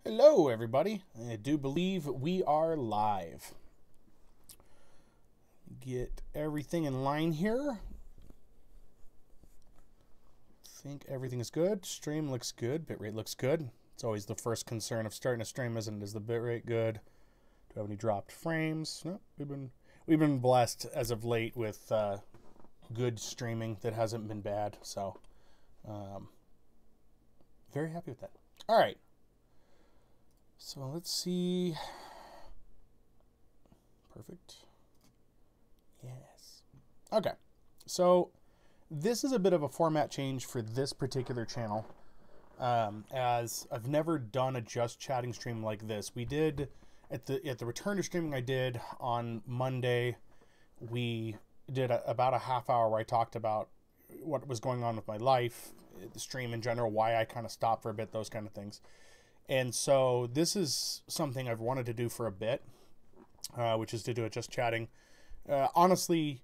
Hello, everybody. I do believe we are live. Get everything in line here. Think everything is good. Stream looks good. Bitrate looks good. It's always the first concern of starting a stream, isn't it? Is the bitrate good? Do I have any dropped frames? No, we've been blessed as of late with good streaming that hasn't been bad. So, very happy with that. All right. So let's see. Perfect. Yes. Okay. So this is a bit of a format change for this particular channel. As I've never done a just chatting stream like this. We did at the return to streaming I did on Monday. We did about a half hour where I talked about what was going on with my life, the stream in general, why I kind of stopped for a bit, those kind of things. And so this is something I've wanted to do for a bit, which is to do it just chatting. Honestly,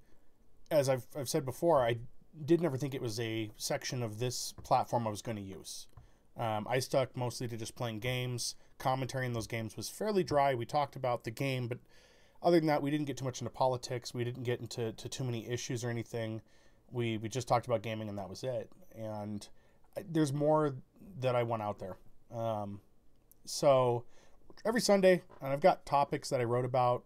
as I've said before, I did never think it was a section of this platform I was going to use. I stuck mostly to just playing games. Commentary in those games was fairly dry. We talked about the game, but other than that, we didn't get too much into politics. We didn't get into too many issues or anything. We just talked about gaming, and that was it. And there's more that I want out there. So every Sunday, and I've got topics that I wrote about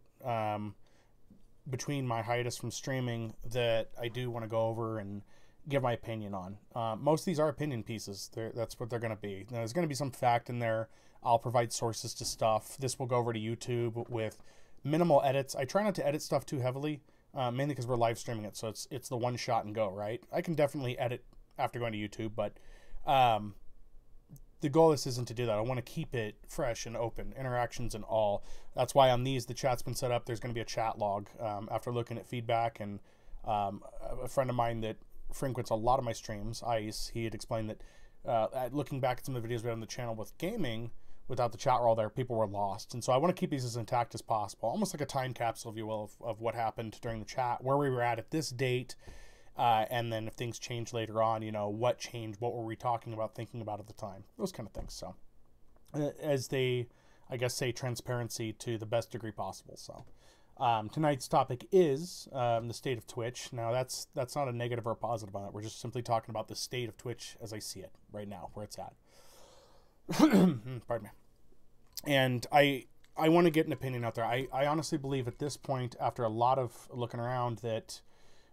between my hiatus from streaming that I do want to go over and give my opinion on. Most of these are opinion pieces. That's what they're going to be. Now, there's going to be some fact in there. I'll provide sources to stuff. This will go over to YouTube with minimal edits. I try not to edit stuff too heavily, mainly because we're live streaming it, so it's the one shot and go, right? I can definitely edit after going to YouTube, but the goal isn't to do that. I want to keep it fresh and open, interactions and all. That's why on these, the chat's been set up. There's going to be a chat log after looking at feedback. And a friend of mine that frequents a lot of my streams, Ice, he had explained that looking back at some of the videos we had on the channel with gaming, without the chat roll there, people were lost. And so I want to keep these as intact as possible, almost like a time capsule, if you will, of what happened during the chat, where we were at this date. And then if things change later on, what changed, what were we talking about, thinking about at the time, those kind of things. So as they, I guess, say transparency to the best degree possible. So tonight's topic is the state of Twitch. Now that's not a negative or a positive on it. We're just simply talking about the state of Twitch as I see it right now, where it's at. Pardon me. And I want to get an opinion out there. I honestly believe at this point, after a lot of looking around, that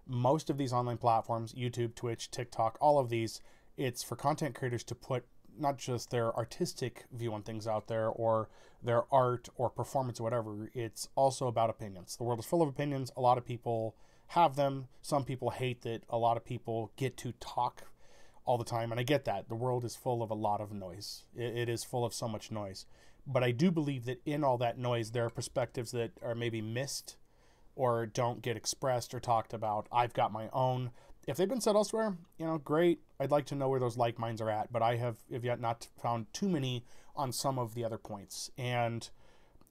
most of these online platforms, YouTube, Twitch, TikTok, all of these, it's for content creators to put not just their artistic view on things out there or their art or performance or whatever. It's also about opinions. The world is full of opinions. A lot of people have them. Some people hate that a lot of people get to talk all the time. And I get that. The world is full of a lot of noise. It is full of so much noise. But I do believe that in all that noise, there are perspectives that are maybe missed or don't get expressed or talked about. I've got my own. If they've been said elsewhere, great. I'd like to know where those like minds are at, but I have yet not found too many on some of the other points. And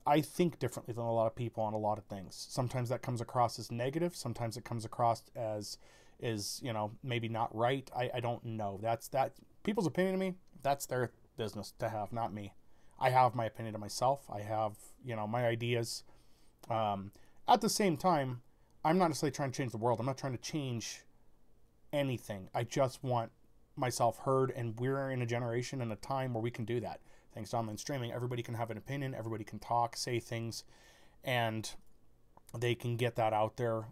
I think differently than a lot of people on a lot of things. Sometimes that comes across as negative. Sometimes it comes across as maybe not right. I don't know. That's people's opinion of me. That's their business to have, not me. I have my opinion of myself. I have, my ideas. At the same time, I'm not necessarily trying to change the world. I'm not trying to change anything. I just want myself heard, and we're in a generation and a time where we can do that. Thanks to online streaming, everybody can have an opinion, everybody can talk, say things, and they can get that out there.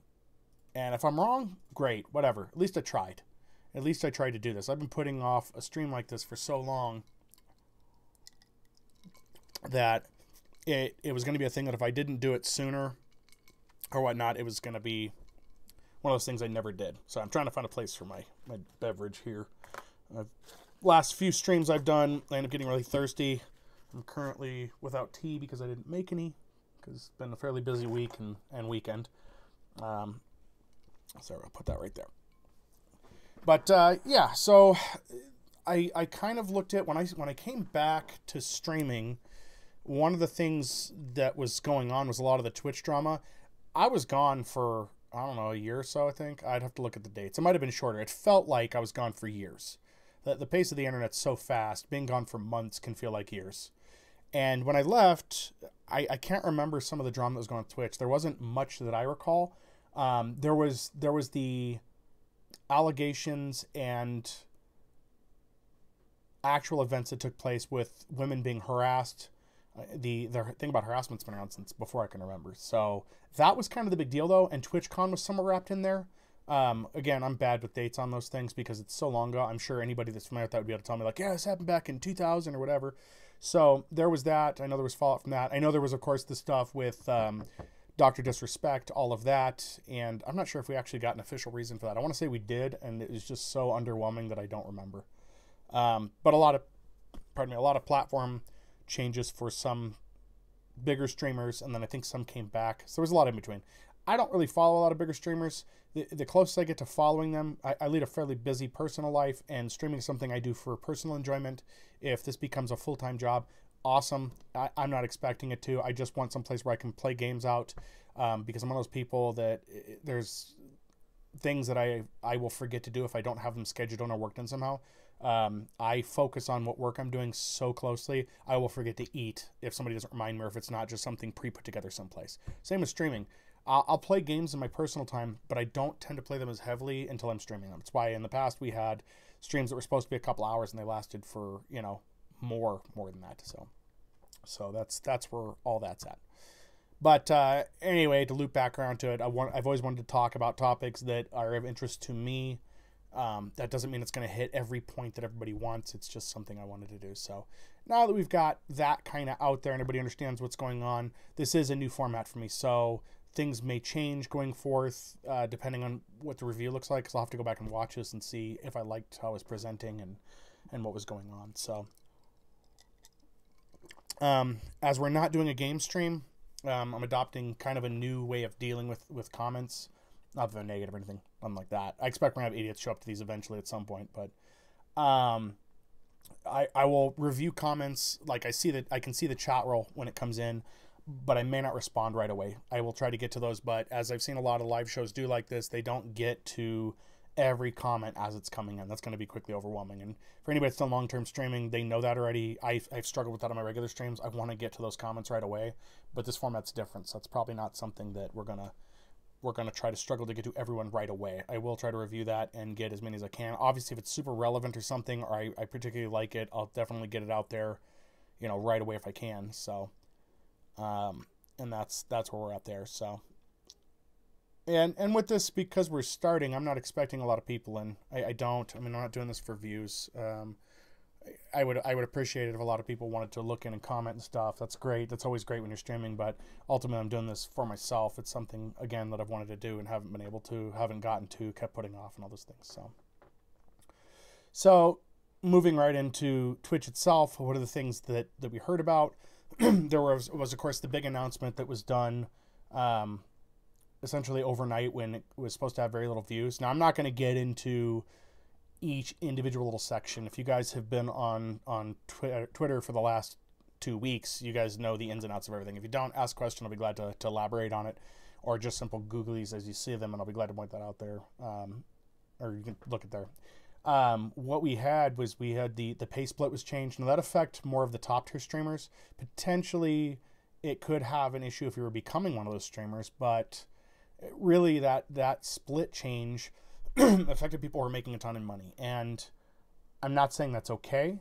And if I'm wrong, great, whatever. At least I tried. At least I tried to do this. I've been putting off a stream like this for so long that it was going to be a thing that if I didn't do it sooner or whatnot, it was going to be one of those things I never did. So I'm trying to find a place for my beverage here. Last few streams I've done, I end up getting really thirsty. I'm currently without tea because I didn't make any, because it's been a fairly busy week and weekend. So I'll put that right there. But yeah, so I kind of looked at when I came back to streaming, one of the things that was going on was a lot of the Twitch drama. I was gone for, I don't know, a year or so, I think. I'd have to look at the dates. It might have been shorter. It felt like I was gone for years. The pace of the internet's so fast. Being gone for months can feel like years. And when I left, I can't remember some of the drama that was going on Twitch. There wasn't much that I recall. There was the allegations and actual events that took place with women being harassed. The thing about harassment's been around since before I can remember. So that was kind of the big deal, though. And TwitchCon was somewhat wrapped in there. Again, I'm bad with dates on those things because it's so long ago. I'm sure anybody that's familiar with that would be able to tell me, like, yeah, this happened back in 2000 or whatever. So there was that. I know there was fallout from that. I know there was, of course, the stuff with Dr. Disrespect, all of that. And I'm not sure if we actually got an official reason for that. I want to say we did, and it was just so underwhelming that I don't remember. But a lot of platform changes for some bigger streamers, and then I think some came back. So there was a lot in between. I don't really follow a lot of bigger streamers. The closest I get to following them, I lead a fairly busy personal life, and streaming is something I do for personal enjoyment. If this becomes a full-time job, awesome. I'm not expecting it to. I just want some place where I can play games out, because I'm one of those people that there's things that I will forget to do if I don't have them scheduled or worked in somehow. I focus on what work I'm doing so closely, I will forget to eat if somebody doesn't remind me, or if it's not just something pre-put together someplace. Same with streaming. I'll play games in my personal time, but I don't tend to play them as heavily until I'm streaming them. That's why in the past we had streams that were supposed to be a couple hours and they lasted for, more than that. So that's where all that's at. But anyway, to loop back around to it, I've always wanted to talk about topics that are of interest to me. That doesn't mean it's going to hit every point that everybody wants. It's just something I wanted to do. So now that we've got that kind of out there and everybody understands what's going on, this is a new format for me. So things may change going forth, depending on what the review looks like, because I'll have to go back and watch this and see if I liked how I was presenting and what was going on. So as we're not doing a game stream, I'm adopting kind of a new way of dealing with comments. Not that they're negative or anything, nothing like that. I expect we're going to have idiots show up to these eventually at some point, but I will review comments. Like I can see the chat roll when it comes in, but I may not respond right away. I will try to get to those, but as I've seen a lot of live shows do like this, they don't get to every comment as it's coming in. That's going to be quickly overwhelming. And for anybody that's done long-term streaming, they know that already. I've struggled with that on my regular streams. I want to get to those comments right away, but this format's different, so that's probably not something that we're going to try to struggle to get to everyone right away. I will try to review that and get as many as I can. Obviously, if it's super relevant or something, or I particularly like it, I'll definitely get it out there, right away if I can. So, and that's where we're at there. So, and with this, because we're starting, I'm not expecting a lot of people in. I don't. I'm not doing this for views. I would appreciate it if a lot of people wanted to look in and comment and stuff. That's great. That's always great when you're streaming, but ultimately I'm doing this for myself. It's something, again, that I've wanted to do and haven't been able to, haven't gotten to, kept putting off and all those things. So moving right into Twitch itself, what are the things that we heard about? There was of course the big announcement that was done essentially overnight when it was supposed to have very little views. Now I'm not going to get into each individual little section. If you guys have been on Twitter for the last 2 weeks, you guys know the ins and outs of everything. If you don't, ask a question. I'll be glad to elaborate on it, or just simple Googlies as you see them, and I'll be glad to point that out there. Or you can look at there. What we had was the pay split was changed. Now that affect more of the top tier streamers. Potentially it could have an issue if you were becoming one of those streamers, but really that split change affected people who are making a ton of money. And I'm not saying that's okay.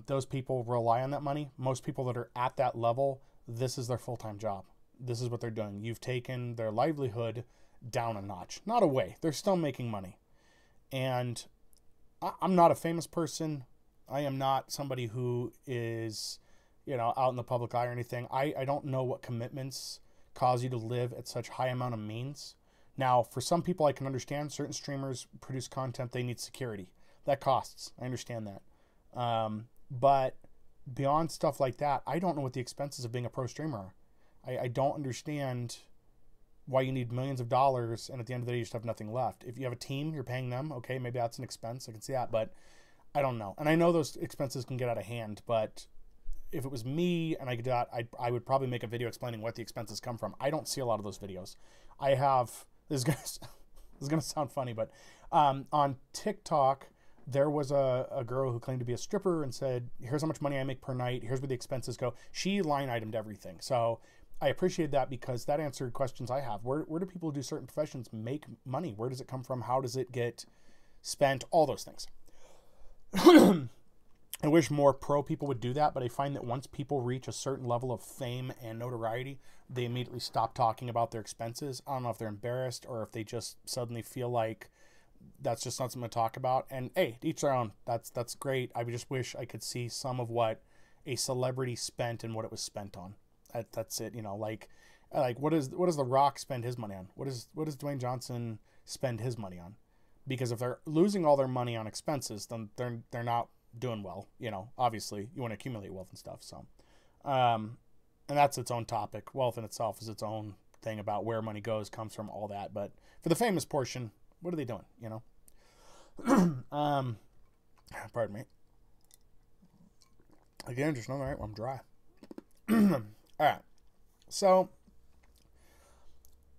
Those people rely on that money. Most people that are at that level, this is their full-time job. This is what they're doing. You've taken their livelihood down a notch. Not away. They're still making money. And I'm not a famous person. I am not somebody who is, out in the public eye or anything. I don't know what commitments cause you to live at such high amount of means. Now, for some people, I can understand. Certain streamers produce content. They need security. That costs. I understand that. But beyond stuff like that, I don't know what the expenses of being a pro streamer are. I don't understand why you need millions of dollars and at the end of the day you just have nothing left. If you have a team, you're paying them. Okay, maybe that's an expense. I can see that, but I don't know. And I know those expenses can get out of hand, but if it was me and I could do that, I would probably make a video explaining what the expenses come from. I don't see a lot of those videos. This is gonna sound funny, but on TikTok, there was a girl who claimed to be a stripper and said, here's how much money I make per night. Here's where the expenses go. She line itemed everything. So I appreciate that because that answered questions I have. Where do people who do certain professions make money? Where does it come from? How does it get spent? All those things. I wish more pro people would do that, but I find that once people reach a certain level of fame and notoriety, they immediately stop talking about their expenses. I don't know if they're embarrassed or if they just suddenly feel like that's just not something to talk about. And hey, each their own. That's great. I just wish I could see some of what a celebrity spent and what it was spent on. That's it. You know, like what does The Rock spend his money on? What does Dwayne Johnson spend his money on? Because if they're losing all their money on expenses, then they're not doing well. You know, obviously you want to accumulate wealth and stuff. So, and that's its own topic. Wealth in itself is its own thing about where money goes, comes from, all that. But for the famous portion, what are they doing? You know, pardon me. Again, just another night where I'm dry. All right. So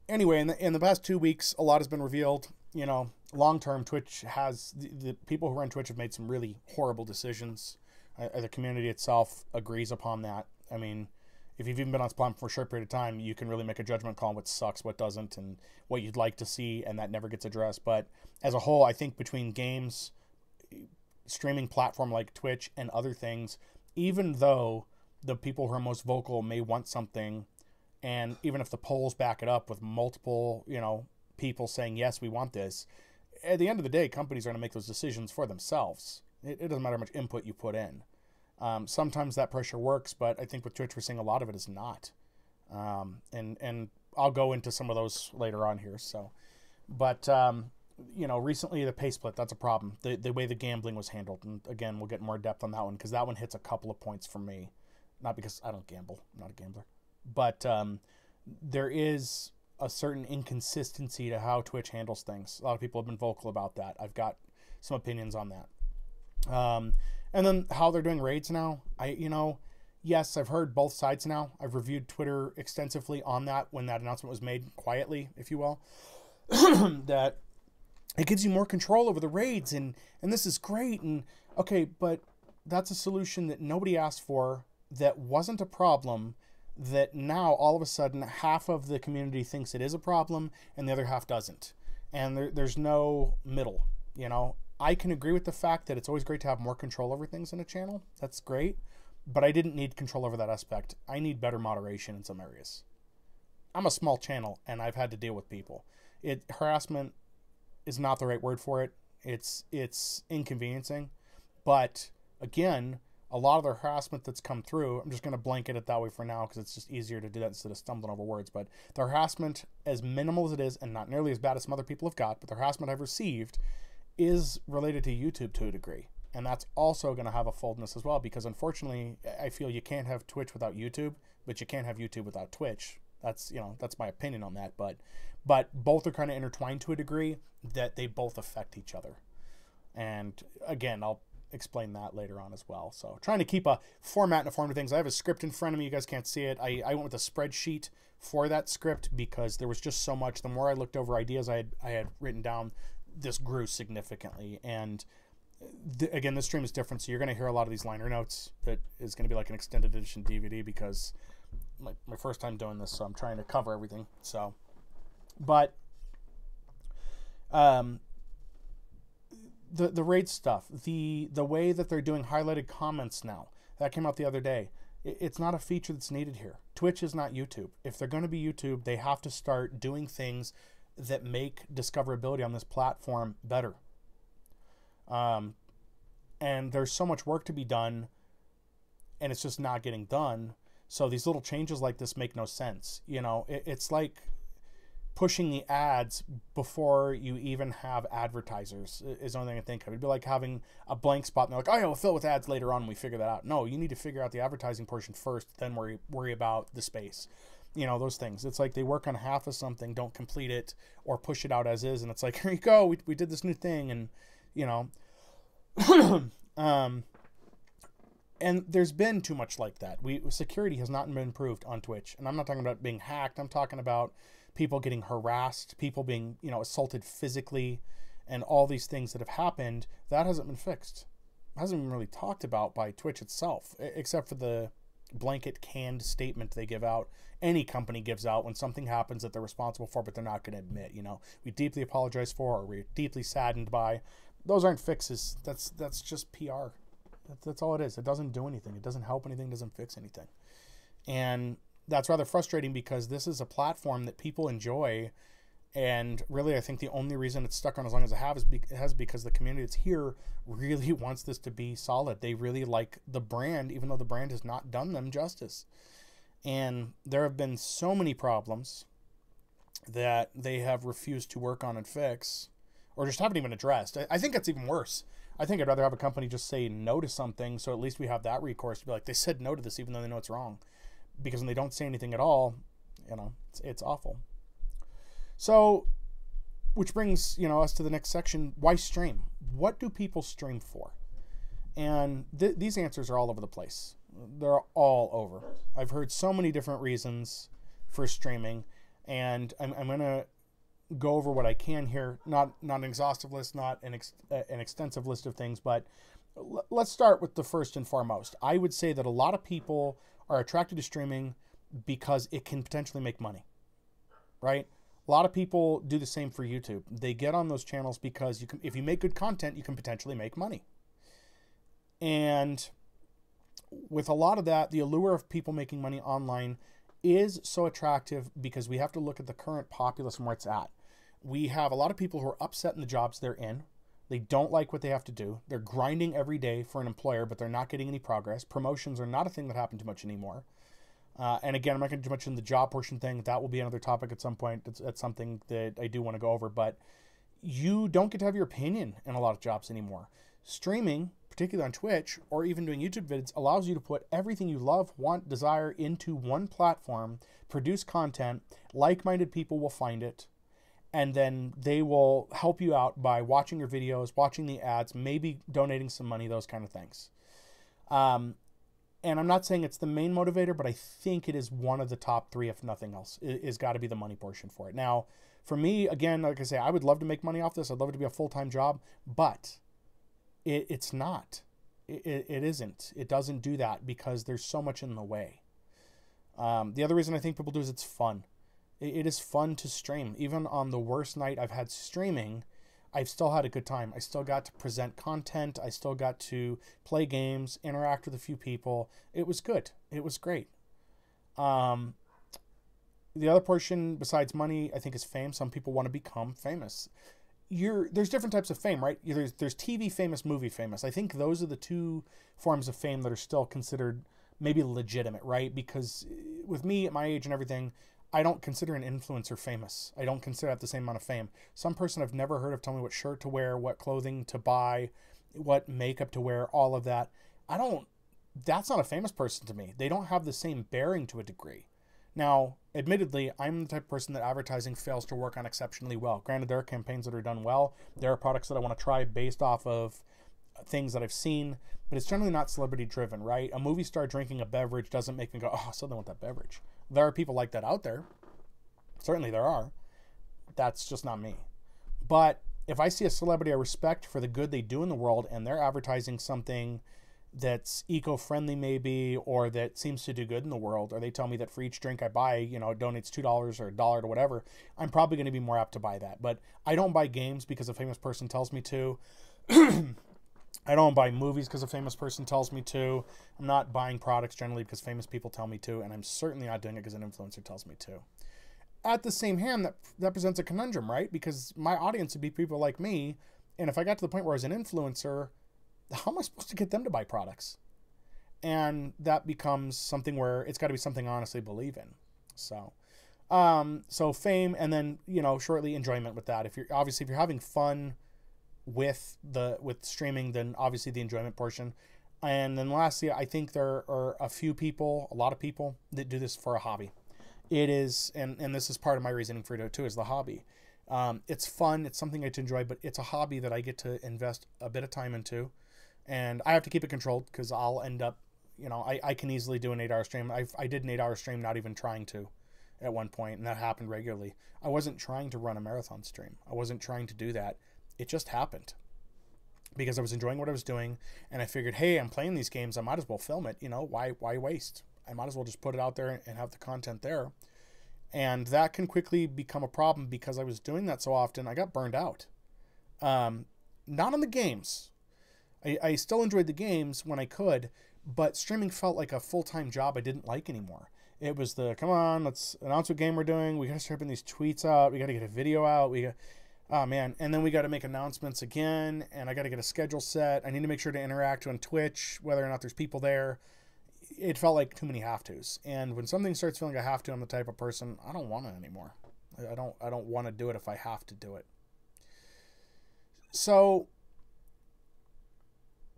anyway, in the past 2 weeks, a lot has been revealed. You know, long term, Twitch has the people who run Twitch have made some really horrible decisions. The community itself agrees upon that. I mean, if you've even been on this platform for a short period of time, you can really make a judgment call on what sucks, what doesn't, and what you'd like to see, and that never gets addressed. But as a whole, I think between games, streaming platform like Twitch, and other things, even though the people who are most vocal may want something, and even if the polls back it up with multiple, you know, people saying, yes, we want this, at the end of the day, companies are going to make those decisions for themselves. It doesn't matter how much input you put in. Sometimes that pressure works, but I think with Twitch, we're seeing a lot of it is not. And I'll go into some of those later on here. So, but, you know, recently the pay split, that's a problem. The way the gambling was handled. And again, we'll get more depth on that one because that one hits a couple of points for me. Not because I don't gamble. I'm not a gambler. But there is a certain inconsistency to how Twitch handles things. A lot of people have been vocal about that. I've got some opinions on that. And then how they're doing raids now. Yes, I've heard both sides now. I've reviewed Twitter extensively on that when that announcement was made, quietly, if you will. That it gives you more control over the raids, and this is great. And okay, but that's a solution that nobody asked for, that wasn't a problem, that now all of a sudden half of the community thinks it is a problem and the other half doesn't. And there's no middle, you know. I can agree with the fact that it's always great to have more control over things in a channel. That's great. But I didn't need control over that aspect. I need better moderation in some areas. I'm a small channel and I've had to deal with people. Harassment is not the right word for it. It's inconveniencing. But again, a lot of the harassment that's come through, I'm just going to blanket it that way for now because it's just easier to do that instead of stumbling over words. But the harassment, as minimal as it is, and not nearly as bad as some other people have got, but the harassment I've received is related to YouTube to a degree. And that's also going to have a foldness as well, because unfortunately, I feel you can't have Twitch without YouTube, but you can't have YouTube without Twitch. That's, you know, that's my opinion on that. But both are kind of intertwined to a degree that they both affect each other. And again, I'll explain that later on as well. So trying to keep a format and a form of things. I have a script in front of me. You guys can't see it. I went with a spreadsheet for that script because there was just so much. The more I looked over ideas I had written down, this grew significantly. And again, this stream is different, so you're going to hear a lot of these liner notes. That is going to be like an extended edition DVD because my first time doing this, so I'm trying to cover everything. So, but the raid stuff, the way that they're doing highlighted comments now, that came out the other day. It's not a feature that's needed here. Twitch is not YouTube. If they're going to be YouTube, they have to start doing things that make discoverability on this platform better. And there's so much work to be done, and it's just not getting done. So these little changes like this make no sense. You know, it's like pushing the ads before you even have advertisers is the only thing I think of. It'd be like having a blank spot and they're like, oh yeah, we'll fill it with ads later on when we figure that out. No, you need to figure out the advertising portion first, then worry about the space. You know, those things. It's like they work on half of something, don't complete it, or push it out as is, and it's like, here you go, we did this new thing, and, you know. And there's been too much like that. Security has not been improved on Twitch, and I'm not talking about being hacked. I'm talking about people getting harassed, people being, you know, assaulted physically, and all these things that have happened, that hasn't been fixed. It hasn't been really talked about by Twitch itself, except for the blanket canned statement they give out. Any company gives out when something happens that they're responsible for, but they're not going to admit, we deeply apologize for, or we're deeply saddened by. Those aren't fixes. That's just PR. That's all it is. It doesn't do anything. It doesn't help anything. It doesn't fix anything. And that's rather frustrating because this is a platform that people enjoy. And really, I think the only reason it's stuck on as long as it has because the community that's here really wants this to be solid. They really like the brand, even though the brand has not done them justice. And there have been so many problems that they have refused to work on and fix, or just haven't even addressed. I think that's even worse. I think I'd rather have a company just say no to something, so at least we have that recourse to be like, they said no to this even though they know it's wrong. Because when they don't say anything at all, it's awful. So, which brings, us to the next section. Why stream? What do people stream for? And these answers are all over the place. They're all over. I've heard so many different reasons for streaming, and I'm going to go over what I can here. Not an exhaustive list, not an extensive list of things, but let's start with the first and foremost. I would say that a lot of people are attracted to streaming because it can potentially make money, right? A lot of people do the same for YouTube. They get on those channels because if you make good content, you can potentially make money. And with a lot of that, the allure of people making money online is so attractive because we have to look at the current populace and where it's at. We have a lot of people who are upset in the jobs they're in. They don't like what they have to do. They're grinding every day for an employer, but they're not getting any progress. Promotions are not a thing that happen too much anymore. And again, I'm not going to do much in the job portion thing. That will be another topic at some point. It's something that I do want to go over. But you don't get to have your opinion in a lot of jobs anymore. Streaming, particularly on Twitch, or even doing YouTube vids, allows you to put everything you love, want, desire into one platform, produce content, like-minded people will find it, and then they will help you out by watching your videos, watching the ads, maybe donating some money, those kind of things. And I'm not saying it's the main motivator, but I think it is one of the top three, if nothing else. It's got to be the money portion for it. Now, for me, again, like I say, I would love to make money off this. I'd love it to be a full-time job, but it's not. It isn't. It doesn't do that because there's so much in the way. The other reason I think people do is it's fun. It is fun to stream. Even on the worst night I've had streaming, I've still had a good time. I still got to present content. I still got to play games, interact with a few people. It was good. It was great. The other portion besides money, I think, is fame. Some people want to become famous. There's different types of fame, right? There's TV famous, movie famous. I think those are the two forms of fame that are still considered maybe legitimate, right? Because with me at my age and everything, I don't consider an influencer famous. I don't consider that the same amount of fame. Some person I've never heard of tell me what shirt to wear, what clothing to buy, what makeup to wear, all of that. That's not a famous person to me. They don't have the same bearing to a degree. Now, admittedly, I'm the type of person that advertising fails to work on exceptionally well. Granted, there are campaigns that are done well. There are products that I want to try based off of things that I've seen, but it's generally not celebrity driven, right? A movie star drinking a beverage doesn't make me go, oh, I still don't want that beverage. There are people like that out there. Certainly there are. That's just not me. But if I see a celebrity I respect for the good they do in the world and they're advertising something that's eco-friendly maybe, or that seems to do good in the world, or they tell me that for each drink I buy, it donates $2 or $1 to whatever, I'm probably going to be more apt to buy that. But I don't buy games because a famous person tells me to. I don't buy movies because a famous person tells me to. I'm not buying products generally because famous people tell me to, and I'm certainly not doing it because an influencer tells me to. At the same hand, that presents a conundrum, right? Because my audience would be people like me, and if I got to the point where I was an influencer, how am I supposed to get them to buy products? And that becomes something where it's got to be something I honestly believe in. So fame, and then, shortly enjoyment with that. If you're having fun with streaming, then obviously the enjoyment portion. And then lastly, I think there are a lot of people that do this for a hobby. It is, and this is part of my reasoning for it too, is the hobby. It's fun. It's something I to enjoy, but it's a hobby that I get to invest a bit of time into. And I have to keep it controlled because I'll end up, I can easily do an 8-hour stream. I did an 8-hour stream not even trying to at one point, and that happened regularly. I wasn't trying to run a marathon stream. I wasn't trying to do that. It just happened because I was enjoying what I was doing, and I figured, hey, I'm playing these games, I might as well film it. Why waste? I might as well just put it out there and have the content there. And that can quickly become a problem because I was doing that so often. I got burned out. Not on the games. I still enjoyed the games when I could, but streaming felt like a full-time job I didn't like anymore. It was come on, let's announce what game we're doing. We got to start putting these tweets out. We got to get a video out. Oh man. And then we got to make announcements again, and I got to get a schedule set. I need to make sure to interact on Twitch, whether or not there's people there. It felt like too many have-tos. And when something starts feeling like a have-to, I'm the type of person, I don't want it anymore. I don't want to do it if I have to do it. So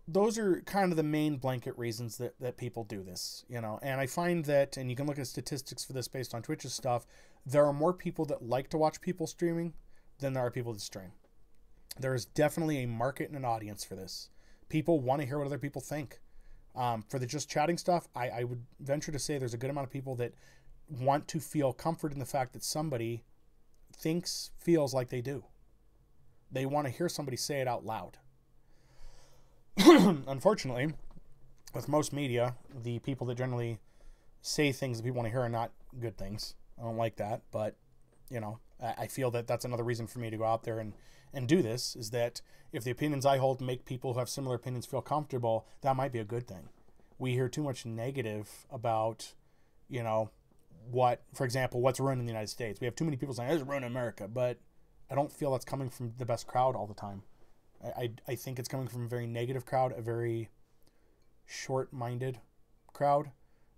those are kind of the main blanket reasons that people do this, and I find that, and you can look at statistics for this based on Twitch's stuff, there are more people that like to watch people streaming than there are people that stream. There is definitely a market and an audience for this. People want to hear what other people think. For the just chatting stuff, I would venture to say there's a good amount of people that want to feel comfort in the fact that somebody feels like they do. They want to hear somebody say it out loud. Unfortunately, with most media, the people that generally say things that people want to hear are not good things. I don't like that, but, I feel that that's another reason for me to go out there and do this, is that if the opinions I hold make people who have similar opinions feel comfortable, that might be a good thing. We hear too much negative about, for example, what's ruining the United States. We have too many people saying, it's ruining America, but I don't feel that's coming from the best crowd all the time. I think it's coming from a very negative crowd, a very short-minded crowd,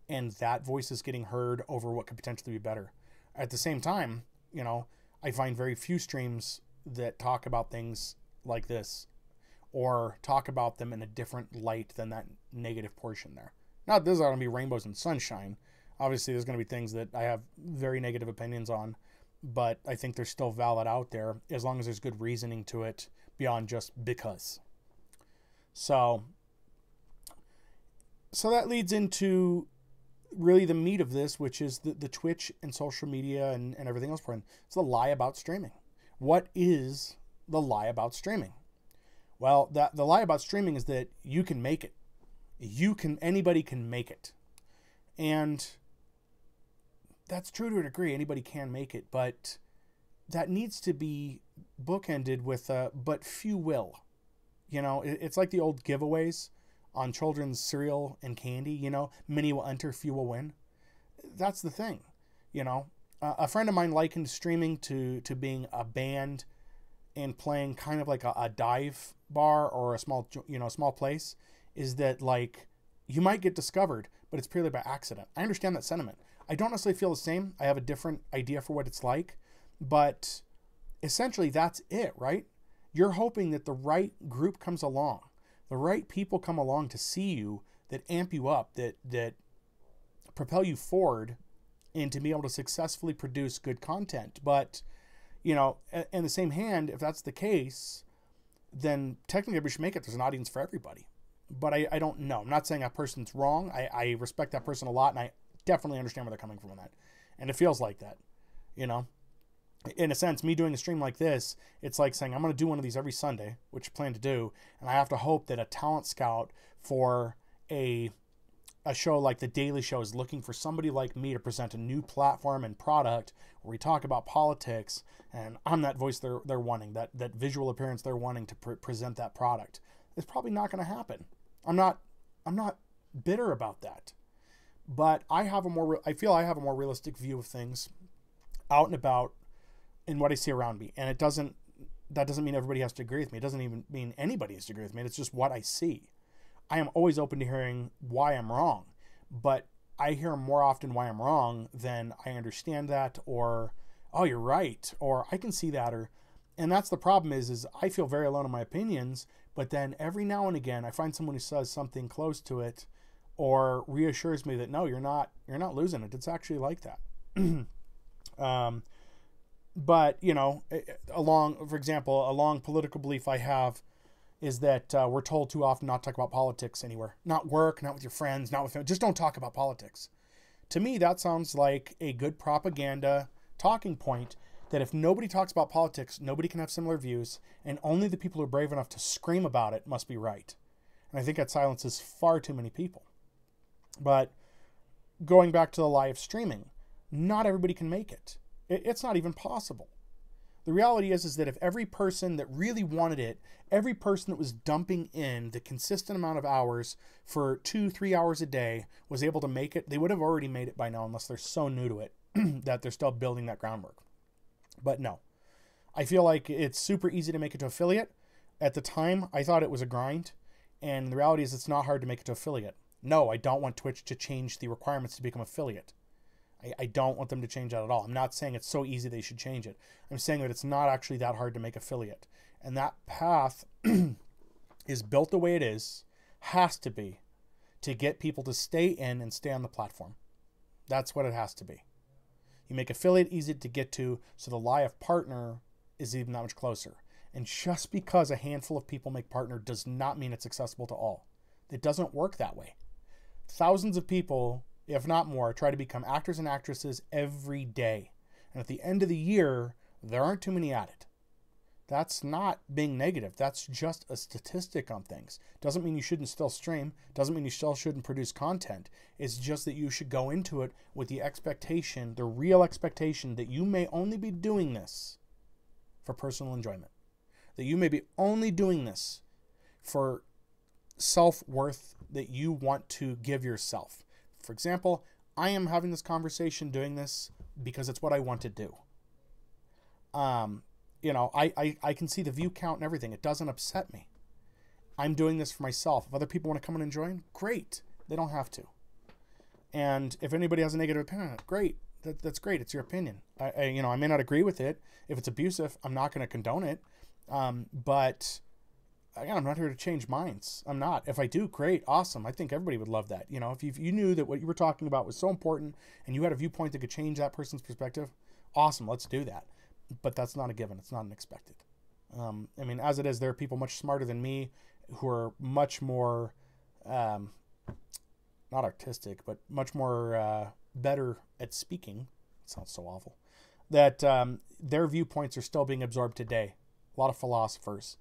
and that voice is getting heard over what could potentially be better. At the same time, I find very few streams that talk about things like this or talk about them in a different light than that negative portion there. Not this is going to be rainbows and sunshine. Obviously, there's going to be things that I have very negative opinions on, but I think they're still valid out there as long as there's good reasoning to it beyond just because. So that leads into really the meat of this, which is the Twitch and social media and everything else. It's the lie about streaming. What is the lie about streaming? Well, the lie about streaming is that you can make it. Anybody can make it. And that's true to a degree. Anybody can make it, but that needs to be bookended with but few will. It's like the old giveaways on children's cereal and candy, many will enter, few will win. That's the thing. A friend of mine likened streaming to being a band and playing kind of like a dive bar or a small place, is that like you might get discovered, but it's purely by accident. I understand that sentiment. I don't necessarily feel the same. I have a different idea for what it's like, but essentially that's it, right? You're hoping that the right group comes along, the right people come along to see you, that amp you up, that propel you forward, and to be able to successfully produce good content. But, in the same hand, if that's the case, then technically we should make it. There's an audience for everybody. But I don't know. I'm not saying that person's wrong. I respect that person a lot, and I definitely understand where they're coming from on that. And it feels like that, In a sense, me doing a stream like this, it's like saying I'm going to do one of these every Sunday, which I plan to do, and I have to hope that a talent scout for a show like The Daily Show is looking for somebody like me to present a new platform and product where we talk about politics, and I'm that voice they're wanting, that visual appearance they're wanting to present that product. It's probably not going to happen. I'm not bitter about that, but I feel I have a more realistic view of things out and about in what I see around me. And that doesn't mean everybody has to agree with me. It doesn't even mean anybody has to agree with me. It's just what I see. I am always open to hearing why I'm wrong, but I hear more often why I'm wrong than I understand that, or, oh, you're right, or I can see that, and that's the problem is I feel very alone in my opinions, but then every now and again I find someone who says something close to it or reassures me that, no, you're not losing it. It's actually like that. But, for example, a long political belief I have is that we're told too often not to talk about politics anywhere. Not work, not with your friends, not with family. Just don't talk about politics. To me, that sounds like a good propaganda talking point that if nobody talks about politics, nobody can have similar views, and only the people who are brave enough to scream about it must be right. And I think that silences far too many people. But going back to the lie of streaming, not everybody can make it. It's not even possible. The reality is that if every person that really wanted it, every person that was dumping in the consistent amount of hours for 2-3 hours a day was able to make it, they would have already made it by now, unless they're so new to it that they're still building that groundwork. But no, I feel like it's super easy to make it to affiliate. At the time, I thought it was a grind, and the reality is it's not hard to make it to affiliate. No, I don't want Twitch to change the requirements to become affiliate. I don't want them to change that at all. I'm not saying it's so easy they should change it. I'm saying that it's not actually that hard to make affiliate. And that path is built the way it is, has to be, to get people to stay in and stay on the platform. That's what it has to be. You make affiliate easy to get to, so the lie of partner is even that much closer. And just because a handful of people make partner does not mean it's accessible to all. It doesn't work that way. Thousands of people, if not more, try to become actors and actresses every day. And at the end of the year, there aren't too many at it. That's not being negative. That's just a statistic on things. Doesn't mean you shouldn't still stream. Doesn't mean you still shouldn't produce content. It's just that you should go into it with the expectation, the real expectation, that you may only be doing this for personal enjoyment. That you may be only doing this for self-worth that you want to give yourself. For example, I am having this conversation, doing this because it's what I want to do. I can see the view count and everything. It doesn't upset me. I'm doing this for myself. If other people want to come in and join, great. They don't have to. And if anybody has a negative opinion, great. That's great. It's your opinion. I may not agree with it. If it's abusive, I'm not going to condone it. But again, I'm not here to change minds. I'm not. If I do, great, awesome. I think everybody would love that. If you knew that what you were talking about was so important and you had a viewpoint that could change that person's perspective, awesome, let's do that. But that's not a given. It's not an expected. As it is, there are people much smarter than me who are much more, not artistic, but much more better at speaking. It sounds so awful. That their viewpoints are still being absorbed today. A lot of philosophers.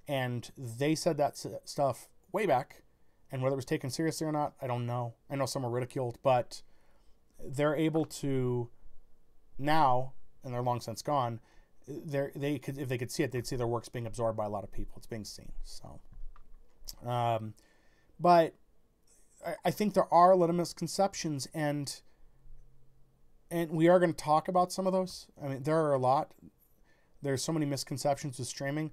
And they said that stuff way back. And whether it was taken seriously or not, I don't know. I know some are ridiculed, but they're able to now, and they're long since gone, they could, if they could see it, they'd see their works being absorbed by a lot of people. It's being seen. So, but I think there are a lot of misconceptions, and we are going to talk about some of those. There are a lot. There's so many misconceptions with streaming.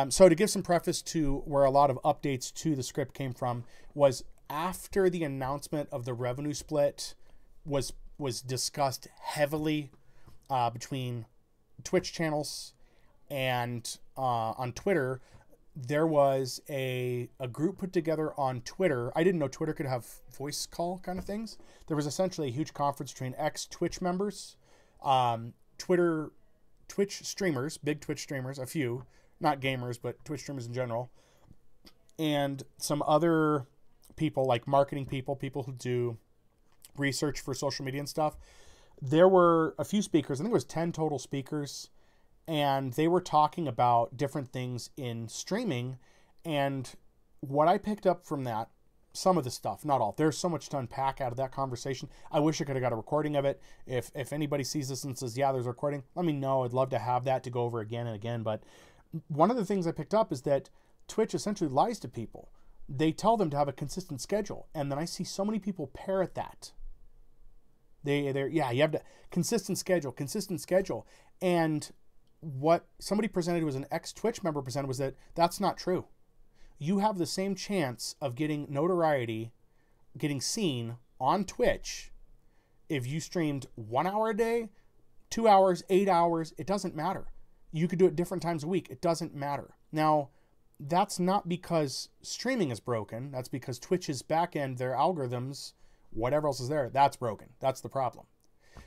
So to give some preface to where a lot of updates to the script came from was after the announcement of the revenue split was discussed heavily between Twitch channels and on Twitter. There was a group put together on Twitter. I didn't know Twitter could have voice call kind of things. There was essentially a huge conference between ex-Twitch members, Twitch streamers, big Twitch streamers, a few, not gamers, but Twitch streamers in general, and some other people like marketing people who do research for social media and stuff. There were a few speakers. I think it was 10 total speakers, and they were talking about different things in streaming. And what I picked up from that, some of the stuff, not all, there's so much to unpack out of that conversation. I wish I could have got a recording of it. If anybody sees this and says, yeah, there's a recording, let me know. I'd love to have that to go over again and again. But one of the things I picked up is that Twitch essentially lies to people. They tell them to have a consistent schedule. And then I see so many people parrot that. You have to consistent schedule. And what somebody presented, was an ex-Twitch member presented, was that that's not true. You have the same chance of getting notoriety, getting seen on Twitch if you streamed 1 hour a day, 2 hours, 8 hours. It doesn't matter. You could do it different times a week. It doesn't matter. Now, that's not because streaming is broken. That's because Twitch's back end, their algorithms, whatever else is there, that's broken. That's the problem.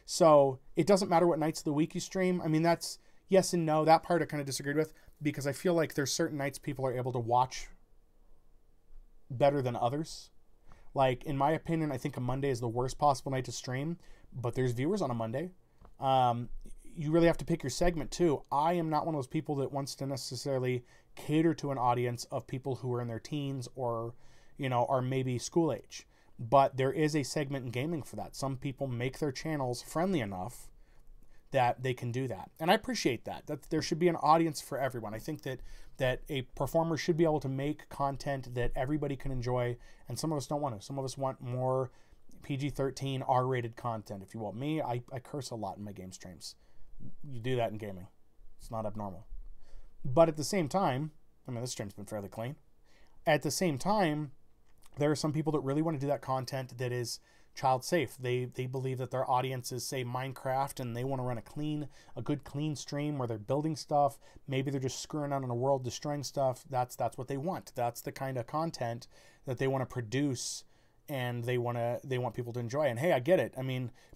So it doesn't matter what nights of the week you stream. That's yes and no. That part I kind of disagreed with, because I feel like there's certain nights people are able to watch better than others. Like, in my opinion, I think a Monday is the worst possible night to stream, but there's viewers on a Monday. you really have to pick your segment too. I am not one of those people that wants to necessarily cater to an audience of people who are in their teens or, are maybe school age. But there is a segment in gaming for that. Some people make their channels friendly enough that they can do that. And I appreciate that. That there should be an audience for everyone. I think that a performer should be able to make content that everybody can enjoy, and some of us don't want to. Some of us want more PG-13 R-rated content, if you will. Me, I curse a lot in my game streams. You do that in gaming. It's not abnormal. But at the same time, this stream's been fairly clean. At the same time, there are some people that really want to do that content that is child safe. They believe that their audience is, say, Minecraft, and they want to run a good clean stream where they're building stuff. Maybe they're just screwing out in a world, destroying stuff. That's what they want. That's the kind of content that they want to produce, and they want people to enjoy. And hey, I get it.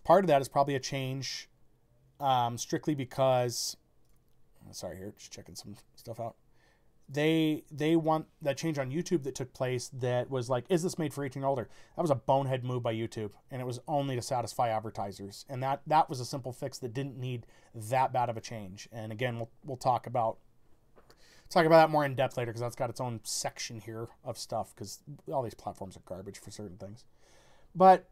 Part of that is probably a change, strictly because, sorry, here, just checking some stuff out. They want that change on YouTube that took place that was like, is this made for 18 or older? That was a bonehead move by YouTube, and it was only to satisfy advertisers. And that was a simple fix that didn't need that bad of a change. And again, we'll talk about that more in depth later, because that's got its own section here of stuff, because all these platforms are garbage for certain things. But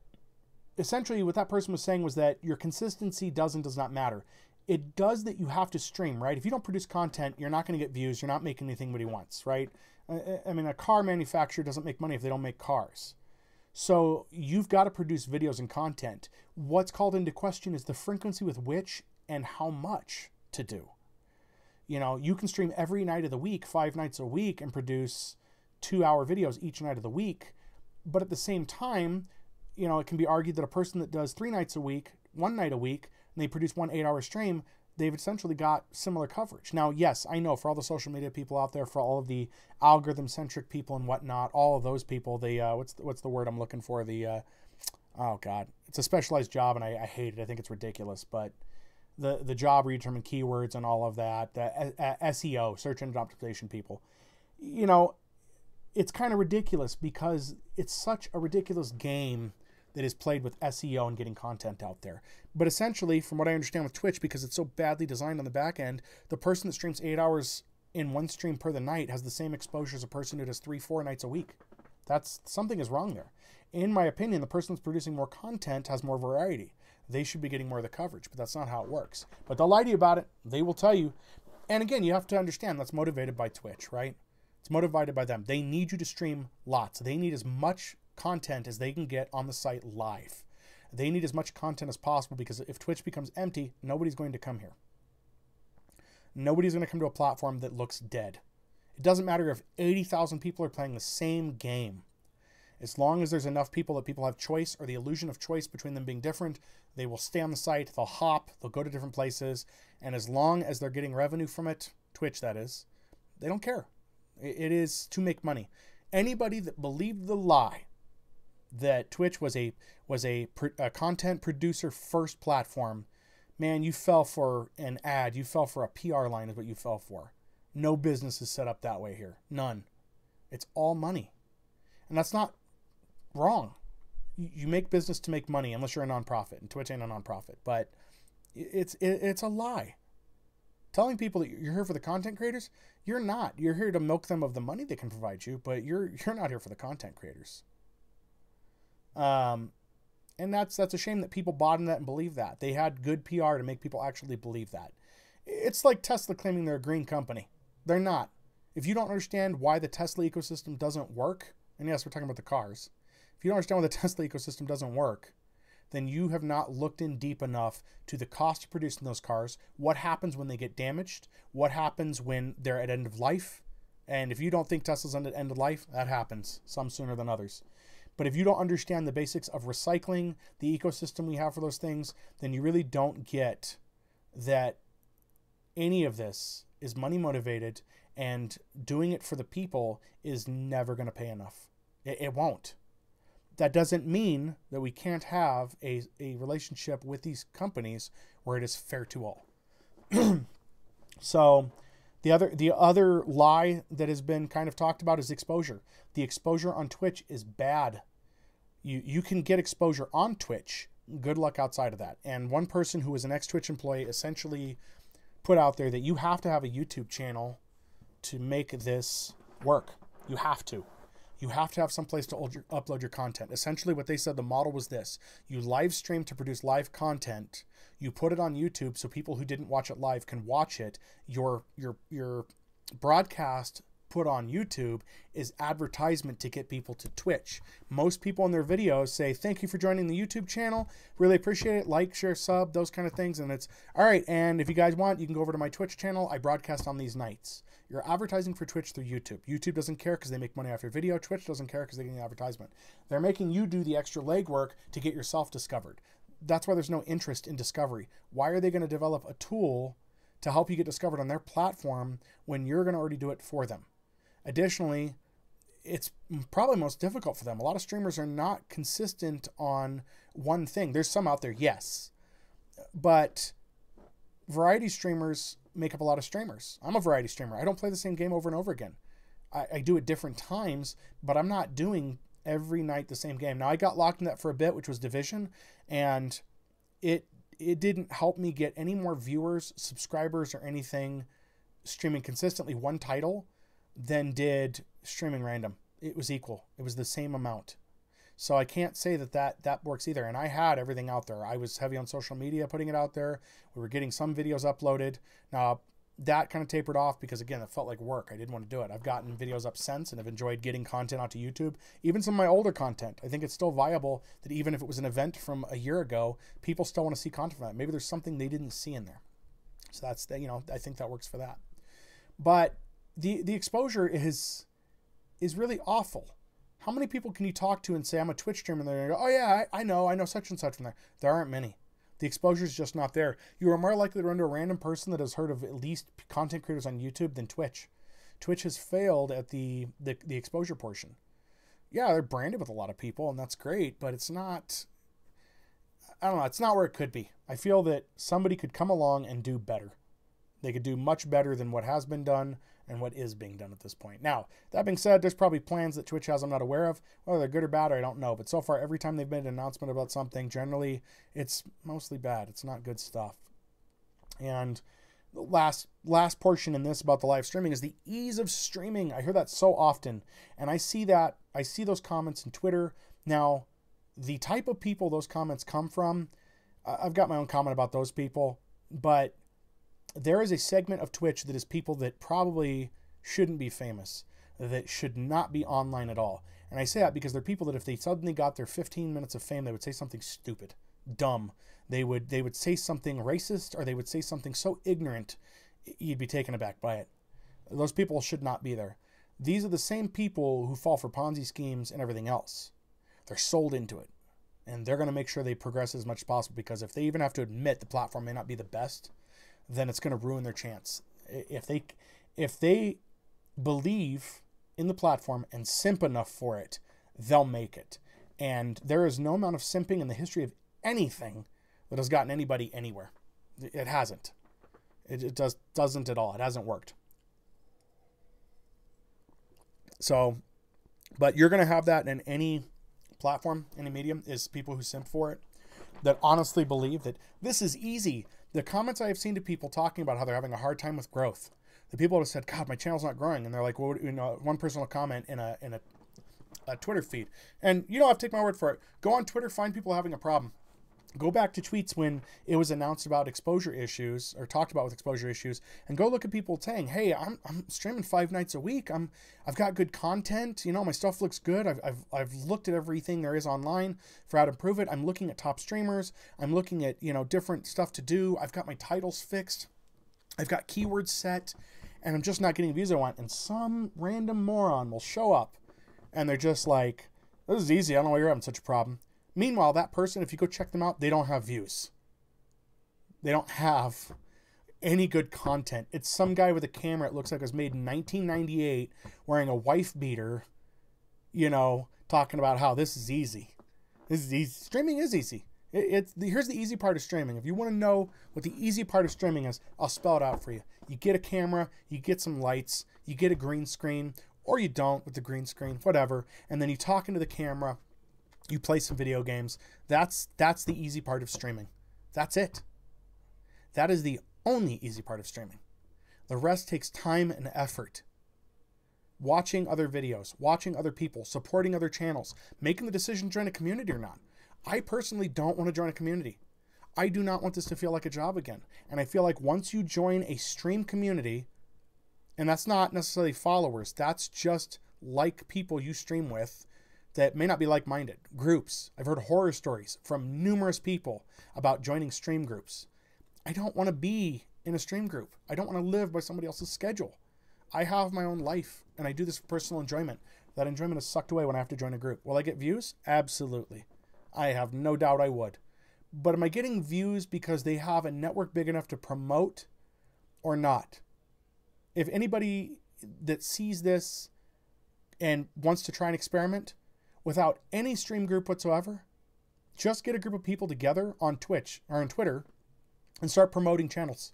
essentially what that person was saying was that your consistency does not matter. It does that you have to stream, right? If you don't produce content, you're not going to get views. You're not making anything anybody wants, right? A car manufacturer doesn't make money if they don't make cars. So you've got to produce videos and content. What's called into question is the frequency with which and how much to do. You can stream every night of the week, 5 nights a week, and produce 2-hour videos each night of the week. But at the same time, it can be argued that a person that does 3 nights a week, 1 night a week, and they produce 1 8-hour stream, they've essentially got similar coverage. Now, yes, I know for all the social media people out there, for all of the algorithm-centric people and whatnot, all of those people, what's the word I'm looking for? Oh God, it's a specialized job, and I hate it. I think it's ridiculous, but the job where you determine keywords and all of that, the SEO, search engine optimization people, it's kind of ridiculous because it's such a ridiculous game that is played with SEO and getting content out there. But essentially, from what I understand with Twitch, because it's so badly designed on the back end, the person that streams 8 hours in one stream per the night has the same exposure as a person who does 3-4 nights a week. Something is wrong there. In my opinion, the person that's producing more content has more variety. They should be getting more of the coverage, but that's not how it works. But they'll lie to you about it. They will tell you. And again, you have to understand that's motivated by Twitch, right? It's motivated by them. They need you to stream lots. They need as much content as they can get on the site live. They need as much content as possible, because if Twitch becomes empty, nobody's going to come here. Nobody's going to come to a platform that looks dead. It doesn't matter if 80,000 people are playing the same game. As long as there's enough people that people have choice, or the illusion of choice between them being different, they will stay on the site, they'll hop, they'll go to different places, and as long as they're getting revenue from it, Twitch that is, they don't care. It is to make money. Anybody that believed the lie that Twitch was a content producer first platform, man, you fell for an ad. You fell for a PR line is what you fell for. No business is set up that way here. None. It's all money. And that's not wrong. You make business to make money, unless you're a nonprofit, and Twitch ain't a nonprofit. But it's a lie. Telling people that you're here for the content creators, you're not. You're here to milk them of the money they can provide you, but you're not here for the content creators. And that's a shame that people bought into that and believe that. They had good PR to make people actually believe that. It's like Tesla claiming they're a green company. They're not. If you don't understand why the Tesla ecosystem doesn't work, and yes, we're talking about the cars. If you don't understand why the Tesla ecosystem doesn't work, then you have not looked in deep enough to the cost of producing those cars, what happens when they get damaged, what happens when they're at end of life. And if you don't think Tesla's at end of life, that happens, some sooner than others. But if you don't understand the basics of recycling, the ecosystem we have for those things, then you really don't get that any of this is money motivated, and doing it for the people is never going to pay enough. It won't. That doesn't mean that we can't have a relationship with these companies where it is fair to all. So the other lie that has been kind of talked about is exposure. The exposure on Twitch is bad. You can get exposure on Twitch, good luck outside of that. And one person who was an ex-Twitch employee essentially put out there that you have to have a YouTube channel to make this work. You have to. You have to have some place to upload your content. Essentially what they said, the model was this. You live stream to produce live content. You put it on YouTube so people who didn't watch it live can watch it. Your broadcast put on YouTube is advertisement to get people to Twitch. Most people in their videos say, thank you for joining the YouTube channel. Really appreciate it. Like, share, sub, those kind of things. And it's, all right, and if you guys want, you can go over to my Twitch channel. I broadcast on these nights. You're advertising for Twitch through YouTube. YouTube doesn't care because they make money off your video. Twitch doesn't care because they get an advertisement. They're making you do the extra legwork to get yourself discovered. That's why there's no interest in discovery. Why are they going to develop a tool to help you get discovered on their platform when you're going to already do it for them? Additionally, it's probably most difficult for them. A lot of streamers are not consistent on one thing. There's some out there, yes. But variety streamers make up a lot of streamers. I'm a variety streamer. I don't play the same game over and over again. I do it different times, but I'm not doing every night the same game. Now, I got locked in that for a bit, which was Division, and it didn't help me get any more viewers, subscribers, or anything streaming consistently one title than did streaming random. It was equal. It was the same amount. So I can't say that works either. And I had everything out there. I was heavy on social media, putting it out there. We were getting some videos uploaded. Now, that kind of tapered off because, again, it felt like work. I didn't want to do it. I've gotten videos up since and have enjoyed getting content onto YouTube. Even some of my older content. I think it's still viable that even if it was an event from a year ago, people still want to see content from that. Maybe there's something they didn't see in there. So that's, I think that works for that. But the exposure is really awful. How many people can you talk to and say, I'm a Twitch streamer, and they're going to go, oh yeah, I know such and such from there. There aren't many. The exposure is just not there. You are more likely to run into a random person that has heard of at least content creators on YouTube than Twitch. Twitch has failed at the exposure portion. Yeah, they're branded with a lot of people, and that's great, but it's not, I don't know, it's not where it could be. I feel that somebody could come along and do better. They could do much better than what has been done and what is being done at this point. Now, that being said, there's probably plans that Twitch has I'm not aware of. Whether they're good or bad, I don't know. But so far, every time they've made an announcement about something, generally, it's mostly bad. It's not good stuff. And the last portion in this about the live streaming is the ease of streaming. I hear that so often. And I see those comments in Twitter. Now, the type of people those comments come from, I've got my own comment about those people. But there is a segment of Twitch that is people that probably shouldn't be famous, that should not be online at all. And I say that because they're people that if they suddenly got their 15 minutes of fame, they would say something stupid, dumb. They would say something racist, or they would say something so ignorant, you'd be taken aback by it. Those people should not be there. These are the same people who fall for Ponzi schemes and everything else. They're sold into it. And they're going to make sure they progress as much as possible, because if they even have to admit the platform may not be the best, then it's going to ruin their chance. If they believe in the platform and simp enough for it, they'll make it. And there is no amount of simping in the history of anything that has gotten anybody anywhere. It hasn't. It doesn't at all. It hasn't worked. So, but you're going to have that in any platform, any medium, is people who simp for it, that honestly believe that this is easy. The comments I have seen to people talking about how they're having a hard time with growth. The people have said, God, my channel's not growing. And they're like, well, one person will comment in a Twitter feed. And you don't have to take my word for it. Go on Twitter, find people having a problem. Go back to tweets when it was announced about exposure issues, or talked about with exposure issues, and go look at people saying, hey, I'm streaming 5 nights a week. I've got good content. My stuff looks good. I've looked at everything there is online for how to improve it. I'm looking at top streamers. I'm looking at, different stuff to do. I've got my titles fixed. I've got keywords set, and I'm just not getting the views I want. And some random moron will show up, and they're just like, this is easy. I don't know why you're having such a problem. Meanwhile, that person, if you go check them out, they don't have views. They don't have any good content. It's some guy with a camera, it looks like it was made in 1998, wearing a wife beater, talking about how this is easy. This is easy. Streaming is easy. Here's the easy part of streaming. If you want to know what the easy part of streaming is, I'll spell it out for you. You get a camera, you get some lights, you get a green screen, or you don't with the green screen, whatever, and then you talk into the camera. You play some video games. That's the easy part of streaming. That's it. That is the only easy part of streaming. The rest takes time and effort. Watching other videos, watching other people, supporting other channels, making the decision to join a community or not. I personally don't want to join a community. I do not want this to feel like a job again. And I feel like once you join a stream community, and that's not necessarily followers, that's just like people you stream with that may not be like-minded. Groups. I've heard horror stories from numerous people about joining stream groups. I don't want to be in a stream group. I don't want to live by somebody else's schedule. I have my own life, and I do this for personal enjoyment. That enjoyment is sucked away when I have to join a group. Will I get views? Absolutely. I have no doubt I would. But am I getting views because they have a network big enough to promote or not? If anybody that sees this and wants to try an experiment without any stream group whatsoever, just get a group of people together on Twitch or on Twitter and start promoting channels.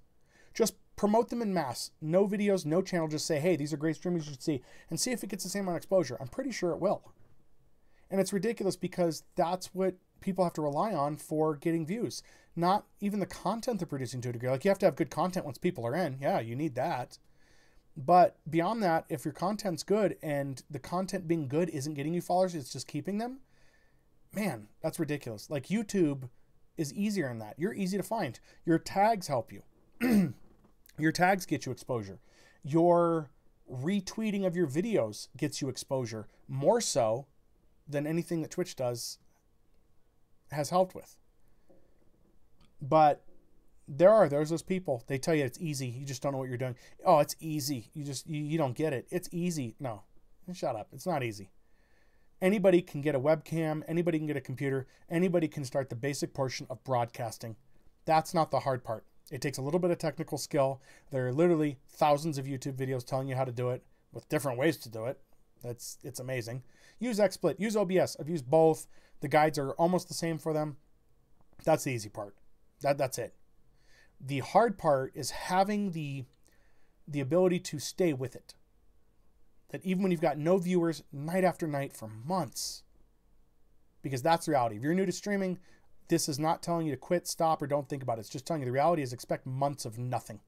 Just promote them in mass. No videos, no channel. Just say, hey, these are great streamers you should see. And see if it gets the same amount of exposure. I'm pretty sure it will. And it's ridiculous because that's what people have to rely on for getting views. Not even the content they're producing to a degree. Like, you have to have good content once people are in. Yeah, you need that. But beyond that, if your content's good and the content being good isn't getting you followers, it's just keeping them, man, that's ridiculous. Like, YouTube is easier in that. You're easy to find. Your tags help you. Your tags get you exposure. Your retweeting of your videos gets you exposure more so than anything that Twitch does has helped with. But there's those people. They tell you it's easy. You just don't know what you're doing. Oh, it's easy. You don't get it. It's easy. No, shut up. It's not easy. Anybody can get a webcam. Anybody can get a computer. Anybody can start the basic portion of broadcasting. That's not the hard part. It takes a little bit of technical skill. There are literally thousands of YouTube videos telling you how to do it with different ways to do it. It's amazing. Use XSplit. Use OBS. I've used both. The guides are almost the same for them. That's the easy part. That's it. The hard part is having the ability to stay with it. That even when you've got no viewers night after night for months, because that's the reality. If you're new to streaming, this is not telling you to quit, stop, or don't think about it. It's just telling you the reality is expect months of nothing.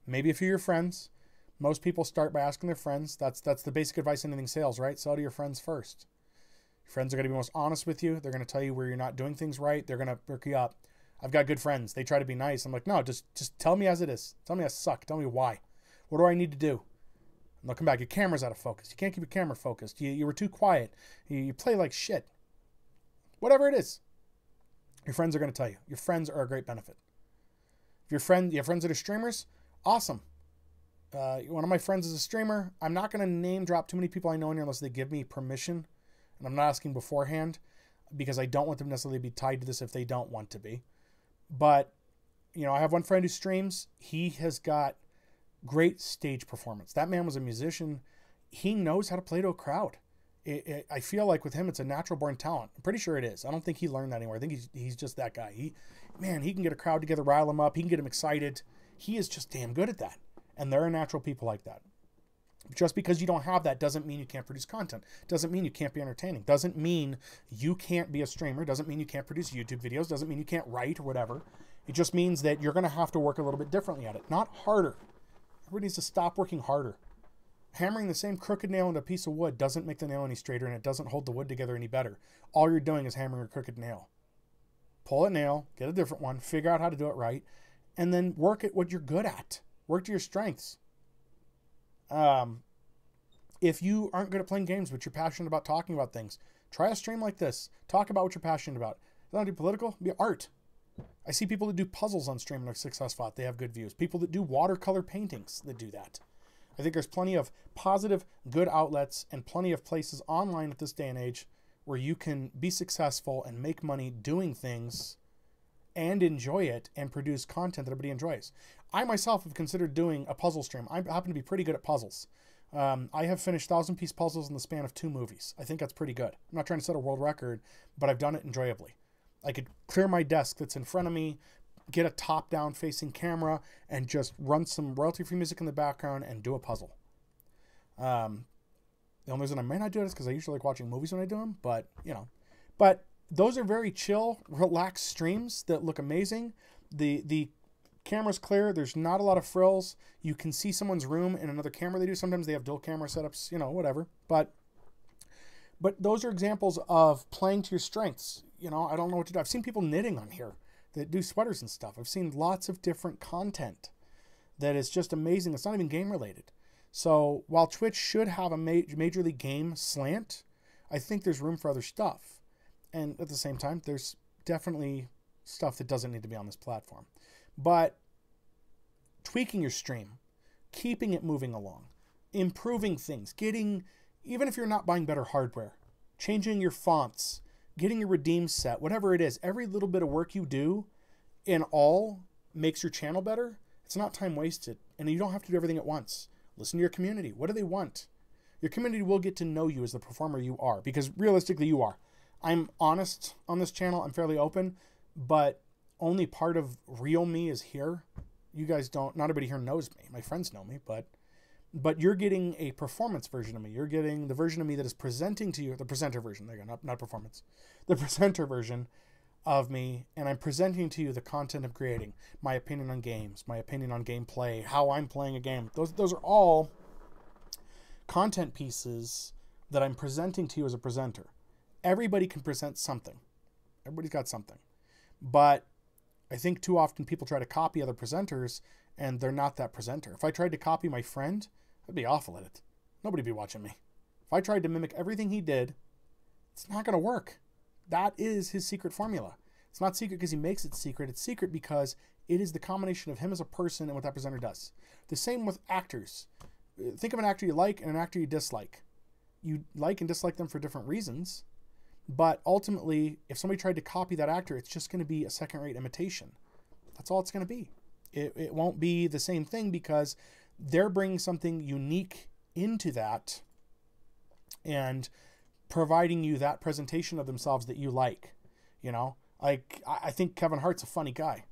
Maybe a few of your friends. Most people start by asking their friends. That's the basic advice in anything sales, right? Sell to your friends first. Your friends are going to be most honest with you. They're going to tell you where you're not doing things right. They're going to perk you up. I've got good friends. They try to be nice. I'm like, no, just tell me as it is. Tell me I suck. Tell me why. What do I need to do? And they'll come back. Your camera's out of focus. You can't keep your camera focused. You were too quiet. You play like shit. Whatever it is. Your friends are going to tell you. Your friends are a great benefit. If you have friends that are streamers, awesome. One of my friends is a streamer. I'm not going to name drop too many people I know in here unless they give me permission. And I'm not asking beforehand because I don't want them necessarily to be tied to this if they don't want to be. But, I have one friend who streams. He has got great stage performance. That man was a musician. He knows how to play to a crowd. I feel like with him, it's a natural born talent. I'm pretty sure it is. I don't think he learned that anywhere. I think he's just that guy. He can get a crowd together, rile them up. He can get them excited. He is just damn good at that. And there are natural people like that. Just because you don't have that doesn't mean you can't produce content. Doesn't mean you can't be entertaining. Doesn't mean you can't be a streamer. Doesn't mean you can't produce YouTube videos. Doesn't mean you can't write or whatever. It just means that you're going to have to work a little bit differently at it. Not harder. Everybody needs to stop working harder. Hammering the same crooked nail into a piece of wood doesn't make the nail any straighter, and it doesn't hold the wood together any better. All you're doing is hammering a crooked nail. Pull a nail, get a different one, figure out how to do it right, and then work at what you're good at. Work to your strengths. If you aren't good at playing games, but you're passionate about talking about things, try a stream like this. Talk about what you're passionate about. Don't be political, be art. I see people that do puzzles on stream and are successful at. They have good views. People that do watercolor paintings that do that. I think there's plenty of positive, good outlets and plenty of places online at this day and age where you can be successful and make money doing things and enjoy it and produce content that everybody enjoys. I myself have considered doing a puzzle stream. I happen to be pretty good at puzzles. I have finished 1,000-piece puzzles in the span of 2 movies. I think that's pretty good. I'm not trying to set a world record, but I've done it enjoyably. I could clear my desk that's in front of me, get a top-down facing camera, and just run some royalty-free music in the background and do a puzzle. The only reason I may not do it is because I usually like watching movies when I do them, but, But those are very chill, relaxed streams that look amazing. The camera's clear. There's not a lot of frills. You can see someone's room in another camera they do. Sometimes they have dual camera setups, you know, whatever. But those are examples of playing to your strengths. You know, I don't know what to do. I've seen people knitting on here that do sweaters and stuff. I've seen lots of different content that is just amazing. It's not even game related. So while Twitch should have a Major League game slant, I think there's room for other stuff. And at the same time, there's definitely stuff that doesn't need to be on this platform. But tweaking your stream, keeping it moving along, improving things, getting, even if you're not buying better hardware, changing your fonts, getting your redeem set, whatever it is, every little bit of work you do in all makes your channel better. It's not time wasted. And you don't have to do everything at once. Listen to your community. What do they want? Your community will get to know you as the performer you are, because realistically you are. I'm honest on this channel. I'm fairly open, but only part of real me is here. You guys don't, not everybody here knows me. My friends know me, but you're getting a performance version of me. You're getting the version of me that is presenting to you, the presenter version. There you go, not performance. The presenter version of me, and I'm presenting to you the content I'm creating, my opinion on games, my opinion on gameplay, how I'm playing a game. Those are all content pieces that I'm presenting to you as a presenter. Everybody can present something. Everybody's got something. But I think too often people try to copy other presenters, and they're not that presenter. If I tried to copy my friend, I'd be awful at it. Nobody'd be watching me. If I tried to mimic everything he did, it's not going to work. That is his secret formula. It's not secret because he makes it secret. It's secret because it is the combination of him as a person and what that presenter does. The same with actors. Think of an actor you like and an actor you dislike. You like and dislike them for different reasons, but ultimately, if somebody tried to copy that actor, it's just going to be a second-rate imitation. That's all it's going to be. It won't be the same thing because they're bringing something unique into that and providing you that presentation of themselves that you like. You know, like I think Kevin Hart's a funny guy.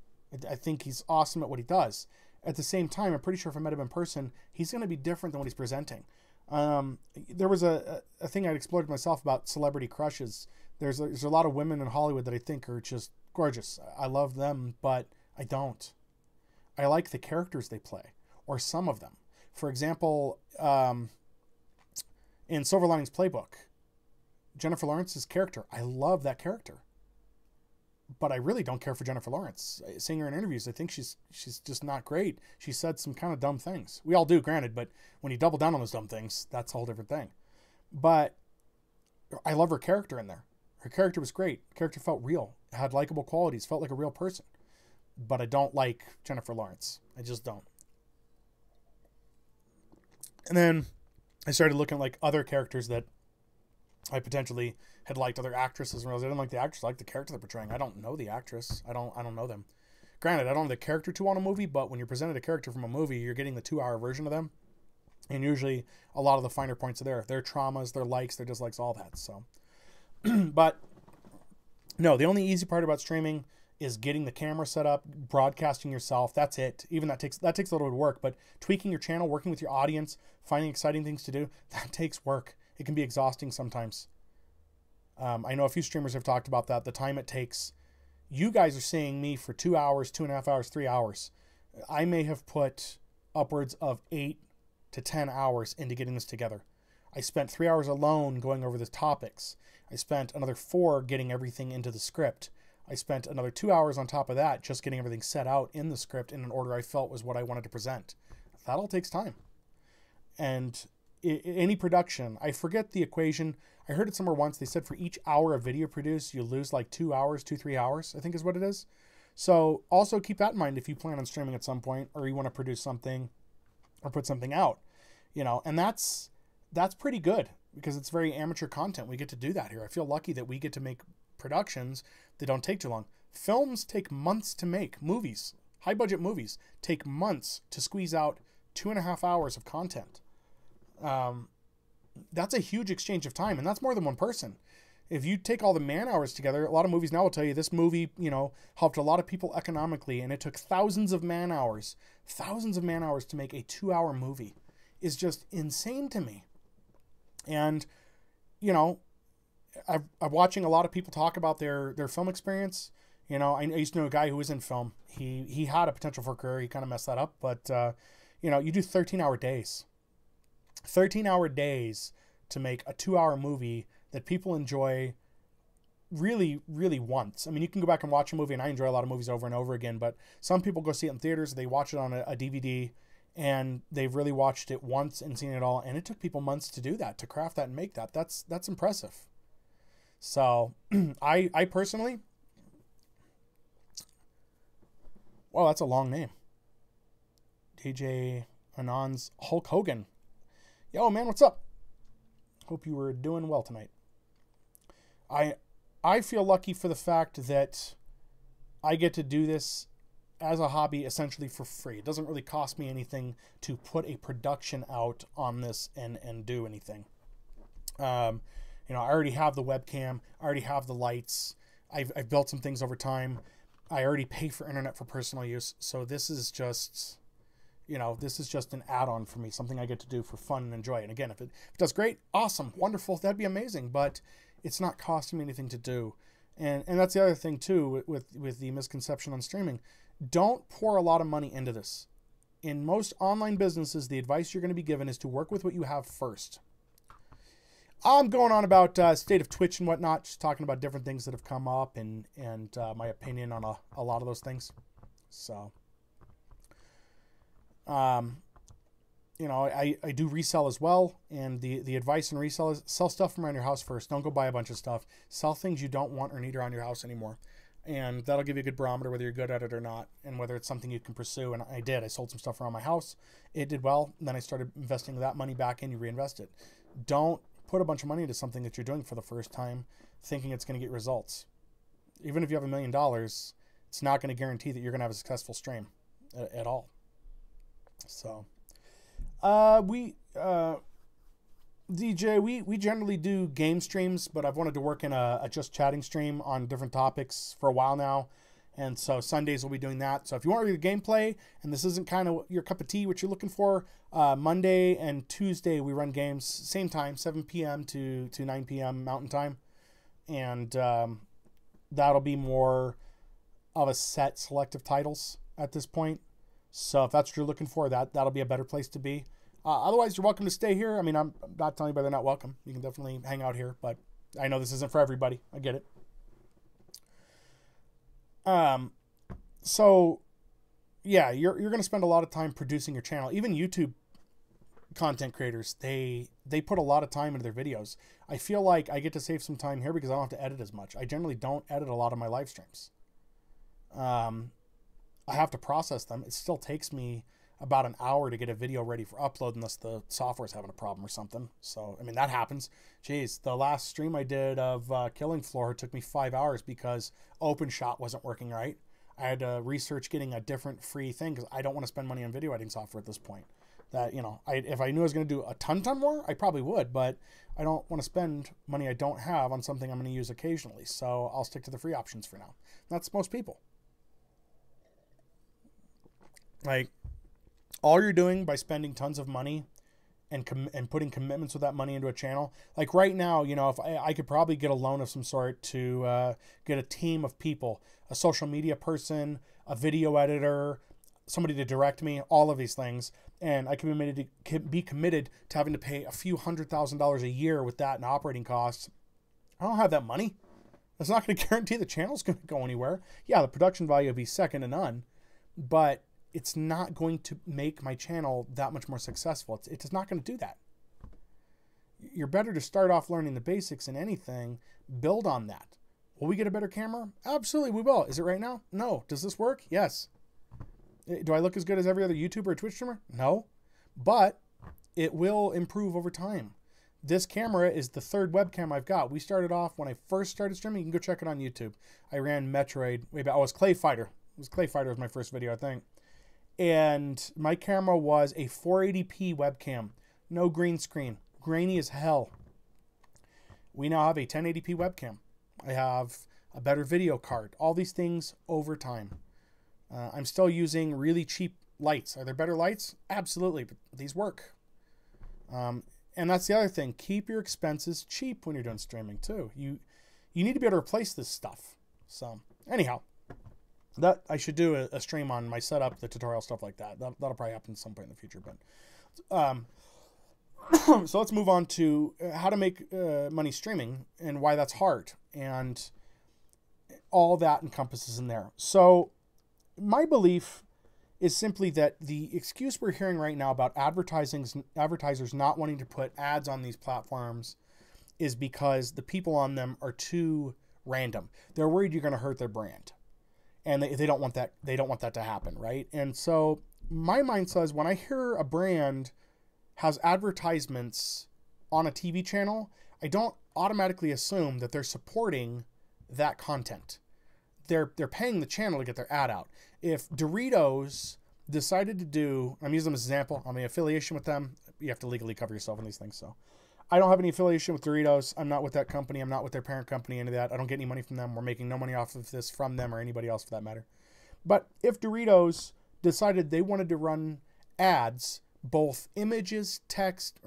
I think he's awesome at what he does. At the same time, I'm pretty sure if I met him in person, he's going to be different than what he's presenting. There was a thing I'd explored myself about celebrity crushes. There's a lot of women in Hollywood that I think are just gorgeous. I love them, but I don't. I like the characters they play, or some of them. For example, in Silver Linings Playbook, Jennifer Lawrence's character, I love that character. But I really don't care for Jennifer Lawrence. Seeing her in interviews, I think she's just not great. She said some kind of dumb things. We all do, granted, but when you double down on those dumb things, that's a whole different thing. But I love her character in there. Her character was great. The character felt real. It had likable qualities. Felt like a real person. But I don't like Jennifer Lawrence. I just don't. And then I started looking at like other characters that I potentially had liked, other actresses, and realized I didn't like the actress. I like the character they're portraying. I don't know the actress. I don't know them. Granted, I don't have the character to on a movie, but when you're presented a character from a movie, you're getting the 2-hour version of them. And usually a lot of the finer points are there. Their traumas, their likes, their dislikes, all that. So, but no, the only easy part about streaming is getting the camera set up, broadcasting yourself. That's it. Even that takes a little bit of work, but tweaking your channel, working with your audience, finding exciting things to do, that takes work. It can be exhausting sometimes. I know a few streamers have talked about that. The time it takes. You guys are seeing me for 2 hours, 2.5 hours, 3 hours. I may have put upwards of 8 to 10 hours into getting this together. I spent 3 hours alone going over the topics. I spent another 4 getting everything into the script. I spent another 2 hours on top of that just getting everything set out in the script in an order I felt was what I wanted to present. That all takes time. And any production, I forget the equation. I heard it somewhere once. They said for each hour of video produced, you lose like 2 hours, 2-3 hours, I think is what it is. So also keep that in mind if you plan on streaming at some point, or you want to produce something or put something out, you know, and that's pretty good because it's very amateur content. We get to do that here. I feel lucky that we get to make productions that don't take too long. Films take months to make. Movies, high budget movies, take months to squeeze out 2.5 hours of content. That's a huge exchange of time, and that's more than one person. If you take all the man hours together, a lot of movies now will tell you this movie, you know, helped a lot of people economically, and it took thousands of man hours to make a 2-hour movie. Is just insane to me. And, you know, I'm watching a lot of people talk about their film experience. You know, I used to know a guy who was in film. He had a potential for a career. He kind of messed that up. But, you know, you do 13-hour days. 13-hour days to make a 2-hour movie that people enjoy really, really once. I mean, you can go back and watch a movie, and I enjoy a lot of movies over and over again, but some people go see it in theaters, they watch it on a DVD, and they've really watched it once and seen it all, and it took people months to do that, to craft that and make that. That's impressive. So, I personally... Well, that's a long name. DJ Anon's Hulk Hogan. Yo, man, what's up? Hope you were doing well tonight. I feel lucky for the fact that I get to do this as a hobby essentially for free. It doesn't really cost me anything to put a production out on this and do anything. You know, I already have the webcam. I already have the lights. I've built some things over time. I already pay for internet for personal use. So this is just... You know, this is just an add-on for me, something I get to do for fun and enjoy. And again, if it does great, awesome, wonderful, that'd be amazing. But it's not costing me anything to do. And that's the other thing, too, with the misconception on streaming. Don't pour a lot of money into this. In most online businesses, the advice you're going to be given is to work with what you have first. I'm going on about state of Twitch and whatnot, just talking about different things that have come up and my opinion on a lot of those things. So... you know, I do resell as well, and the advice in resell is sell stuff from around your house first. Don't go buy a bunch of stuff. Sell things you don't want or need around your house anymore, and that'll give you a good barometer whether you're good at it or not, and whether it's something you can pursue. And I did. I sold some stuff around my house. It did well. And then I started investing that money back in. You reinvest it. Don't put a bunch of money into something that you're doing for the first time, thinking it's going to get results. Even if you have $1 million, it's not going to guarantee that you're going to have a successful stream at all. So, DJ, we generally do game streams, but I've wanted to work in a just chatting stream on different topics for a while now. And so Sundays we'll be doing that. So if you want to read gameplay and this isn't kind of your cup of tea, what you're looking for, Monday and Tuesday we run games, same time, 7 p.m. to 9 p.m. Mountain Time. And that'll be more of a set selective titles at this point. So if that's what you're looking for, that'll be a better place to be. Otherwise, you're welcome to stay here. I mean, I'm not telling anybody they're not welcome. You can definitely hang out here, but I know this isn't for everybody. I get it. So, yeah, you're going to spend a lot of time producing your channel. Even YouTube content creators, they put a lot of time into their videos. I feel like I get to save some time here because I don't have to edit as much. I generally don't edit a lot of my live streams. I have to process them. It still takes me about an hour to get a video ready for upload unless the software's having a problem or something. So, I mean, that happens. Jeez, the last stream I did of Killing Floor took me 5 hours because OpenShot wasn't working right. I had to research getting a different free thing because I don't want to spend money on video editing software at this point. That, you know, if I knew I was going to do a ton more, I probably would, but I don't want to spend money I don't have on something I'm going to use occasionally. So I'll stick to the free options for now. That's most people. Like, all you're doing by spending tons of money and putting commitments with that money into a channel, like right now, you know, if I could probably get a loan of some sort to get a team of people, a social media person, a video editor, somebody to direct me, all of these things, and I can be committed to having to pay a few $100,000 a year with that and operating costs. I don't have that money. That's not going to guarantee the channel's going to go anywhere. Yeah, the production value will be second to none, but it's not going to make my channel that much more successful. It's not going to do that. You're better to start off learning the basics in anything, build on that. Will we get a better camera? Absolutely, we will. Is it right now? No. Does this work? Yes. Do I look as good as every other YouTuber or Twitch streamer? No. But it will improve over time. This camera is the third webcam I've got. We started off when I first started streaming. You can go check it on YouTube. I ran Metroid way back. Oh, it was Clay Fighter. Clay Fighter was my first video, I think. And my camera was a 480p webcam. No green screen. Grainy as hell. We now have a 1080p webcam. I have a better video card. All these things over time. I'm still using really cheap lights. Are there better lights? Absolutely, but these work. And that's the other thing. Keep your expenses cheap when you're doing streaming too. You need to be able to replace this stuff. So anyhow, that I should do a stream on my setup, the tutorial stuff like that. That'll probably happen at some point in the future. But so let's move on to how to make money streaming and why that's hard, and all that encompasses in there. So my belief is simply that the excuse we're hearing right now about advertisers not wanting to put ads on these platforms is because the people on them are too random. They're worried you're going to hurt their brand, and they don't want that. They don't want that to happen, right? And so my mind says when I hear a brand has advertisements on a TV channel, I don't automatically assume that they're supporting that content. They're paying the channel to get their ad out. If Doritos decided to do, I'm using them as an example, I'm in affiliation with them. You have to legally cover yourself on these things. So I don't have any affiliation with Doritos. I'm not with that company. I'm not with their parent company, any of that. I don't get any money from them. We're making no money off of this from them or anybody else for that matter. But if Doritos decided they wanted to run ads, both images, text,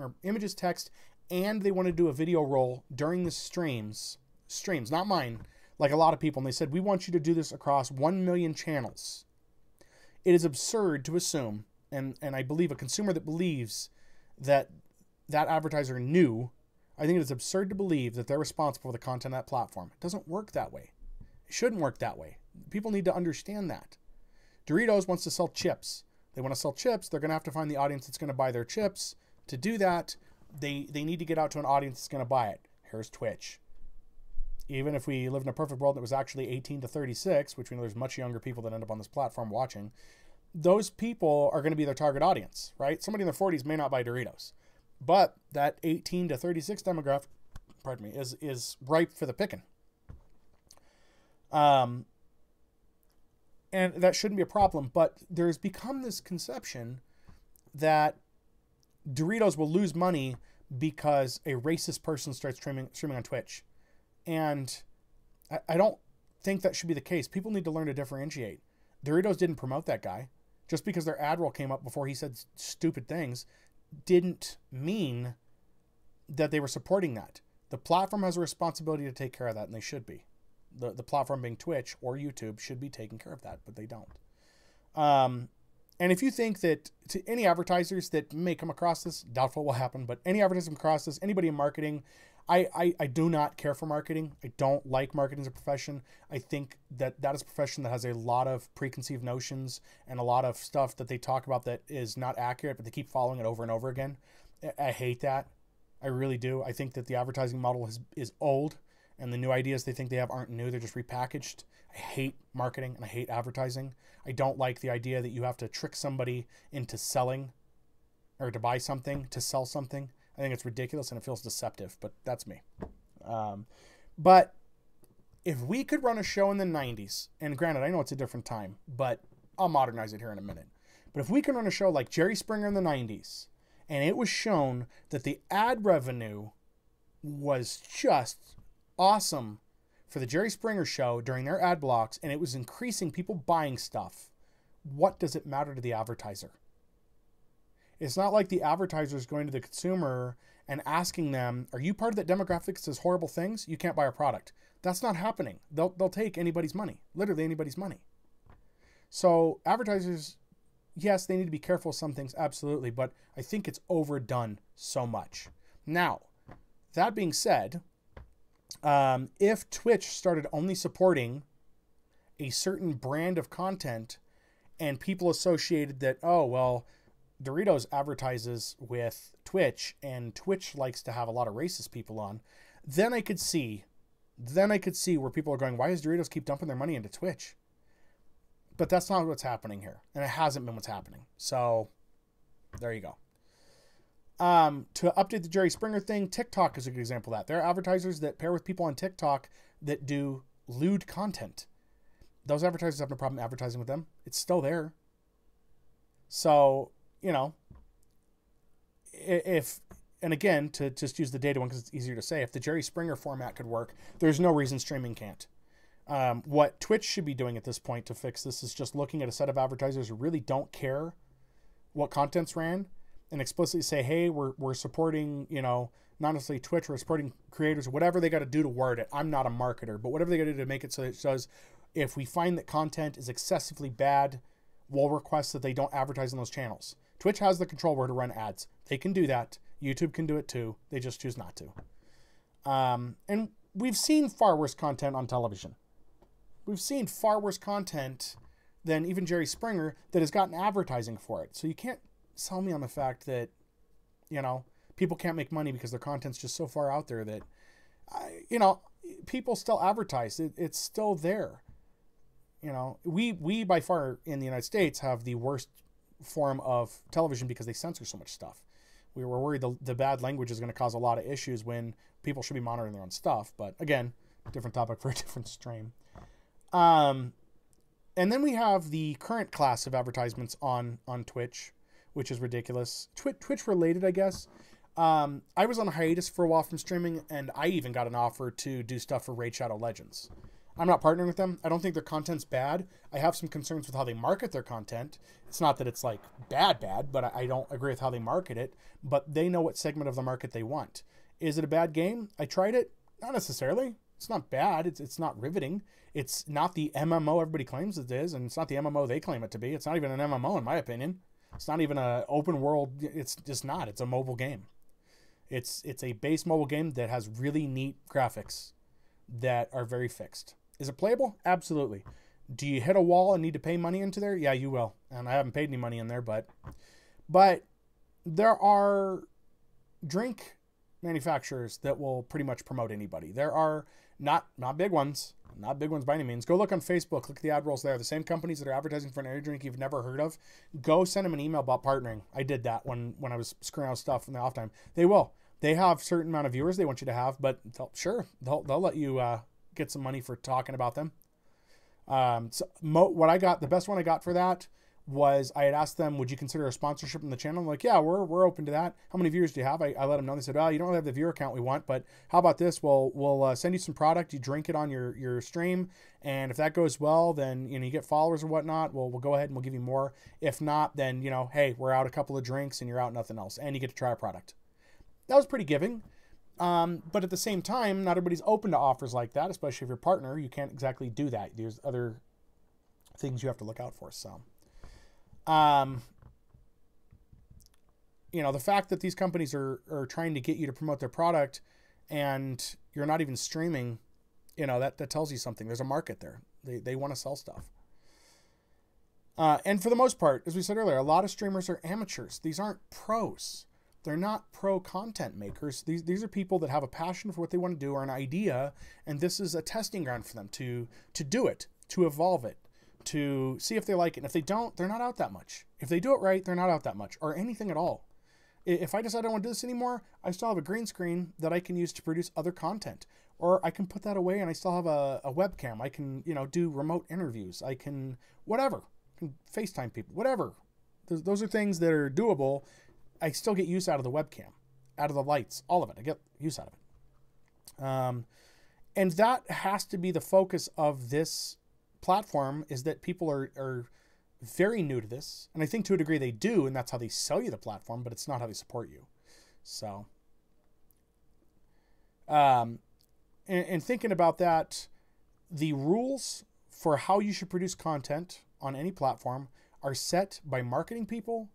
and they wanted to do a video roll during the streams, not mine, like a lot of people, and they said, we want you to do this across 1 million channels. It is absurd to assume, and I believe a consumer that believes that that advertiser knew, I think it is absurd to believe that they're responsible for the content of that platform. It doesn't work that way. It shouldn't work that way. People need to understand that. Doritos wants to sell chips. They want to sell chips. They're going to have to find the audience that's going to buy their chips. To do that, they need to get out to an audience that's going to buy it. Here's Twitch. Even if we lived in a perfect world that was actually 18 to 36, which we know there's much younger people that end up on this platform watching, those people are going to be their target audience, right? Somebody in their 40s may not buy Doritos, but that 18 to 36 demographic, pardon me, is ripe for the picking. And that shouldn't be a problem, but there's become this conception that Doritos will lose money because a racist person starts streaming on Twitch. And I don't think that should be the case. People need to learn to differentiate. Doritos didn't promote that guy. Just because their ad roll came up before he said stupid things didn't mean that they were supporting that. The platform has a responsibility to take care of that, and they should be. The platform being Twitch or YouTube should be taking care of that, but they don't. And if you think that to any advertisers that may come across this, doubtful will happen, but any advertisers come across this, anybody in marketing, I do not care for marketing. I don't like marketing as a profession. I think that is a profession that has a lot of preconceived notions and a lot of stuff that they talk about that is not accurate, but they keep following it over and over again. I hate that. I really do. I think that the advertising model is old, and the new ideas they think they have aren't new. They're just repackaged. I hate marketing and I hate advertising. I don't like the idea that you have to trick somebody into selling or to buy something, to sell something. I think it's ridiculous and it feels deceptive, but that's me. But if we could run a show in the 90s, and granted, I know it's a different time, but I'll modernize it here in a minute. But if we can run a show like Jerry Springer in the 90s, and it was shown that the ad revenue was just awesome for the Jerry Springer show during their ad blocks, and it was increasing people buying stuff, what does it matter to the advertiser? It's not like the advertiser is going to the consumer and asking them, are you part of that demographic that says horrible things? You can't buy our product. That's not happening. They'll take anybody's money, literally anybody's money. So advertisers, yes, they need to be careful with some things, absolutely, but I think it's overdone so much. Now, that being said, if Twitch started only supporting a certain brand of content and people associated that, oh, well, Doritos advertises with Twitch and Twitch likes to have a lot of racist people on, then I could see where people are going, why does Doritos keep dumping their money into Twitch? But that's not what's happening here. And it hasn't been what's happening. So there you go. To update the Jerry Springer thing, TikTok is a good example of that. There are advertisers that pair with people on TikTok that do lewd content. Those advertisers have no problem advertising with them. It's still there. So, you know, and again, to just use the data one because it's easier to say, if the Jerry Springer format could work, there's no reason streaming can't. What Twitch should be doing at this point to fix this is just looking at a set of advertisers who really don't care what content's ran and explicitly say, hey, we're supporting, not necessarily Twitch, we're supporting creators, whatever they got to do to word it. I'm not a marketer, but whatever they got to do to make it so it says, if we find that content is excessively bad, we'll request that they don't advertise on those channels. Twitch has the control where to run ads. They can do that. YouTube can do it too. They just choose not to. And we've seen far worse content on television. We've seen far worse content than even Jerry Springer that has gotten advertising for it. So you can't sell me on the fact that, people can't make money because their content's just so far out there that, people still advertise. It's still there. We by far in the United States have the worst form of television because they censor so much stuff. We were worried the bad language is going to cause a lot of issues when people should be monitoring their own stuff. But again, different topic for a different stream. And then we have the current class of advertisements on Twitch, which is ridiculous. Twitch related, I guess. I was on a hiatus for a while from streaming, and I even got an offer to do stuff for Raid Shadow Legends. I'm not partnering with them. I don't think their content's bad. I have some concerns with how they market their content. It's not that it's like bad, but I don't agree with how they market it. But they know what segment of the market they want. Is it a bad game? I tried it. Not necessarily. It's not bad. It's not riveting. It's not the MMO everybody claims it is, and it's not the MMO they claim it to be. It's not even an MMO in my opinion. It's not even an open world. It's just not. It's a mobile game. It's a base mobile game that has really neat graphics that are very fixed. Is it playable? Absolutely. Do you hit a wall and need to pay money into there? Yeah, you will. And I haven't paid any money in there, but there are drink manufacturers that will pretty much promote anybody. There are not big ones, not big ones by any means. Go look on Facebook. Look at the ad rolls there. The same companies that are advertising for an energy drink you've never heard of. Go send them an email about partnering. I did that when I was screwing out stuff in the off time. They will. They have a certain amount of viewers they want you to have, but they'll let you get some money for talking about them. What I got, the best one I got for that was I had asked them, would you consider a sponsorship in the channel? I'm like, yeah, we're open to that. How many viewers do you have? I let them know. They said, you don't really have the viewer count we want, but how about this? We'll send you some product. You drink it on your stream. And if that goes well, then, you get followers or whatnot. We'll go ahead and we'll give you more. If not, then, hey, we're out a couple of drinks and you're out nothing else. And you get to try a product. That was pretty giving. But at the same time, not everybody's open to offers like that, especially if you're a partner. You can't exactly do that. There's other things you have to look out for. So, the fact that these companies are trying to get you to promote their product and you're not even streaming, that tells you something. There's a market there. They want to sell stuff. And for the most part, as we said earlier, a lot of streamers are amateurs. These aren't pros. They're not pro content makers. These are people that have a passion for what they want to do or an idea, and this is a testing ground for them to do it, to evolve it, to see if they like it. And if they don't, they're not out that much. If they do it right, they're not out that much or anything at all. If I decide I don't want to do this anymore, I still have a green screen that I can use to produce other content, or I can put that away and I still have a webcam. I can, do remote interviews. I can, whatever, I can FaceTime people, whatever. Those are things that are doable. I still get use out of the webcam, out of the lights, all of it. I get use out of it. And that has to be the focus of this platform, is that people are very new to this. And I think to a degree they do, and that's how they sell you the platform, but it's not how they support you. So, and thinking about that, the rules for how you should produce content on any platform are set by marketing people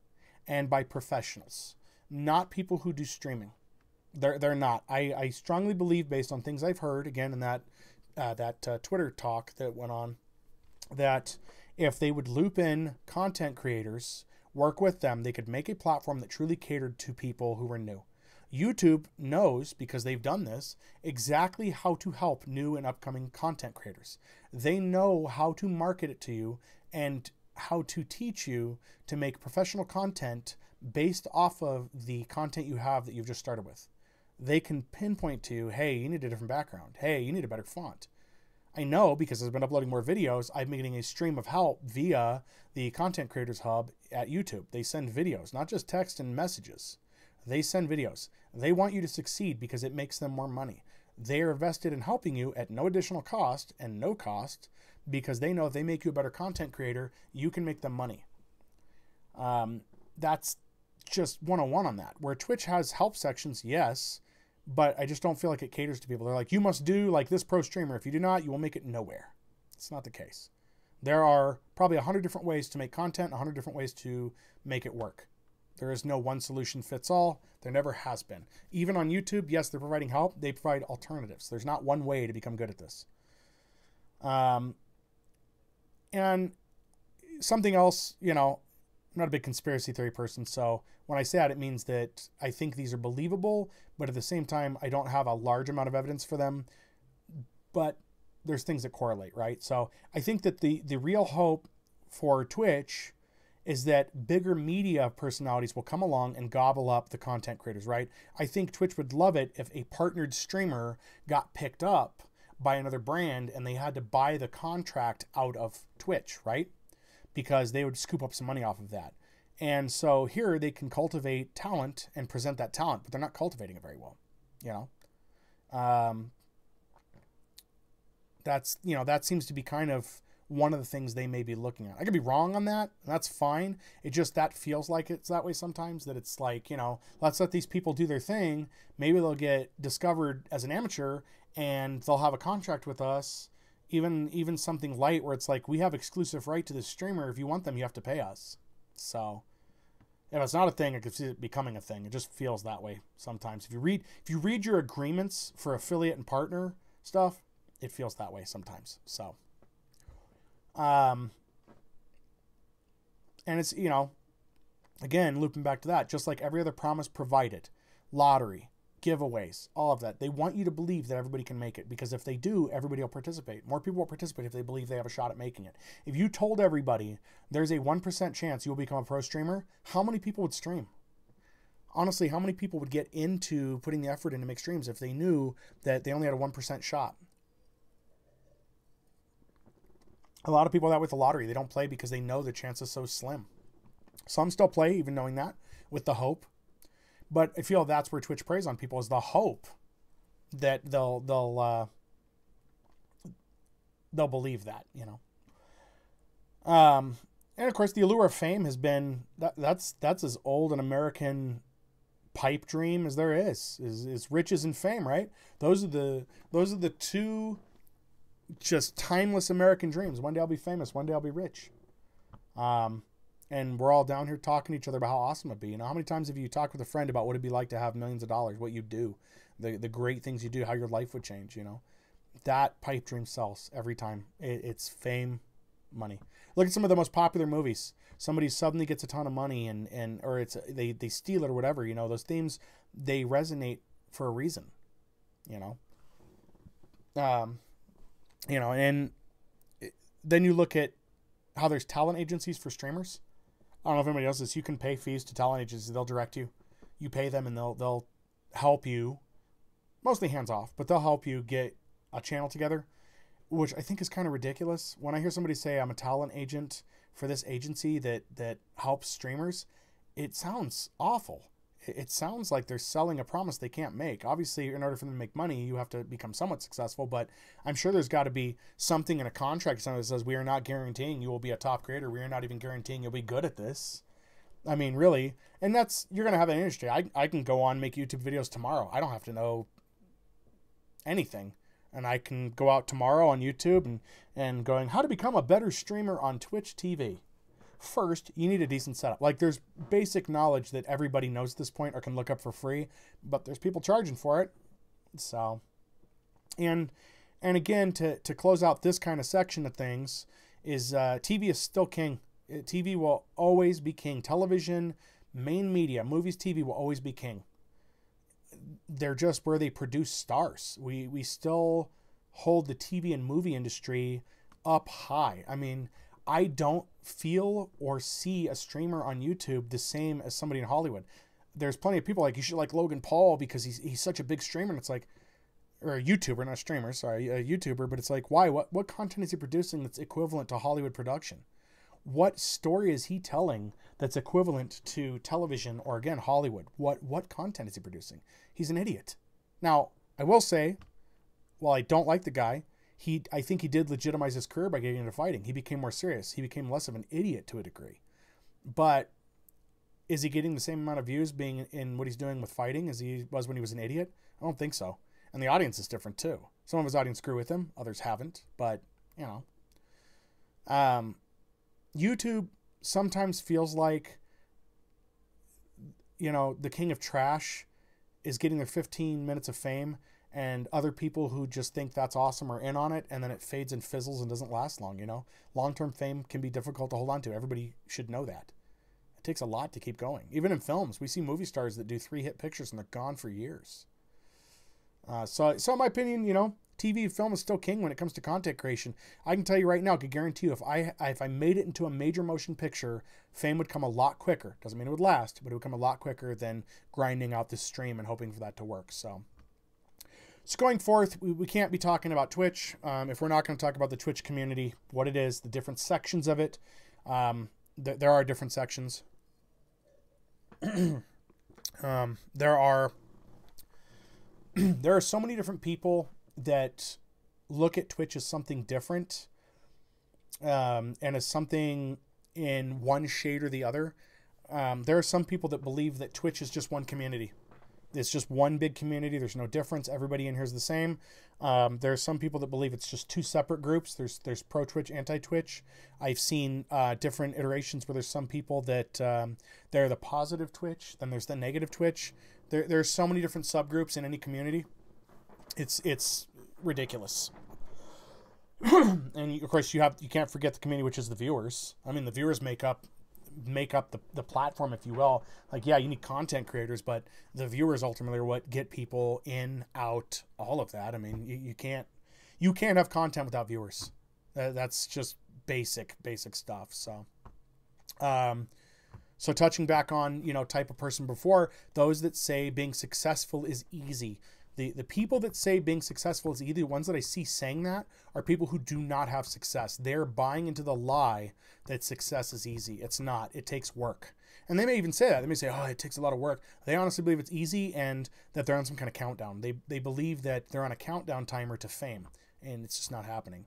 and by professionals, not people who do streaming. They're not. I strongly believe, based on things I've heard, again, in that Twitter talk that went on, that if they would loop in content creators, work with them, they could make a platform that truly catered to people who were new. YouTube knows, because they've done this, exactly how to help new and upcoming content creators. They know how to market it to you and how to teach you to make professional content based off of the content you have that you've just started with. They can pinpoint to you, hey, you need a different background. Hey, you need a better font. I know, because I've been uploading more videos, I'm getting a stream of help via the Content Creators Hub at YouTube. They send videos, not just text and messages. They send videos. They want you to succeed because it makes them more money. They are vested in helping you at no additional cost and no cost, because they know if they make you a better content creator, you can make them money. That's just 101 on that. Where Twitch has help sections, yes, but I just don't feel like it caters to people. They're like, you must do like this pro streamer. If you do not, you will make it nowhere. It's not the case. There are probably 100 different ways to make content, 100 different ways to make it work. There is no one solution fits all. There never has been. Even on YouTube, yes, they're providing help. They provide alternatives. There's not one way to become good at this. And something else, you know, I'm not a big conspiracy theory person, so when I say that, it means that I think these are believable, but at the same time, I don't have a large amount of evidence for them. But there's things that correlate, right? So I think that the real hope for Twitch is that bigger media personalities will come along and gobble up the content creators, right? I think Twitch would love it if a partnered streamer got picked up by another brand and they had to buy the contract out of Twitch, right? Because they would scoop up some money off of that. And so here they can cultivate talent and present that talent, but they're not cultivating it very well, you know? That's, you know, that seems to be kind of one of the things they may be looking at. I could be wrong on that. That's fine. It just, that feels like it's that way sometimes, that it's like, you know, let's let these people do their thing. Maybe they'll get discovered as an amateur and they'll have a contract with us, even something light where it's like, we have exclusive right to this streamer. If you want them, you have to pay us. So if it's not a thing, I could see it becoming a thing. It just feels that way sometimes. If you read your agreements for affiliate and partner stuff, it feels that way sometimes. So, and it's, you know, again, looping back to that, just like every other promise provided, lottery, giveaways, all of that. They want you to believe that everybody can make it, because if they do, everybody will participate. More people will participate if they believe they have a shot at making it. If you told everybody there's a 1% chance you'll become a pro streamer, how many people would stream? Honestly, how many people would get into putting the effort in to make streams if they knew that they only had a 1% shot? A lot of people that with the lottery, they don't play because they know the chance is so slim. Some still play, even knowing that, with the hope. But I feel that's where Twitch preys on people, is the hope that they'll believe that, you know. And of course, the allure of fame has been that's as old an American pipe dream as there is riches and fame, right? Those are the two just timeless American dreams. One day I'll be famous, one day I'll be rich. And we're all down here talking to each other about how awesome it'd be. You know, how many times have you talked with a friend about what it'd be like to have millions of dollars, what you do, the great things you do, how your life would change, you know? That pipe dream sells every time. It's fame, money. Look at some of the most popular movies. Somebody suddenly gets a ton of money or it's they steal it or whatever, you know. Those themes, they resonate for a reason, you know. You know, and then you look at how there's talent agencies for streamers. I don't know if anybody knows this. You can pay fees to talent agencies. They'll direct you. You pay them and they'll help you, mostly hands off, but they'll help you get a channel together, which I think is kind of ridiculous. When I hear somebody say I'm a talent agent for this agency that helps streamers, it sounds awful. It sounds like they're selling a promise they can't make. Obviously, in order for them to make money, you have to become somewhat successful, but I'm sure there's got to be something in a contract that says, we are not guaranteeing you will be a top creator. We are not even guaranteeing you'll be good at this. I mean, really. And you're going to have an industry. I can go on, make YouTube videos tomorrow. I don't have to know anything. And I can go out tomorrow on YouTube and going, how to become a better streamer on Twitch TV. First, you need a decent setup. Like, there's basic knowledge that everybody knows at this point or can look up for free, but there's people charging for it. So, and again, to close out this kind of section of things, is TV is still king. TV will always be king. Television, main media, movies, TV will always be king. They're just where they produce stars. We still hold the TV and movie industry up high. I mean, I don't feel or see a streamer on YouTube the same as somebody in Hollywood. There's plenty of people like, you should like Logan Paul because he's such a big streamer. And it's like, or a YouTuber, not a streamer, sorry, a YouTuber. But it's like, why? What content is he producing that's equivalent to Hollywood production? What story is he telling that's equivalent to television or, again, Hollywood? What content is he producing? He's an idiot. Now, I will say, while I don't like the guy, I think he did legitimize his career by getting into fighting. He became more serious. He became less of an idiot to a degree. But is he getting the same amount of views being in what he's doing with fighting as he was when he was an idiot? I don't think so. And the audience is different too. Some of his audience grew with him, others haven't. But, you know, YouTube sometimes feels like, you know, the king of trash is getting their 15 minutes of fame, and other people who just think that's awesome are in on it, and then it fades and fizzles and doesn't last long, you know? Long-term fame can be difficult to hold on to. Everybody should know that. It takes a lot to keep going. Even in films, we see movie stars that do 3 hit pictures and they're gone for years. So in my opinion, you know, TV and film is still king when it comes to content creation. I can tell you right now, I could guarantee you, if I made it into a major motion picture, fame would come a lot quicker. Doesn't mean it would last, but it would come a lot quicker than grinding out this stream and hoping for that to work. So going forth, we can't be talking about Twitch if we're not going to talk about the Twitch community, what it is, the different sections of it. There are different sections. There are so many different people that look at Twitch as something different, and as something in one shade or the other. There are some people that believe that Twitch is just one community. It's just one big community. There's no difference. Everybody in here is the same. There are some people that believe it's just 2 separate groups. There's pro Twitch, anti Twitch. I've seen different iterations where there's some people that they're the positive Twitch, then there's the negative Twitch. There's so many different subgroups in any community. It's ridiculous. And of course you can't forget the community, which is the viewers. I mean, the viewers make up the platform, if you will. Like, yeah, you need content creators, but the viewers ultimately are what get people in, out, all of that. I mean, you can't have content without viewers. That's just basic stuff. So, so touching back on, you know, type of person before, those that say being successful is easy. The people that say being successful is easy, the ones that I see saying that are people who do not have success. They're buying into the lie that success is easy. It's not. It takes work. And they may even say that. They may say, oh, it takes a lot of work. They honestly believe it's easy and that they're on some kind of countdown. They believe that they're on a countdown timer to fame, and it's just not happening.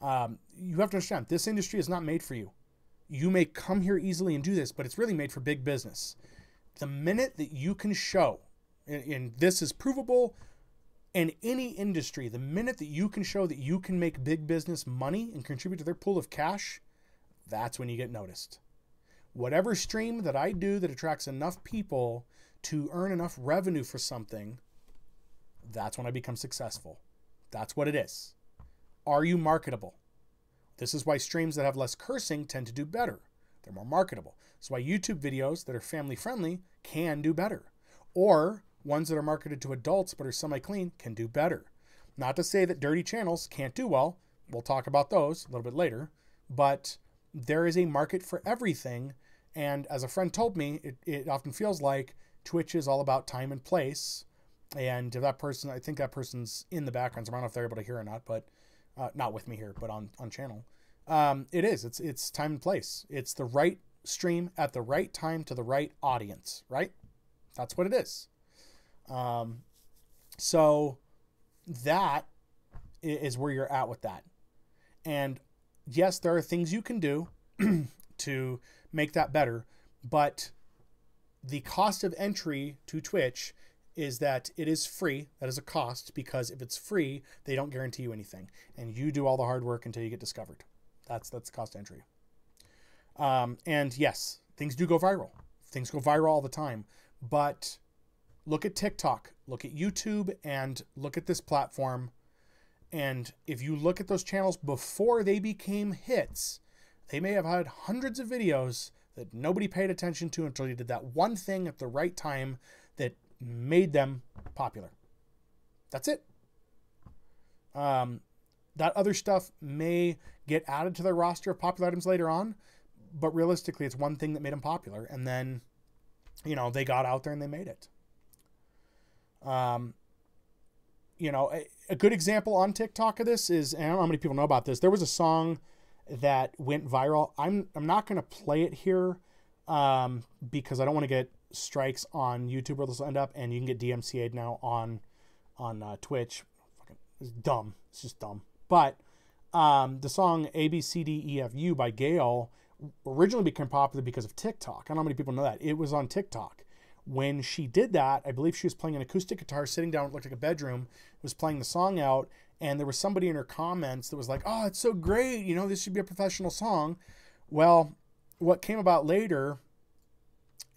You have to understand, this industry is not made for you. You may come here easily and do this, but it's really made for big business. The minute that you can show, and this is provable in any industry, the minute that you can show that you can make big business money and contribute to their pool of cash, that's when you get noticed. Whatever stream that I do that attracts enough people to earn enough revenue for something, that's when I become successful. That's what it is. Are you marketable? This is why streams that have less cursing tend to do better. They're more marketable. That's why YouTube videos that are family friendly can do better. Or ones that are marketed to adults but are semi-clean can do better. Not to say that dirty channels can't do well. We'll talk about those a little bit later. But there is a market for everything. And as a friend told me, it often feels like Twitch is all about time and place. And if that person, I think that person's in the background, so I don't know if they're able to hear or not, but not with me here, but on channel. It is. It's time and place. It's the right stream at the right time to the right audience, right? That's what it is. So that is where you're at with that. And yes, there are things you can do to make that better, but the cost of entry to Twitch is that it is free. That is a cost, because if it's free, they don't guarantee you anything, and you do all the hard work until you get discovered. That's the cost of entry. And yes, things do go viral. Things go viral all the time, but look at TikTok, look at YouTube, and look at this platform. And if you look at those channels before they became hits, they may have had hundreds of videos that nobody paid attention to until you did that one thing at the right time that made them popular. That's it. That other stuff may get added to their roster of popular items later on, but realistically, it's one thing that made them popular. And then, you know, they got out there and they made it. You know, a good example on TikTok of this is, and I don't know how many people know about this, there was a song that went viral. I'm not going to play it here because I don't want to get strikes on YouTube where this will end up, and you can get DMCA'd now on Twitch. It's dumb. It's just dumb. But the song ABCDEFU by Gayle originally became popular because of TikTok. I don't know how many people know that. It was on TikTok. When she did that, I believe she was playing an acoustic guitar, sitting down, it looked like a bedroom, was playing the song out, and there was somebody in her comments that was like, oh, it's so great, you know, this should be a professional song. Well, what came about later,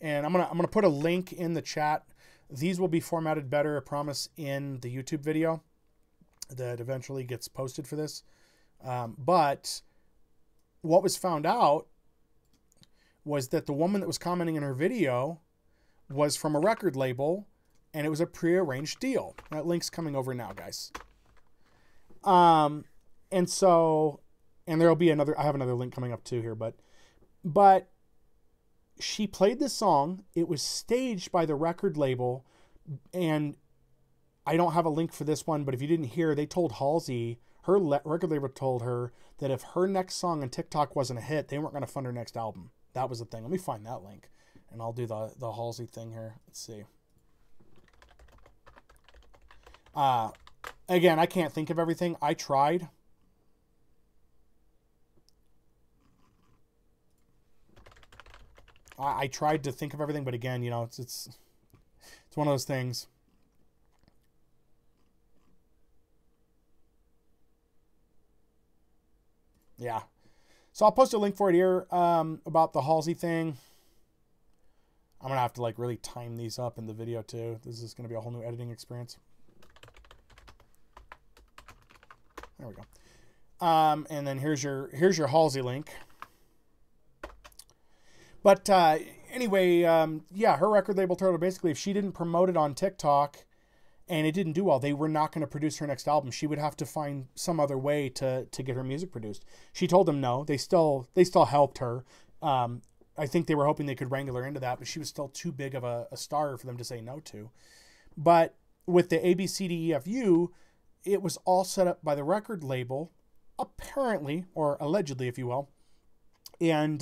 and I'm gonna put a link in the chat. These will be formatted better, I promise, in the YouTube video that eventually gets posted for this. But what was found out was that the woman that was commenting in her video was from a record label, and it was a prearranged deal. That link's coming over now, guys. And there'll be another, I have another link coming up too here, but she played this song. It was staged by the record label, and I don't have a link for this one, but if you didn't hear, they told Halsey, her record label told her that if her next song on TikTok wasn't a hit, they weren't going to fund her next album. That was the thing. Let me find that link. And I'll do the Halsey thing here. Let's see. Again, I can't think of everything. I tried. I tried to think of everything, but again, you know, it's one of those things. Yeah. So I'll post a link for it here about the Halsey thing. I'm going to have to like really time these up in the video too. This is going to be a whole new editing experience. There we go. And then here's your Halsey link. But anyway, yeah, her record label told her basically if she didn't promote it on TikTok and it didn't do well, they were not going to produce her next album. She would have to find some other way to get her music produced. She told them no. They still helped her. I think they were hoping they could wrangle her into that, but she was still too big of a star for them to say no to. But with the ABCDEFU, it was all set up by the record label, apparently, or allegedly, if you will. And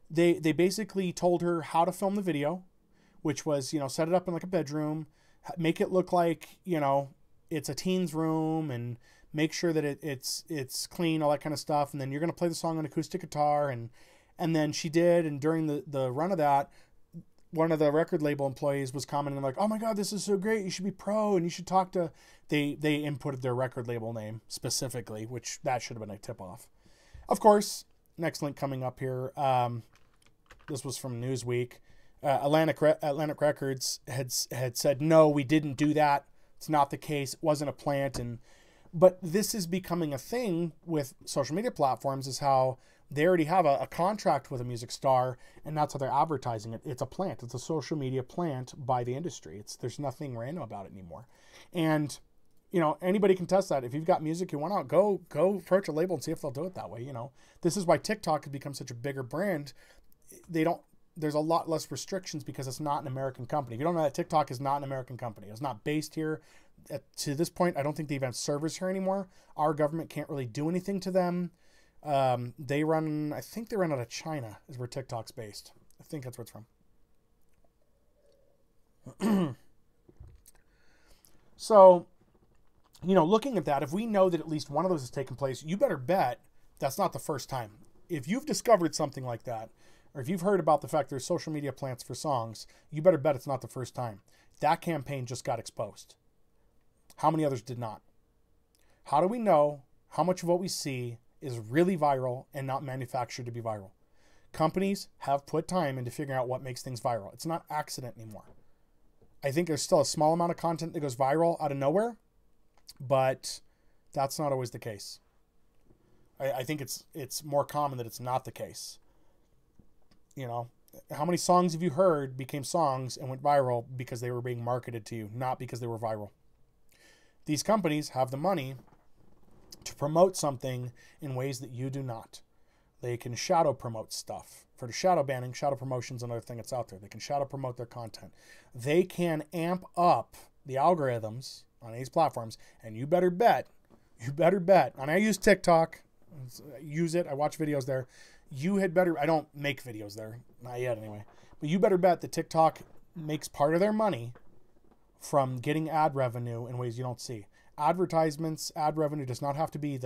they basically told her how to film the video, which was, you know, set it up in like a bedroom, make it look like, you know, it's a teen's room, and make sure that it's clean, all that kind of stuff. And then you're going to play the song on acoustic guitar. And then she did. And during the run of that, one of the record label employees was commenting like, oh my God, this is so great. You should be pro and you should talk to, they inputted their record label name specifically, which that should have been a tip off. Of course, next link coming up here. This was from Newsweek. Atlantic Records had said, no, we didn't do that. It's not the case. It wasn't a plant. But this is becoming a thing with social media platforms, is how they already have a contract with a music star, and that's how they're advertising it. It's a plant. It's a social media plant by the industry. There's nothing random about it anymore. And, you know, anybody can test that. If you've got music you want out, go approach a label and see if they'll do it that way. You know, this is why TikTok has become such a bigger brand. There's a lot less restrictions because it's not an American company. If you don't know that, TikTok is not an American company. It's not based here. To this point, I don't think they even have servers here anymore. Our government can't really do anything to them. I think they run out of China is where TikTok's based. I think that's where it's from. So, you know, looking at that, if we know that at least one of those has taken place, you better bet that's not the first time. If you've discovered something like that, or if you've heard about the fact there's social media plants for songs, you better bet it's not the first time. That campaign just got exposed. How many others did not? How do we know how much of what we see is really viral and not manufactured to be viral? Companies have put time into figuring out what makes things viral. It's not accident anymore. I think there's still a small amount of content that goes viral out of nowhere, but that's not always the case. I think it's more common that it's not the case. You know, how many songs have you heard became songs and went viral because they were being marketed to you, not because they were viral? These companies have the money to promote something in ways that you do not. They can shadow promote stuff. For the shadow banning, shadow promotion's another thing that's out there. They can shadow promote their content. They can amp up the algorithms on these platforms, and you better bet, and I use TikTok, use it, I watch videos there. You had better, I don't make videos there, not yet anyway, but you better bet that TikTok makes part of their money from getting ad revenue in ways you don't see. Advertisements, ad revenue does not have to be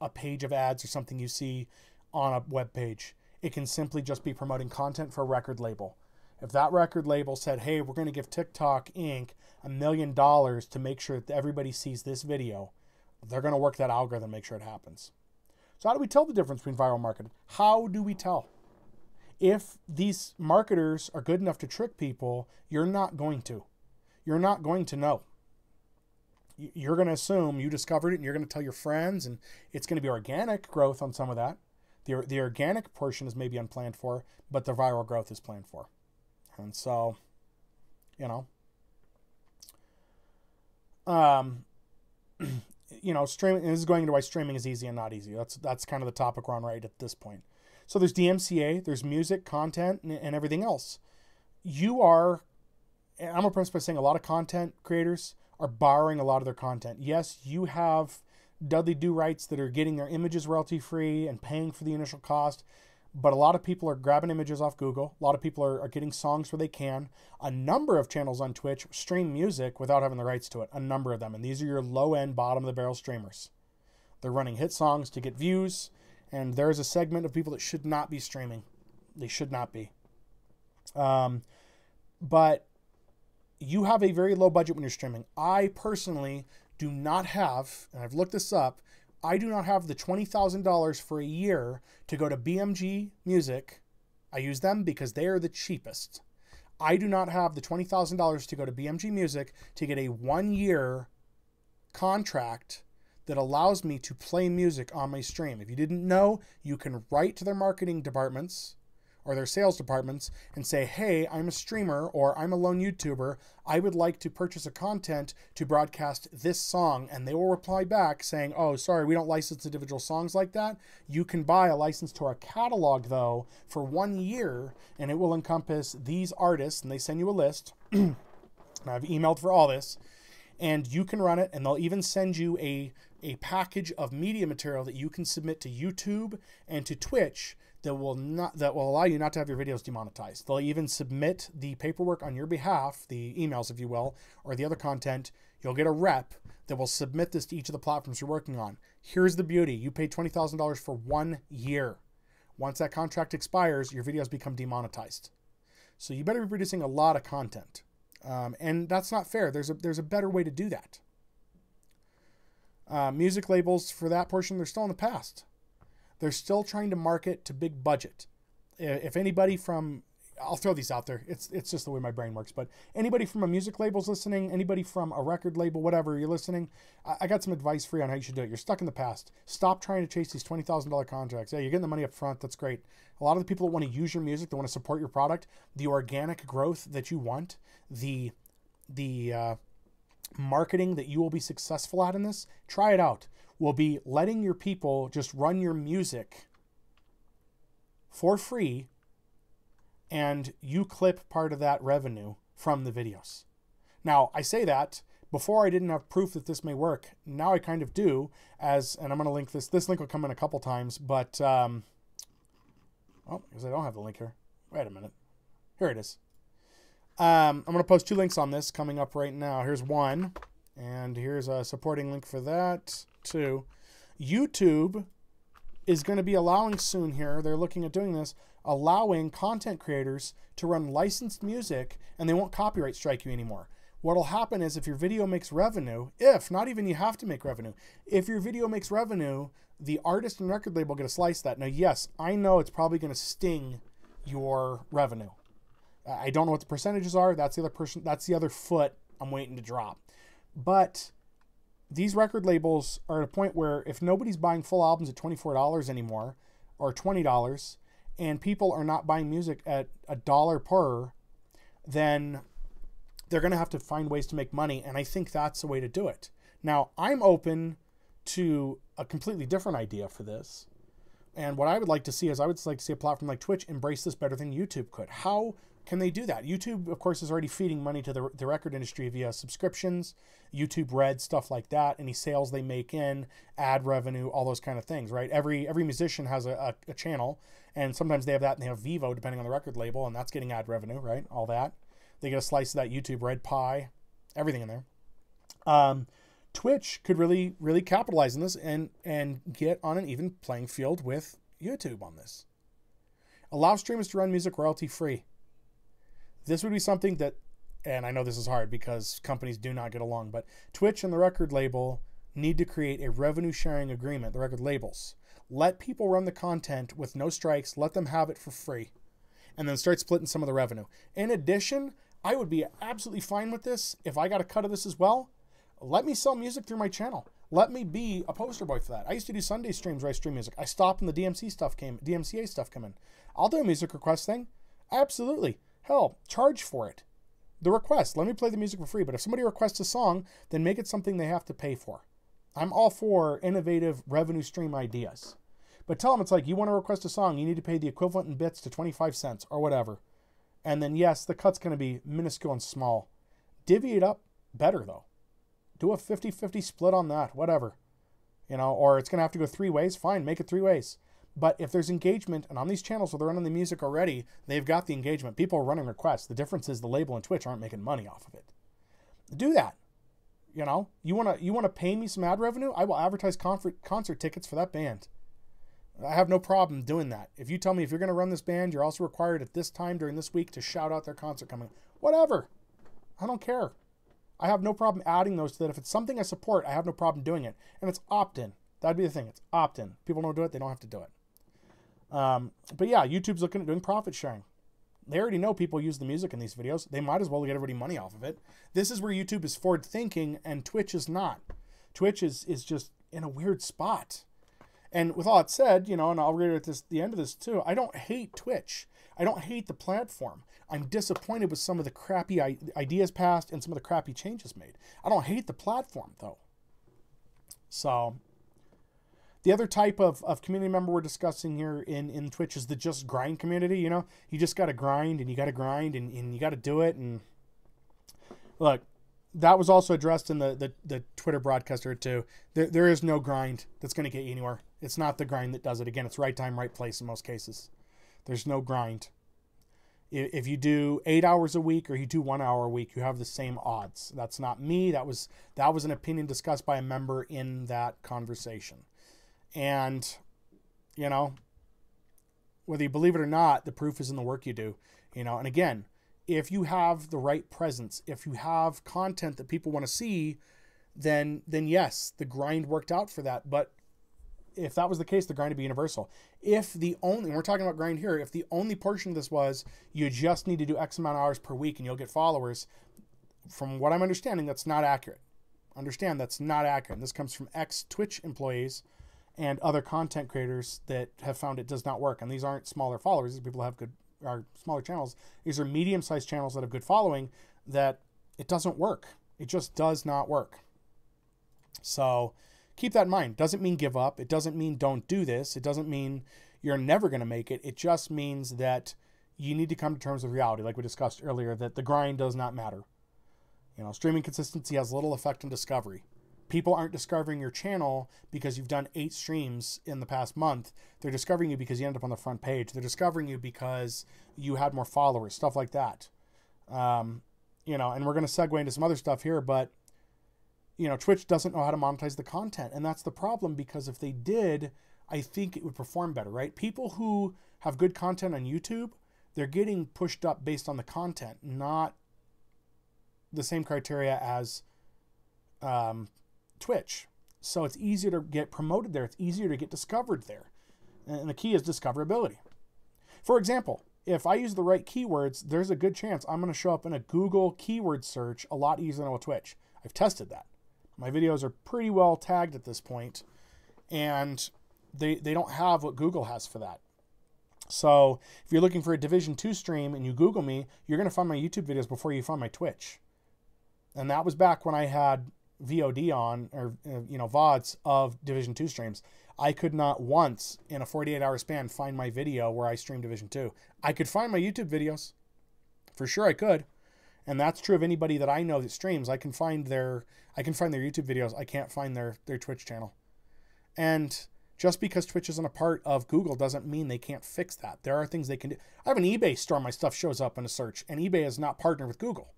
a page of ads or something you see on a web page. It can simply just be promoting content for a record label. If that record label said, hey, we're going to give TikTok Inc. $1 million to make sure that everybody sees this video, they're going to work that algorithm to make sure it happens. So how do we tell the difference between viral marketing? How do we tell? If these marketers are good enough to trick people, you're not going to. You're not going to know. You're going to assume you discovered it and you're going to tell your friends, and it's going to be organic growth on some of that. The organic portion is maybe unplanned for, but the viral growth is planned for. And so, you know, streaming, and this is going into why streaming is easy and not easy. That's kind of the topic we're on right at this point. So there's DMCA, there's music, content, and everything else. I'm going to preface by saying a lot of content creators are borrowing a lot of their content. Yes, you have Dudley Do rights that are getting their images royalty free and paying for the initial cost, but a lot of people are grabbing images off Google. A lot of people are getting songs where they can. A number of channels on Twitch stream music without having the rights to it. A number of them. And these are your low-end, bottom-of-the-barrel streamers. They're running hit songs to get views, and there's a segment of people that should not be streaming. They should not be. But you have a very low budget when you're streaming. I personally do not have, and I've looked this up, I do not have the $20,000 for a year to go to BMG Music. I use them because they are the cheapest. I do not have the $20,000 to go to BMG Music to get a 1-year contract that allows me to play music on my stream. If you didn't know, you can write to their marketing departments or their sales departments and say, hey, I'm a streamer or I'm a lone YouTuber. I would like to purchase a content to broadcast this song. And they will reply back saying, oh, sorry, we don't license individual songs like that. You can buy a license to our catalog, though, for 1 year, and it will encompass these artists. And they send you a list. And I've emailed for all this. And you can run it, and they'll even send you a package of media material that you can submit to YouTube and to Twitch that will allow you not to have your videos demonetized. They'll even submit the paperwork on your behalf, the emails, if you will, or the other content. You'll get a rep that will submit this to each of the platforms you're working on. Here's the beauty. You pay $20,000 for 1 year. Once that contract expires, your videos become demonetized. So you better be producing a lot of content. And that's not fair. There's a better way to do that. Music labels, for that portion, they're still in the past. They're still trying to market to big budget. If anybody from, I'll throw these out there. It's just the way my brain works. But anybody from a music label's listening, anybody from a record label, whatever, you're listening, I got some advice for you on how you should do it. You're stuck in the past. Stop trying to chase these $20,000 contracts. Yeah, you're getting the money up front. That's great. A lot of the people that want to use your music, that want to support your product, the organic growth that you want, the marketing that you will be successful at in this, try it out. Will be letting your people just run your music for free, and you clip part of that revenue from the videos. Now, I say that before I didn't have proof that this may work. Now I kind of do, and I'm going to link this. This link will come in a couple times, but, oh, because I don't have the link here. Wait a minute. Here it is. I'm going to post 2 links on this coming up right now. Here's one, and here's a supporting link for that. 2. YouTube is going to be allowing soon here, they're looking at doing this, allowing content creators to run licensed music, and they won't copyright strike you anymore. What'll happen is if your video makes revenue, not even you have to make revenue, if your video makes revenue, the artist and record label get a slice of that. Now, yes, I know it's probably going to sting your revenue. I don't know what the percentages are. That's the other foot I'm waiting to drop. But these record labels are at a point where if nobody's buying full albums at $24 anymore, or $20, and people are not buying music at $1 per, then they're going to have to find ways to make money, and I think that's the way to do it. Now, I'm open to a completely different idea for this, and what I would like to see is I would like to see a platform like Twitch embrace this better than YouTube could. How can they do that? YouTube, of course, is already feeding money to the record industry via subscriptions, YouTube Red, stuff like that, any sales they make in, ad revenue, all those kind of things, right? Every musician has a channel, and sometimes they have that and they have Vivo, depending on the record label, and that's getting ad revenue, right? All that. They get a slice of that YouTube Red pie, everything in there. Twitch could really, really capitalize on this and get on an even playing field with YouTube on this. Allow streamers to run music royalty free. This would be something that, and I know this is hard because companies do not get along, but Twitch and the record label need to create a revenue sharing agreement, the record labels. Let people run the content with no strikes, let them have it for free, and then start splitting some of the revenue. In addition, I would be absolutely fine with this if I got a cut of this as well. Let me sell music through my channel. Let me be a poster boy for that. I used to do Sunday streams where I stream music. I stopped when the DMCA stuff came in. I'll do a music request thing. Absolutely. Hell, charge for it. The request. Let me play the music for free. But if somebody requests a song, then make it something they have to pay for. I'm all for innovative revenue stream ideas. But tell them it's like, you want to request a song, you need to pay the equivalent in bits to 25 cents or whatever. And then, yes, the cut's going to be minuscule and small. Divvy it up better, though. Do a 50-50 split on that, whatever. You know, or it's going to have to go 3 ways. Fine, make it 3 ways. But if there's engagement, and on these channels where they're running the music already, they've got the engagement. People are running requests. The difference is the label and Twitch aren't making money off of it. Do that. You know, you want to pay me some ad revenue? I will advertise concert tickets for that band. I have no problem doing that. If you tell me if you're going to run this band, you're also required at this time during this week to shout out their concert coming. Whatever. I don't care. I have no problem adding those to that. If it's something I support, I have no problem doing it. And it's opt-in. That'd be the thing. It's opt-in. People don't do it. They don't have to do it. But yeah, YouTube's looking at doing profit sharing. They already know people use the music in these videos. They might as well get everybody money off of it. This is where YouTube is forward thinking and Twitch is not. Twitch is just in a weird spot. And with all that said, you know, and I'll reiterate this at the end of this too, I don't hate Twitch. I don't hate the platform. I'm disappointed with some of the crappy ideas passed and some of the crappy changes made. I don't hate the platform though. So the other type of community member we're discussing here in Twitch is the just grind community. You know, you just got to grind and you got to grind and you got to do it. And look, that was also addressed in the Twitter broadcaster too. There is no grind that's going to get you anywhere. It's not the grind that does it. Again, it's right time, right place in most cases. There's no grind. If you do 8 hours a week or you do 1 hour a week, you have the same odds. That's not me. That was an opinion discussed by a member in that conversation. And, you know, whether you believe it or not, the proof is in the work you do. You know, and again, if you have the right presence, if you have content that people want to see, then yes, the grind worked out for that. But if that was the case, the grind would be universal. If the only, we're talking about grind here, if the only portion of this was you just need to do X amount of hours per week and you'll get followers, from what I'm understanding, that's not accurate. Understand that's not accurate. And this comes from ex-Twitch employees and other content creators that have found it does not work. And these aren't smaller followers. These people have are smaller channels. These are medium-sized channels that have good following that it doesn't work. It just does not work. So keep that in mind. Doesn't mean give up. It doesn't mean don't do this. It doesn't mean you're never going to make it. It just means that you need to come to terms with reality, like we discussed earlier, that the grind does not matter. You know, streaming consistency has little effect on discovery. People aren't discovering your channel because you've done 8 streams in the past month. They're discovering you because you end up on the front page. They're discovering you because you had more followers, stuff like that. You know, and we're going to segue into some other stuff here, but you know, Twitch doesn't know how to monetize the content. And that's the problem, because if they did, I think it would perform better, right? People who have good content on YouTube, they're getting pushed up based on the content, not the same criteria as Twitch. So it's easier to get promoted there. It's easier to get discovered there. And the key is discoverability. For example, if I use the right keywords, there's a good chance I'm going to show up in a Google keyword search a lot easier than with Twitch. I've tested that. My videos are pretty well tagged at this point, and they don't have what Google has for that. So if you're looking for a Division 2 stream and you Google me, you're going to find my YouTube videos before you find my Twitch. And that was back when I had VOD on, or you know, VODs of Division 2 streams. I could not once in a 48-hour span find my video where I stream Division 2. I could find my YouTube videos. For sure I could. And that's true of anybody that I know that streams. I can find their YouTube videos. I can't find their Twitch channel. And just because Twitch isn't a part of Google doesn't mean they can't fix that. There are things they can do. I have an eBay store. My stuff shows up in a search, and eBay is not partnered with Google.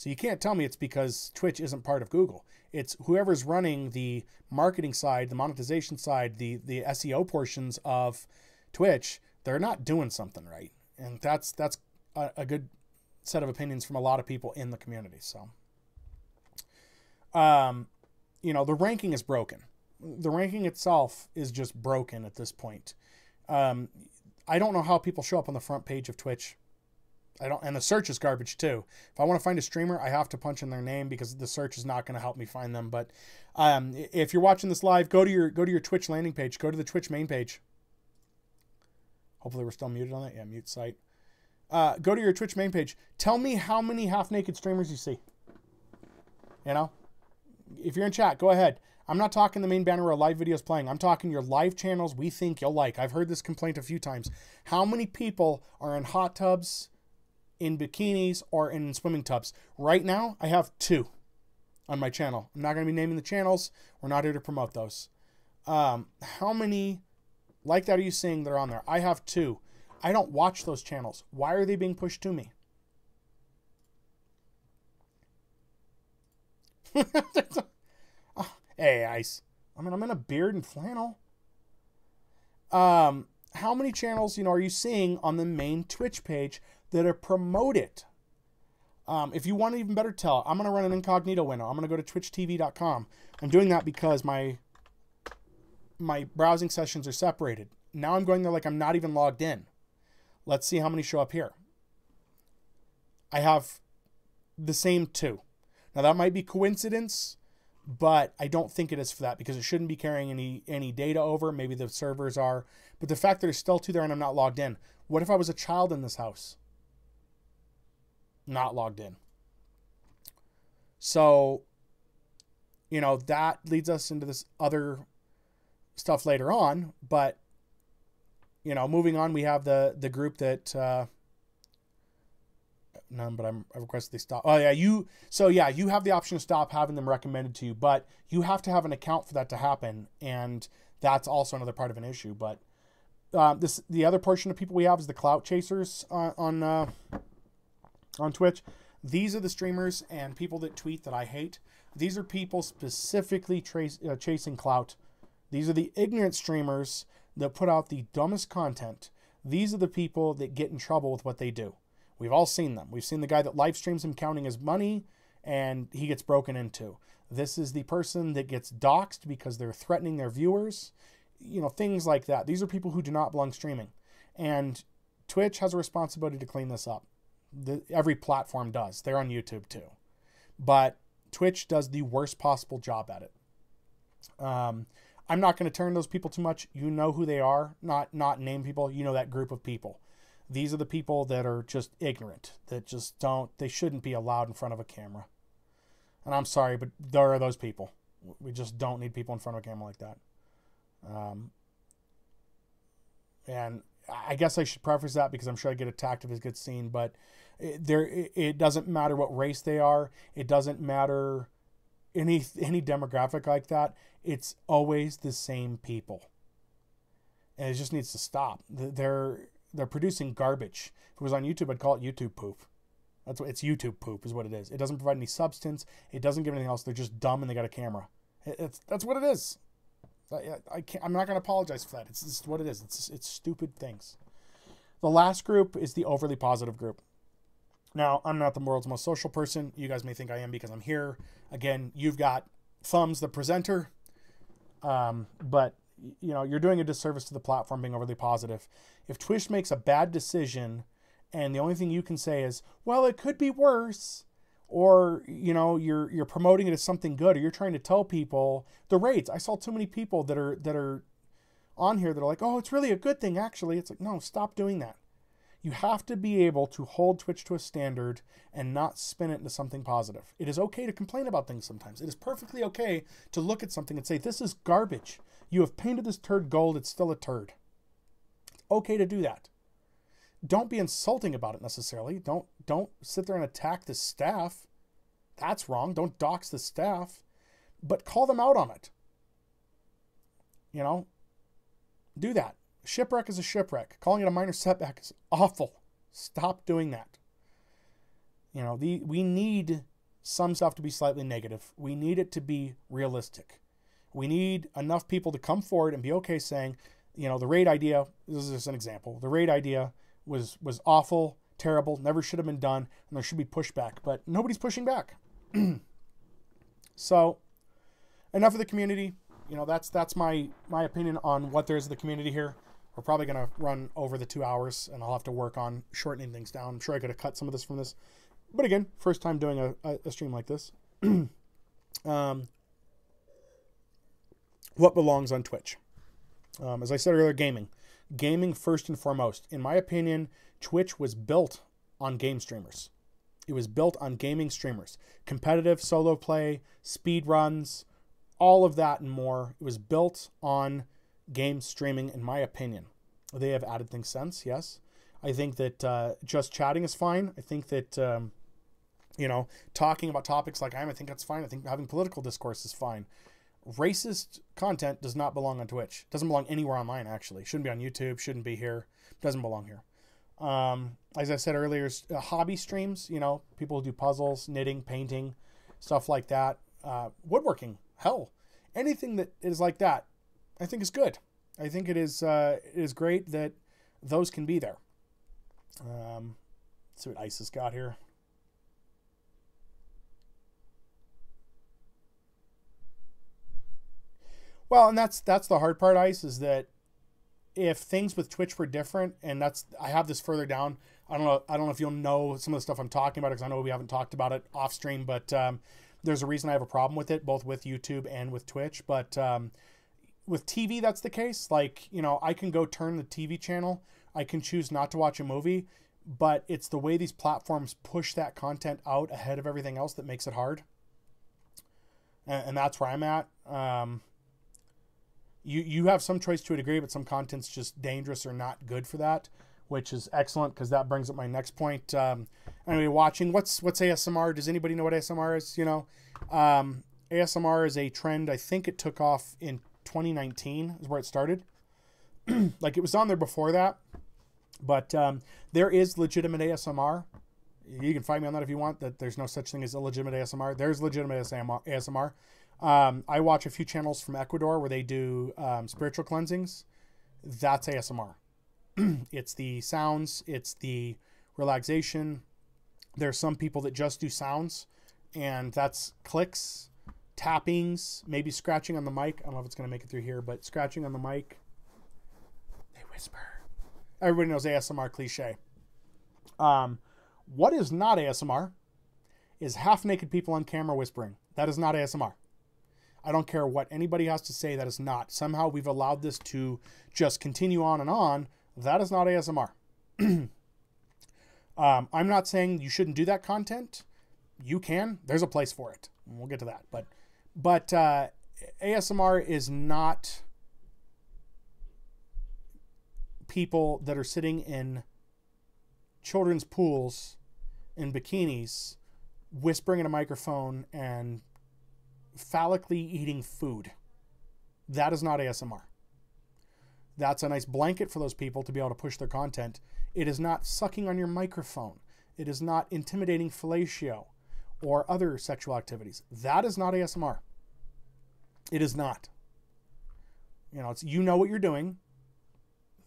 So you can't tell me it's because Twitch isn't part of Google. It's whoever's running the marketing side, the monetization side, the SEO portions of Twitch, they're not doing something right. And that's a good set of opinions from a lot of people in the community. So, you know, the ranking is broken. The ranking itself is just broken at this point. I don't know how people show up on the front page of Twitch. And the search is garbage too. If I want to find a streamer, I have to punch in their name because the search is not going to help me find them. But if you're watching this live, go to your Twitch landing page. Go to the Twitch main page. Hopefully we're still muted on that. Yeah, mute site. Go to your Twitch main page. Tell me how many half-naked streamers you see. You know? If you're in chat, go ahead. I'm not talking the main banner where live videos playing. I'm talking your live channels we think you'll like. I've heard this complaint a few times. How many people are in hot tubs, in bikinis, or in swimming tubs? Right now, I have 2 on my channel. I'm not going to be naming the channels. We're not here to promote those. How many like that are you seeing that are on there? I have 2. I don't watch those channels. Why are they being pushed to me? Hey, Ice. I mean, I'm in a beard and flannel. How many channels, you know, are you seeing on the main Twitch page that are promoted? If you want an even better tell, I'm going to run an incognito window. I'm going to go to twitchtv.com. I'm doing that because my browsing sessions are separated. Now I'm going there like I'm not even logged in. Let's see how many show up here. I have the same 2. Now that might be coincidence, but I don't think it is for that because it shouldn't be carrying any data over. Maybe the servers are. But the fact that there's still 2 there and I'm not logged in. What if I was a child in this house? Not logged in. So, you know, that leads us into this other stuff later on. But, you know, moving on, we have the group that... none, but I requested they stop. Oh, yeah, you have the option to stop having them recommended to you, but you have to have an account for that to happen, and that's also another part of an issue. But the other portion of people we have is the clout chasers on Twitch. These are the streamers and people that tweet that I hate. These are people specifically chasing clout. These are the ignorant streamers that put out the dumbest content. These are the people that get in trouble with what they do. We've all seen them. We've seen the guy that live streams him counting his money and he gets broken into. This is the person that gets doxxed because they're threatening their viewers. You know, things like that. These are people who do not belong streaming. And Twitch has a responsibility to clean this up. Every platform does. They're on YouTube too. But Twitch does the worst possible job at it. I'm not going to turn those people too much. You know who they are. Not name people. You know that group of people. These are the people that are just ignorant, that just they shouldn't be allowed in front of a camera. And I'm sorry, but there are those people. We just don't need people in front of a camera like that. And I guess I should preface that because I'm sure I get attacked if it gets seen, but it doesn't matter what race they are. It doesn't matter any demographic like that. It's always the same people. And it just needs to stop. They're producing garbage. If it was on YouTube, I'd call it YouTube poop. It's YouTube poop is what it is. It doesn't provide any substance. It doesn't give anything else. They're just dumb and they got a camera. That's what it is. I'm not going to apologize for that. It's just what it is. It's stupid things. The last group is the overly positive group. Now, I'm not the world's most social person. You guys may think I am because I'm here. Again, you've got Thumbs, the presenter. But you know, you're doing a disservice to the platform being overly positive. If Twitch makes a bad decision and the only thing you can say is, well, it could be worse, or, you know, you're promoting it as something good, or you're trying to tell people the rates. I saw too many people that are on here that are like, oh, it's really a good thing, actually. It's like, no, stop doing that. You have to be able to hold Twitch to a standard and not spin it into something positive. It is okay to complain about things sometimes. It is perfectly okay to look at something and say, this is garbage. You have painted this turd gold. It's still a turd. It's okay to do that. Don't be insulting about it necessarily. Don't sit there and attack the staff. That's wrong. Don't dox the staff. But call them out on it. You know? Do that. Shipwreck is a shipwreck. Calling it a minor setback is awful. Stop doing that. You know, we need some stuff to be slightly negative. We need it to be realistic. We need enough people to come forward and be okay saying, you know, the raid idea, this is just an example, the raid idea was awful, terrible, never should have been done, and there should be pushback, but nobody's pushing back. So enough of the community. You know, that's my opinion on what there is of the community here. We're probably going to run over the 2 hours, and I'll have to work on shortening things down. I'm sure I could have cut some of this from this. But again, first time doing a stream like this. What belongs on Twitch? As I said earlier, gaming. Gaming first and foremost. In my opinion, Twitch was built on game streamers. It was built on gaming streamers. Competitive, solo play, speed runs, all of that and more. It was built on game streaming, in my opinion. They have added things since, yes. I think that just chatting is fine. I think that, you know, talking about topics like I think that's fine. I think having political discourse is fine. Racist content does not belong on Twitch. Doesn't belong anywhere online, actually. Shouldn't be on YouTube. Shouldn't be here. Doesn't belong here. As I said earlier, hobby streams, you know, people who do puzzles, knitting, painting, stuff like that. Woodworking, hell, anything that is like that, I think is good. I think it is great that those can be there. Let's see what Ice has got here. Well, and that's the hard part, Ice, is that if things with Twitch were different, and I have this further down. I don't know if you'll know some of the stuff I'm talking about, because I know we haven't talked about it off stream, but there's a reason I have a problem with it, both with YouTube and with Twitch. But with TV, that's the case. Like, you know, I can go turn the TV channel. I can choose not to watch a movie, but it's the way these platforms push that content out ahead of everything else that makes it hard. And that's where I'm at. You have some choice to a degree, but some content's just dangerous or not good for that, which is excellent, because that brings up my next point. Anyway, watching, what's ASMR? Does anybody know what ASMR is? You know, ASMR is a trend. I think it took off in 2019 is where it started. Like, it was on there before that, but there is legitimate ASMR. You can find me on that if you want. That there's no such thing as illegitimate ASMR. There's legitimate ASMR. I watch a few channels from Ecuador where they do spiritual cleansings. That's ASMR. It's the sounds. It's the relaxation. There's some people that just do sounds, and that's clicks, tappings, maybe scratching on the mic. I don't know if it's going to make it through here, but scratching on the mic. They whisper. Everybody knows ASMR cliche. What is not ASMR is half-naked people on camera whispering. That is not ASMR. I don't care what anybody has to say, that is not. Somehow we've allowed this to just continue on and on. That is not ASMR. I'm not saying you shouldn't do that content. You can. There's a place for it. We'll get to that. But ASMR is not people that are sitting in children's pools in bikinis whispering in a microphone and phallically eating food. That is not ASMR. That's a nice blanket for those people to be able to push their content. It is not sucking on your microphone. It is not intimidating fellatio or other sexual activities. That is not ASMR. It is not. You know, you know what you're doing.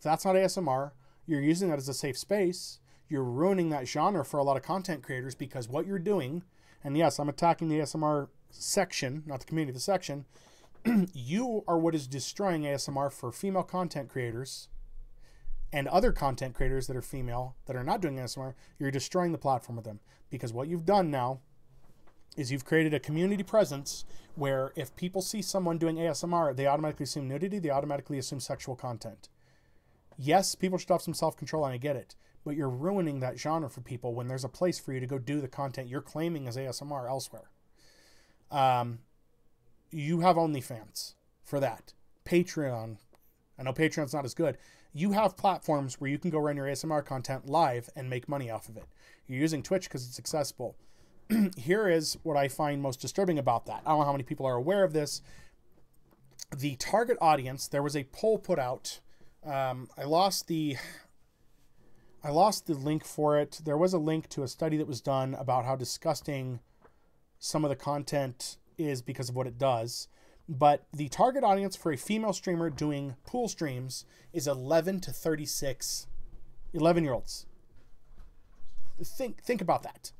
That's not ASMR. You're using that as a safe space. You're ruining that genre for a lot of content creators, because what you're doing, and yes, I'm attacking the ASMR section, not the community, the section. You are what is destroying ASMR for female content creators and other content creators that are female that are not doing ASMR. You're destroying the platform with them, because what you've done now is you've created a community presence where if people see someone doing ASMR, they automatically assume nudity, they automatically assume sexual content. Yes, people should have some self-control, and I get it, but you're ruining that genre for people when there's a place for you to go do the content you're claiming as ASMR elsewhere. You have OnlyFans for that. Patreon. I know Patreon's not as good. You have platforms where you can go run your ASMR content live and make money off of it. You're using Twitch because it's accessible. Here is what I find most disturbing about that. I don't know how many people are aware of this. The target audience, there was a poll put out. I lost the link for it. There was a link to a study that was done about how disgusting some of the content is because of what it does. But the target audience for a female streamer doing pool streams is 11 to 36, 11-year-olds. Think about that.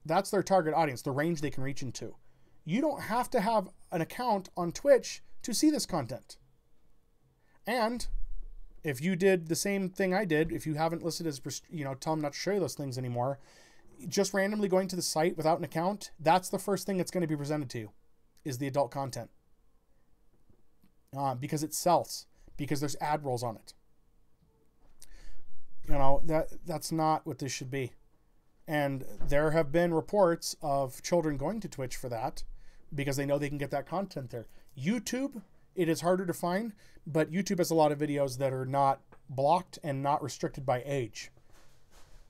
That's their target audience, the range they can reach into. You don't have to have an account on Twitch to see this content. And if you did the same thing I did, if you haven't listed as, tell them not to show you those things anymore, just randomly going to the site without an account, that's the first thing that's going to be presented to you, is the adult content. Because it sells, because there's ad rolls on it. That's not what this should be. And there have been reports of children going to Twitch for that because they know they can get that content there. YouTube, it is harder to find, but YouTube has a lot of videos that are not blocked and not restricted by age.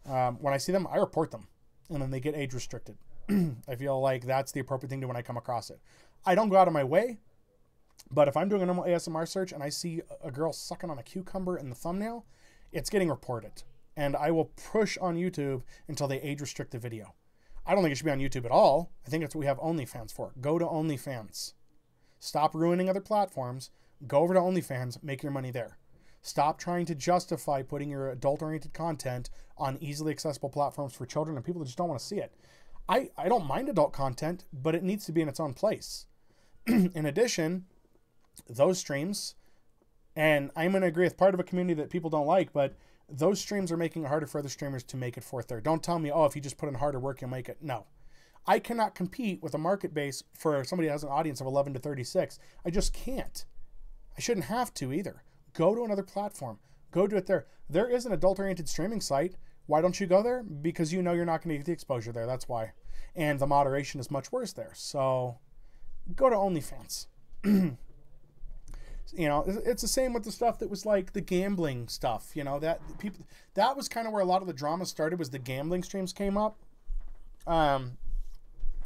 When I see them, I report them, and then they get age restricted. I feel like that's the appropriate thing to when I come across it. I don't go out of my way, but if I'm doing a normal ASMR search and I see a girl sucking on a cucumber in the thumbnail, it's getting reported. And I will push on YouTube until they age restrict the video. I don't think it should be on YouTube at all. I think that's what we have OnlyFans for. Go to OnlyFans. Stop ruining other platforms. Go over to OnlyFans. Make your money there. Stop trying to justify putting your adult-oriented content on easily accessible platforms for children and people that just don't want to see it. I don't mind adult content, but it needs to be in its own place. In addition, those streams, and I'm going to agree with part of a community that people don't like, but those streams are making it harder for other streamers to make it forth there. Don't tell me, oh, if you just put in harder work, you'll make it. No. I cannot compete with a market base for somebody that has an audience of 11 to 36. I just can't. I shouldn't have to either. Go to another platform. Go do it there. There is an adult-oriented streaming site. Why don't you go there? Because you know you're not going to get the exposure there. That's why. And the moderation is much worse there. So go to OnlyFans. It's the same with the stuff that was like the gambling stuff. That was kind of where a lot of the drama started, was the gambling streams came up.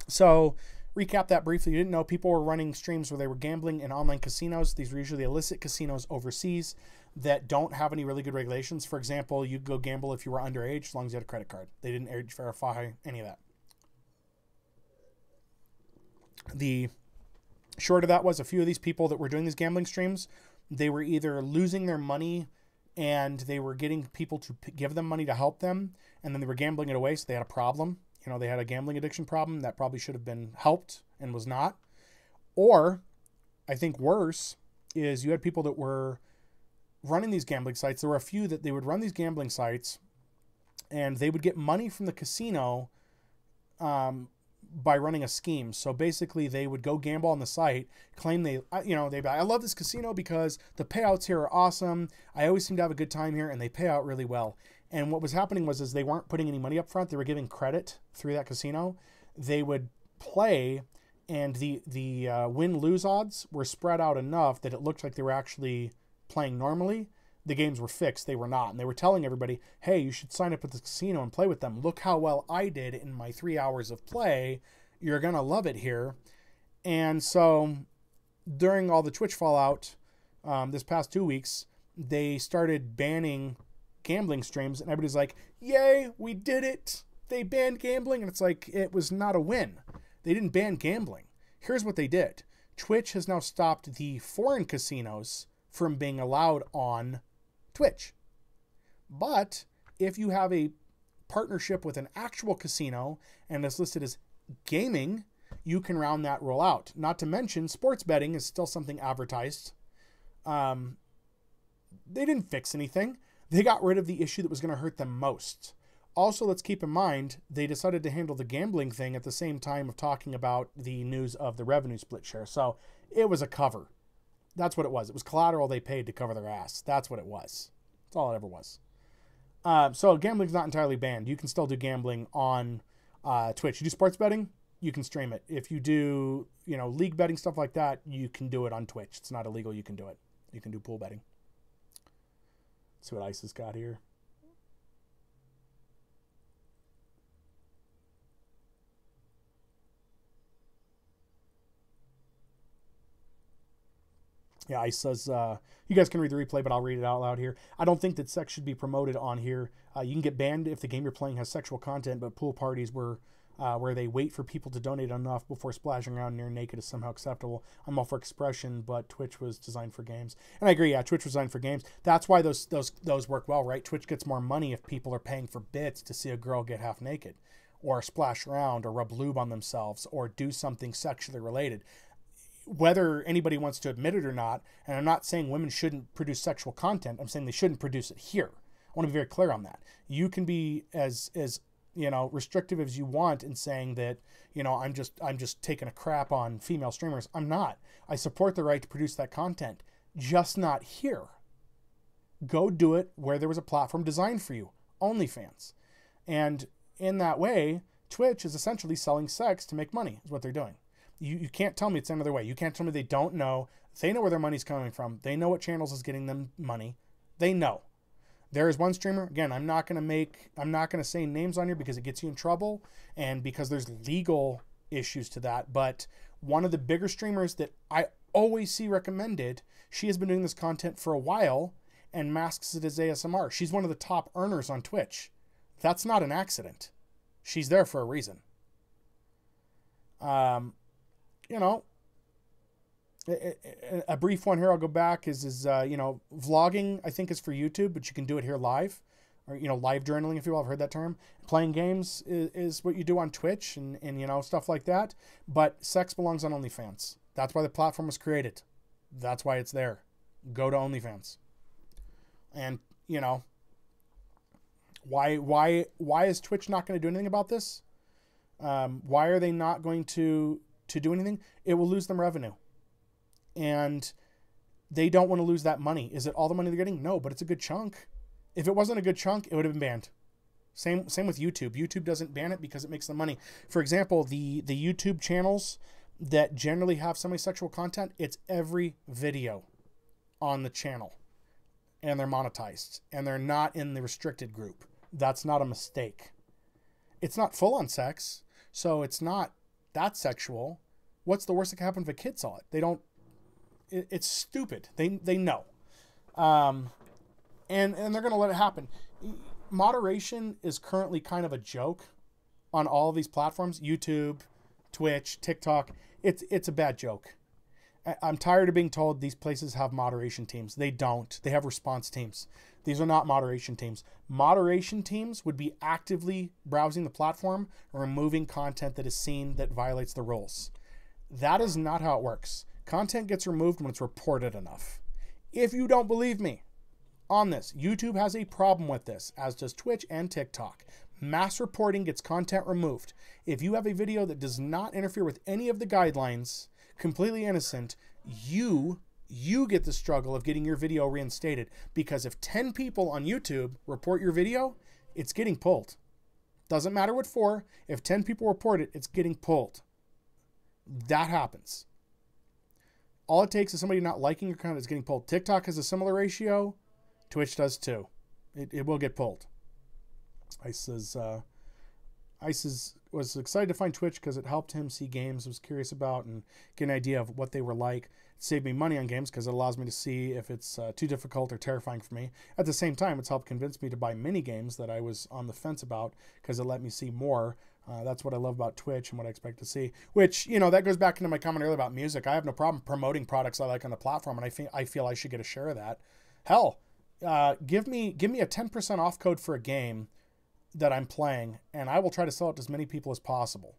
So recap that briefly. You didn't know people were running streams where they were gambling in online casinos. These were usually illicit casinos overseas that don't have any really good regulations. For example, you could go gamble if you were underage as long as you had a credit card. They didn't age verify any of that. The short of that was a few of these people that were doing these gambling streams, they were either losing their money and they were getting people to give them money to help them, and then they were gambling it away, so they had a problem. They had a gambling addiction problem that probably should have been helped and was not. Or, I think worse, is you had people that were running these gambling sites. There were a few that they would run these gambling sites and they would get money from the casino by running a scheme. So basically they would go gamble on the site, claim I love this casino because the payouts here are awesome. I always seem to have a good time here, and they pay out really well. And what was happening was they weren't putting any money up front. They were giving credit through that casino. They would play, and the win-lose odds were spread out enough that it looked like they were actually playing normally. The games were fixed. They were not. And they were telling everybody, hey, you should sign up at the casino and play with them. Look how well I did in my 3 hours of play. You're going to love it here. And so during all the Twitch fallout this past 2 weeks, they started banning gambling streams. And everybody's like, yay, we did it. They banned gambling. And it's like, it was not a win. They didn't ban gambling. Here's what they did. Twitch has now stopped the foreign casinos from being allowed on Twitch. But if you have a partnership with an actual casino and it's listed as gaming, you can round that rule out. Not to mention, sports betting is still something advertised. They didn't fix anything. They got rid of the issue that was going to hurt them most. Also, let's keep in mind, they decided to handle the gambling thing at the same time of talking about the news of the revenue split share. So it was a cover. That's what it was. It was collateral they paid to cover their ass. That's what it was. That's all it ever was. So gambling's not entirely banned. You can still do gambling on Twitch. You do sports betting, you can stream it. If you do, league betting, stuff like that, you can do it on Twitch. It's not illegal. You can do it. You can do pool betting. Let's see what Ice has got here. Yeah, Ice says, you guys can read the replay, but I'll read it out loud here. I don't think that sex should be promoted on here. You can get banned if the game you're playing has sexual content, but pool parties were where they wait for people to donate enough before splashing around near naked is somehow acceptable. I'm all for expression, but Twitch was designed for games. And I agree, yeah, Twitch was designed for games. That's why those work well, right? Twitch gets more money if people are paying for bits to see a girl get half naked, or splash around, or rub lube on themselves, or do something sexually related. Whether anybody wants to admit it or not, and I'm not saying women shouldn't produce sexual content, I'm saying they shouldn't produce it here. I want to be very clear on that. You can be as restrictive as you want in saying that, I'm just taking a crap on female streamers. I'm not. I support the right to produce that content, just not here. Go do it where there was a platform designed for you, OnlyFans. And in that way, Twitch is essentially selling sex to make money, is what they're doing. You can't tell me it's another way. You can't tell me they don't know. They know where their money's coming from. They know what channels is getting them money. They know. There is one streamer, again, I'm not going to say names on here because it gets you in trouble and because there's legal issues to that. But one of the bigger streamers that I always see recommended, she has been doing this content for a while and masks it as ASMR. She's one of the top earners on Twitch. That's not an accident. She's there for a reason. A brief one here, I'll go back, is vlogging, I think, is for YouTube, but you can do it here live, or, live journaling, if you all have heard that term. Playing games is what you do on Twitch and stuff like that. But sex belongs on OnlyFans. That's why the platform was created. That's why it's there. Go to OnlyFans. And, why is Twitch not going to do anything about this? Why are they not going to do anything? It will lose them revenue. And they don't want to lose that money. Is it all the money they're getting? No, but it's a good chunk. If it wasn't a good chunk, it would have been banned. Same with YouTube. YouTube doesn't ban it because it makes them money. For example, the YouTube channels that generally have semi-sexual content, it's every video on the channel. And they're monetized. And they're not in the restricted group. That's not a mistake. It's not full-on sex, so it's not that sexual. What's the worst that can happen if a kid saw it? They don't... It's stupid. They know. And they're going to let it happen. Moderation is currently kind of a joke on all of these platforms. YouTube, Twitch, TikTok. It's a bad joke. I'm tired of being told these places have moderation teams. They don't. They have response teams. These are not moderation teams. Moderation teams would be actively browsing the platform and removing content that is seen that violates the rules. That is not how it works. Content gets removed when it's reported enough. If you don't believe me on this, YouTube has a problem with this, as does Twitch and TikTok. Mass reporting gets content removed. If you have a video that does not interfere with any of the guidelines, completely innocent, you get the struggle of getting your video reinstated. Because if 10 people on YouTube report your video, it's getting pulled. Doesn't matter what for. If 10 people report it, it's getting pulled. That happens. All it takes is somebody not liking your content is getting pulled. TikTok has a similar ratio. Twitch does too. It will get pulled. Ice was excited to find Twitch because it helped him see games, was curious about, and get an idea of what they were like. It saved me money on games because it allows me to see if it's too difficult or terrifying for me. At the same time, it's helped convince me to buy mini games that I was on the fence about because it let me see more. That's what I love about Twitch and what I expect to see. Which, that goes back into my comment earlier about music. I have no problem promoting products I like on the platform, and I feel I should get a share of that. Hell, give me a 10% off code for a game that I'm playing, and I will try to sell it to as many people as possible.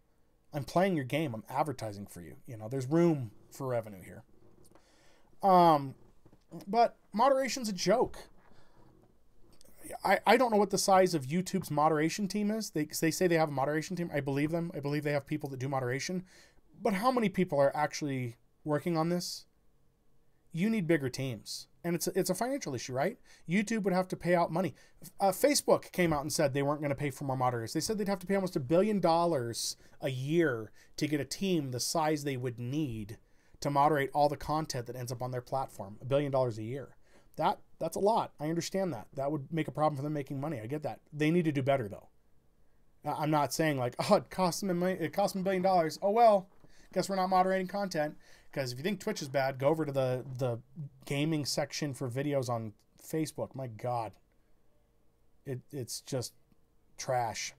I'm playing your game. I'm advertising for you. There's room for revenue here. But moderation's a joke. I don't know what the size of YouTube's moderation team is. They say they have a moderation team. I believe them. I believe they have people that do moderation. But how many people are actually working on this? You need bigger teams. And it's a financial issue, right? YouTube would have to pay out money. Facebook came out and said they weren't going to pay for more moderators. They said they'd have to pay almost $1 billion a year to get a team the size they would need to moderate all the content that ends up on their platform. $1 billion a year. That's a lot. I understand that. That would make a problem for them making money. I get that. They need to do better, though. I'm not saying like, it cost them $1 billion. Oh, well, guess we're not moderating content. Because if you think Twitch is bad, go over to the gaming section for videos on Facebook. My God. It's just trash.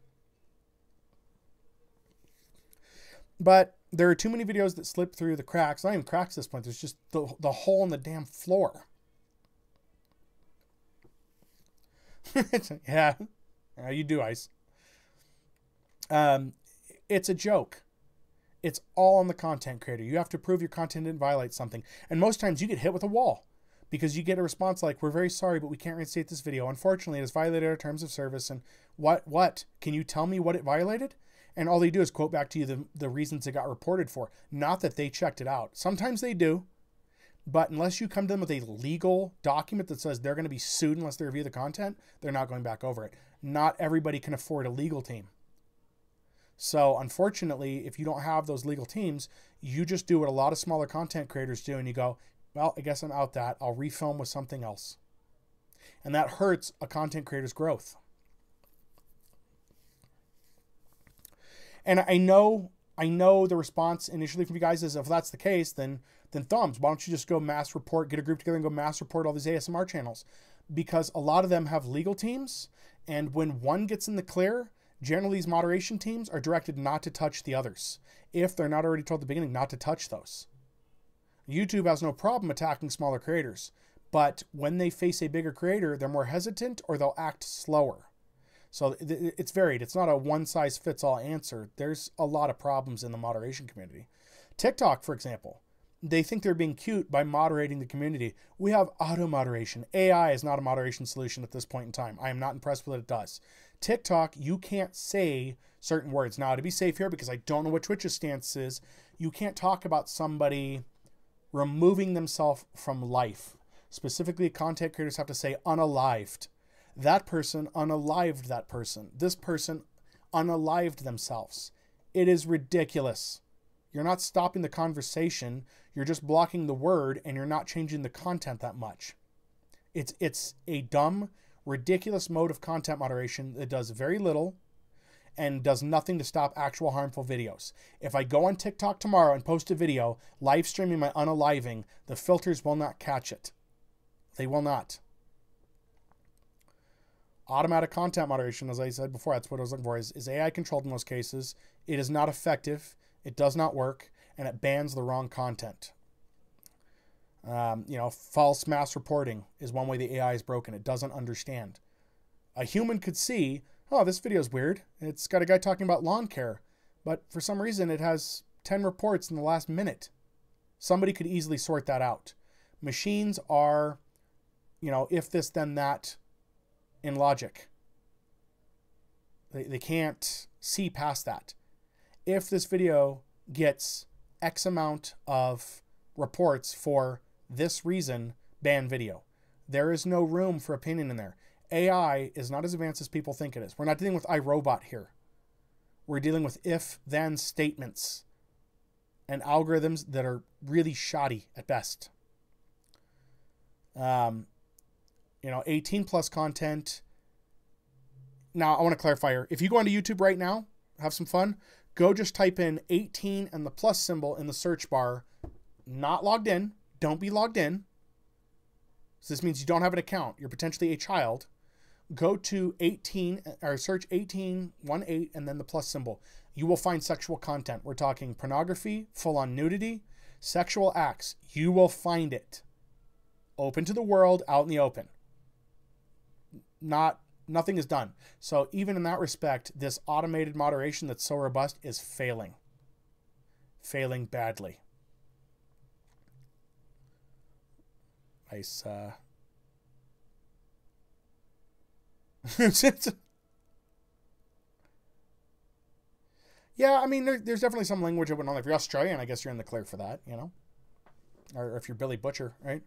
But there are too many videos that slip through the cracks. Not even cracks at this point. There's just the hole in the damn floor. Yeah. You do, Ice. It's a joke. It's all on the content creator. You have to prove your content didn't violate something. And most times you get hit with a wall because you get a response like, we're very sorry, but we can't reinstate this video. Unfortunately, it has violated our terms of service. And what? Can you tell me what it violated? And all they do is quote back to you the reasons it got reported for. Not that they checked it out. Sometimes they do. But unless you come to them with a legal document that says they're going to be sued unless they review the content, they're not going back over it. Not everybody can afford a legal team. So unfortunately, if you don't have those legal teams, you just do what a lot of smaller content creators do and you go, well, I guess I'm out that. I'll refilm with something else. And that hurts a content creator's growth. And I know the response initially from you guys is, if that's the case, then thumbs. Why don't you just go mass report, get a group together and go mass report all these ASMR channels? Because a lot of them have legal teams, and when one gets in the clear, generally these moderation teams are directed not to touch the others. If they're not already told at the beginning not to touch those. YouTube has no problem attacking smaller creators, but when they face a bigger creator, they're more hesitant or they'll act slower. So it's varied. It's not a one-size-fits-all answer. There's a lot of problems in the moderation community. TikTok, for example, they think they're being cute by moderating the community. We have auto-moderation. AI is not a moderation solution at this point in time. I am not impressed with what it does. TikTok, you can't say certain words. Now, to be safe here, because I don't know what Twitch's stance is, you can't talk about somebody removing themselves from life. Specifically, content creators have to say unalived. That person unalived that person. This person unalived themselves. It is ridiculous. You're not stopping the conversation. You're just blocking the word, and you're not changing the content that much. It's a dumb, ridiculous mode of content moderation that does very little and does nothing to stop actual harmful videos. If I go on TikTok tomorrow and post a video live streaming my unaliving, the filters will not catch it. They will not. Automatic content moderation, as I said before, that's what I was looking for, is AI controlled in most cases. It is not effective. It does not work, and it bans the wrong content. False mass reporting is one way the AI is broken. It doesn't understand. A human could see, oh, this video is weird. It's got a guy talking about lawn care, but for some reason it has 10 reports in the last minute. Somebody could easily sort that out. Machines are, if this, then that in logic. They can't see past that. If this video gets X amount of reports for this reason, ban video. There is no room for opinion in there. AI is not as advanced as people think it is. We're not dealing with iRobot here. We're dealing with if-then statements and algorithms that are really shoddy at best. 18 plus content. Now, I want to clarify here. If you go onto YouTube right now, have some fun, go just type in 18 and the plus symbol in the search bar. Not logged in. Don't be logged in. So this means you don't have an account. You're potentially a child. Go to 18 or search 1818 and then the plus symbol. You will find sexual content. We're talking pornography, full-on nudity, sexual acts. You will find it. Open to the world, out in the open. Nothing is done. So even in that respect, this automated moderation that's so robust is failing. Failing badly. Nice. Yeah, I mean, there's definitely some language I wouldn't know. If you're Australian, I guess you're in the clear for that, Or if you're Billy Butcher, right?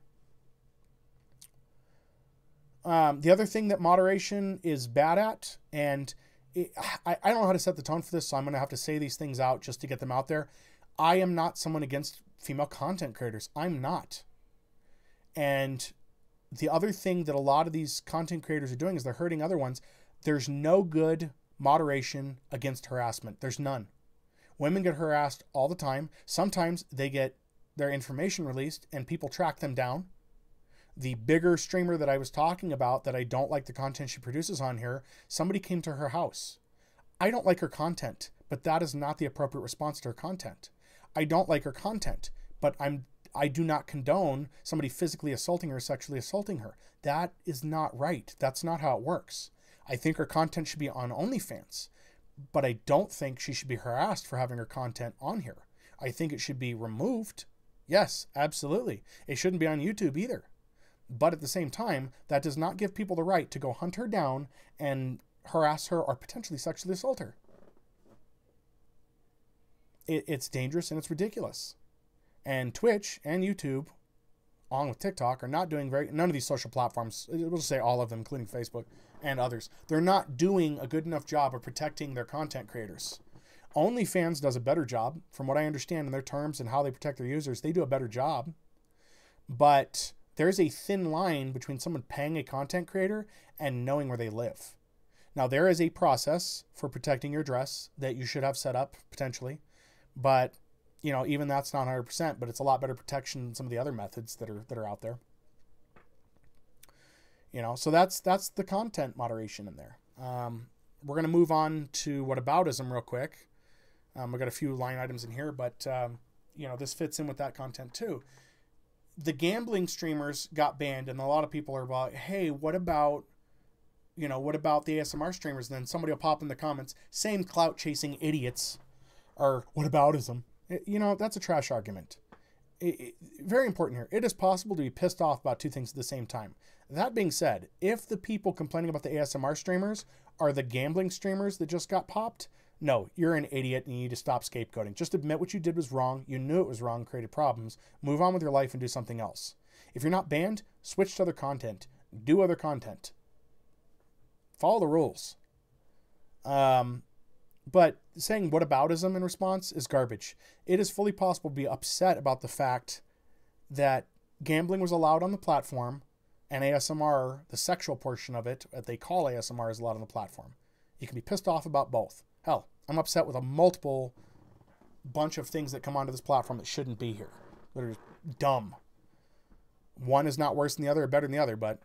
The other thing that moderation is bad at, and I don't know how to set the tone for this, so I'm going to have to say these things out just to get them out there. I am not someone against female content creators. I'm not. And the other thing that a lot of these content creators are doing is they're hurting other ones. There's no good moderation against harassment. There's none. Women get harassed all the time. Sometimes they get their information released and people track them down. The bigger streamer that I was talking about that I don't like the content she produces on here, somebody came to her house. I don't like her content, but that is not the appropriate response to her content. I don't like her content, but I do not condone somebody physically assaulting her, sexually assaulting her. That is not right. That's not how it works. I think her content should be on OnlyFans, but I don't think she should be harassed for having her content on here. I think it should be removed. Yes, absolutely. It shouldn't be on YouTube either. But at the same time, that does not give people the right to go hunt her down and harass her or potentially sexually assault her. It's dangerous and it's ridiculous. And Twitch and YouTube, along with TikTok, are not doing none of these social platforms, we'll just say all of them, including Facebook and others, they're not doing a good enough job of protecting their content creators. OnlyFans does a better job, from what I understand in their terms and how they protect their users. They do a better job. But there's a thin line between someone paying a content creator and knowing where they live. Now, there is a process for protecting your address that you should have set up, potentially. But, you know, even that's not 100%, but it's a lot better protection than some of the other methods that are out there. You know, so that's the content moderation in there. We're going to move on to whataboutism real quick. We've got a few line items in here, but, you know, this fits in with that content too. The gambling streamers got banned, and a lot of people are about, hey, what about the ASMR streamers? And then somebody will pop in the comments, same clout-chasing idiots, or whataboutism. You know, that's a trash argument. Very important here. It is possible to be pissed off about two things at the same time. That being said, if the people complaining about the ASMR streamers are the gambling streamers that just got popped, no, you're an idiot and you need to stop scapegoating. Just admit what you did was wrong. You knew it was wrong, created problems. Move on with your life and do something else. If you're not banned, switch to other content. Do other content. Follow the rules. But saying whataboutism in response is garbage. It is fully possible to be upset about the fact that gambling was allowed on the platform and ASMR, the sexual portion of it, that they call ASMR, is allowed on the platform. You can be pissed off about both. Hell, I'm upset with a multiple bunch of things that come onto this platform that shouldn't be here. That are dumb. One is not worse than the other or better than the other, but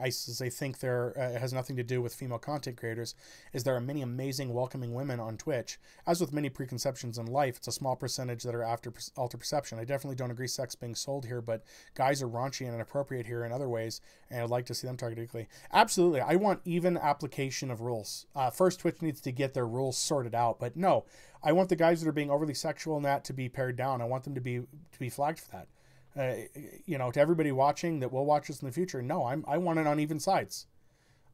I think it has nothing to do with female content creators, is there are many amazing, welcoming women on Twitch. As with many preconceptions in life, it's a small percentage that are after alter perception. I definitely don't agree sex being sold here, but guys are raunchy and inappropriate here in other ways, and I'd like to see them targeted equally. Absolutely. I want even application of rules. First, Twitch needs to get their rules sorted out, but no, I want the guys that are being overly sexual in that to be pared down. I want them to be flagged for that. You know, to everybody watching that will watch this in the future, no, I want it on even sides.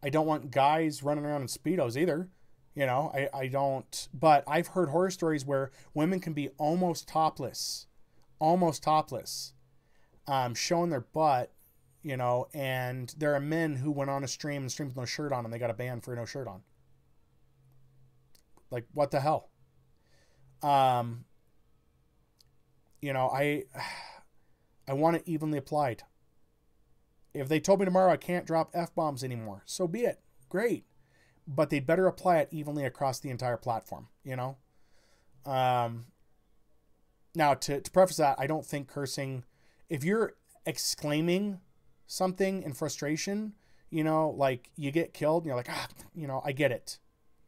I don't want guys running around in Speedos either. You know, I don't, but I've heard horror stories where women can be almost topless, showing their butt, you know, and there are men who went on a stream and streamed with no shirt on and they got a ban for no shirt on. Like, what the hell? You know, I want it evenly applied. If they told me tomorrow I can't drop F-bombs anymore, so be it. Great. But they better apply it evenly across the entire platform, you know? Now, to preface that, I don't think cursing, if you're exclaiming something in frustration, you know, like you get killed and you're like, you know, I get it.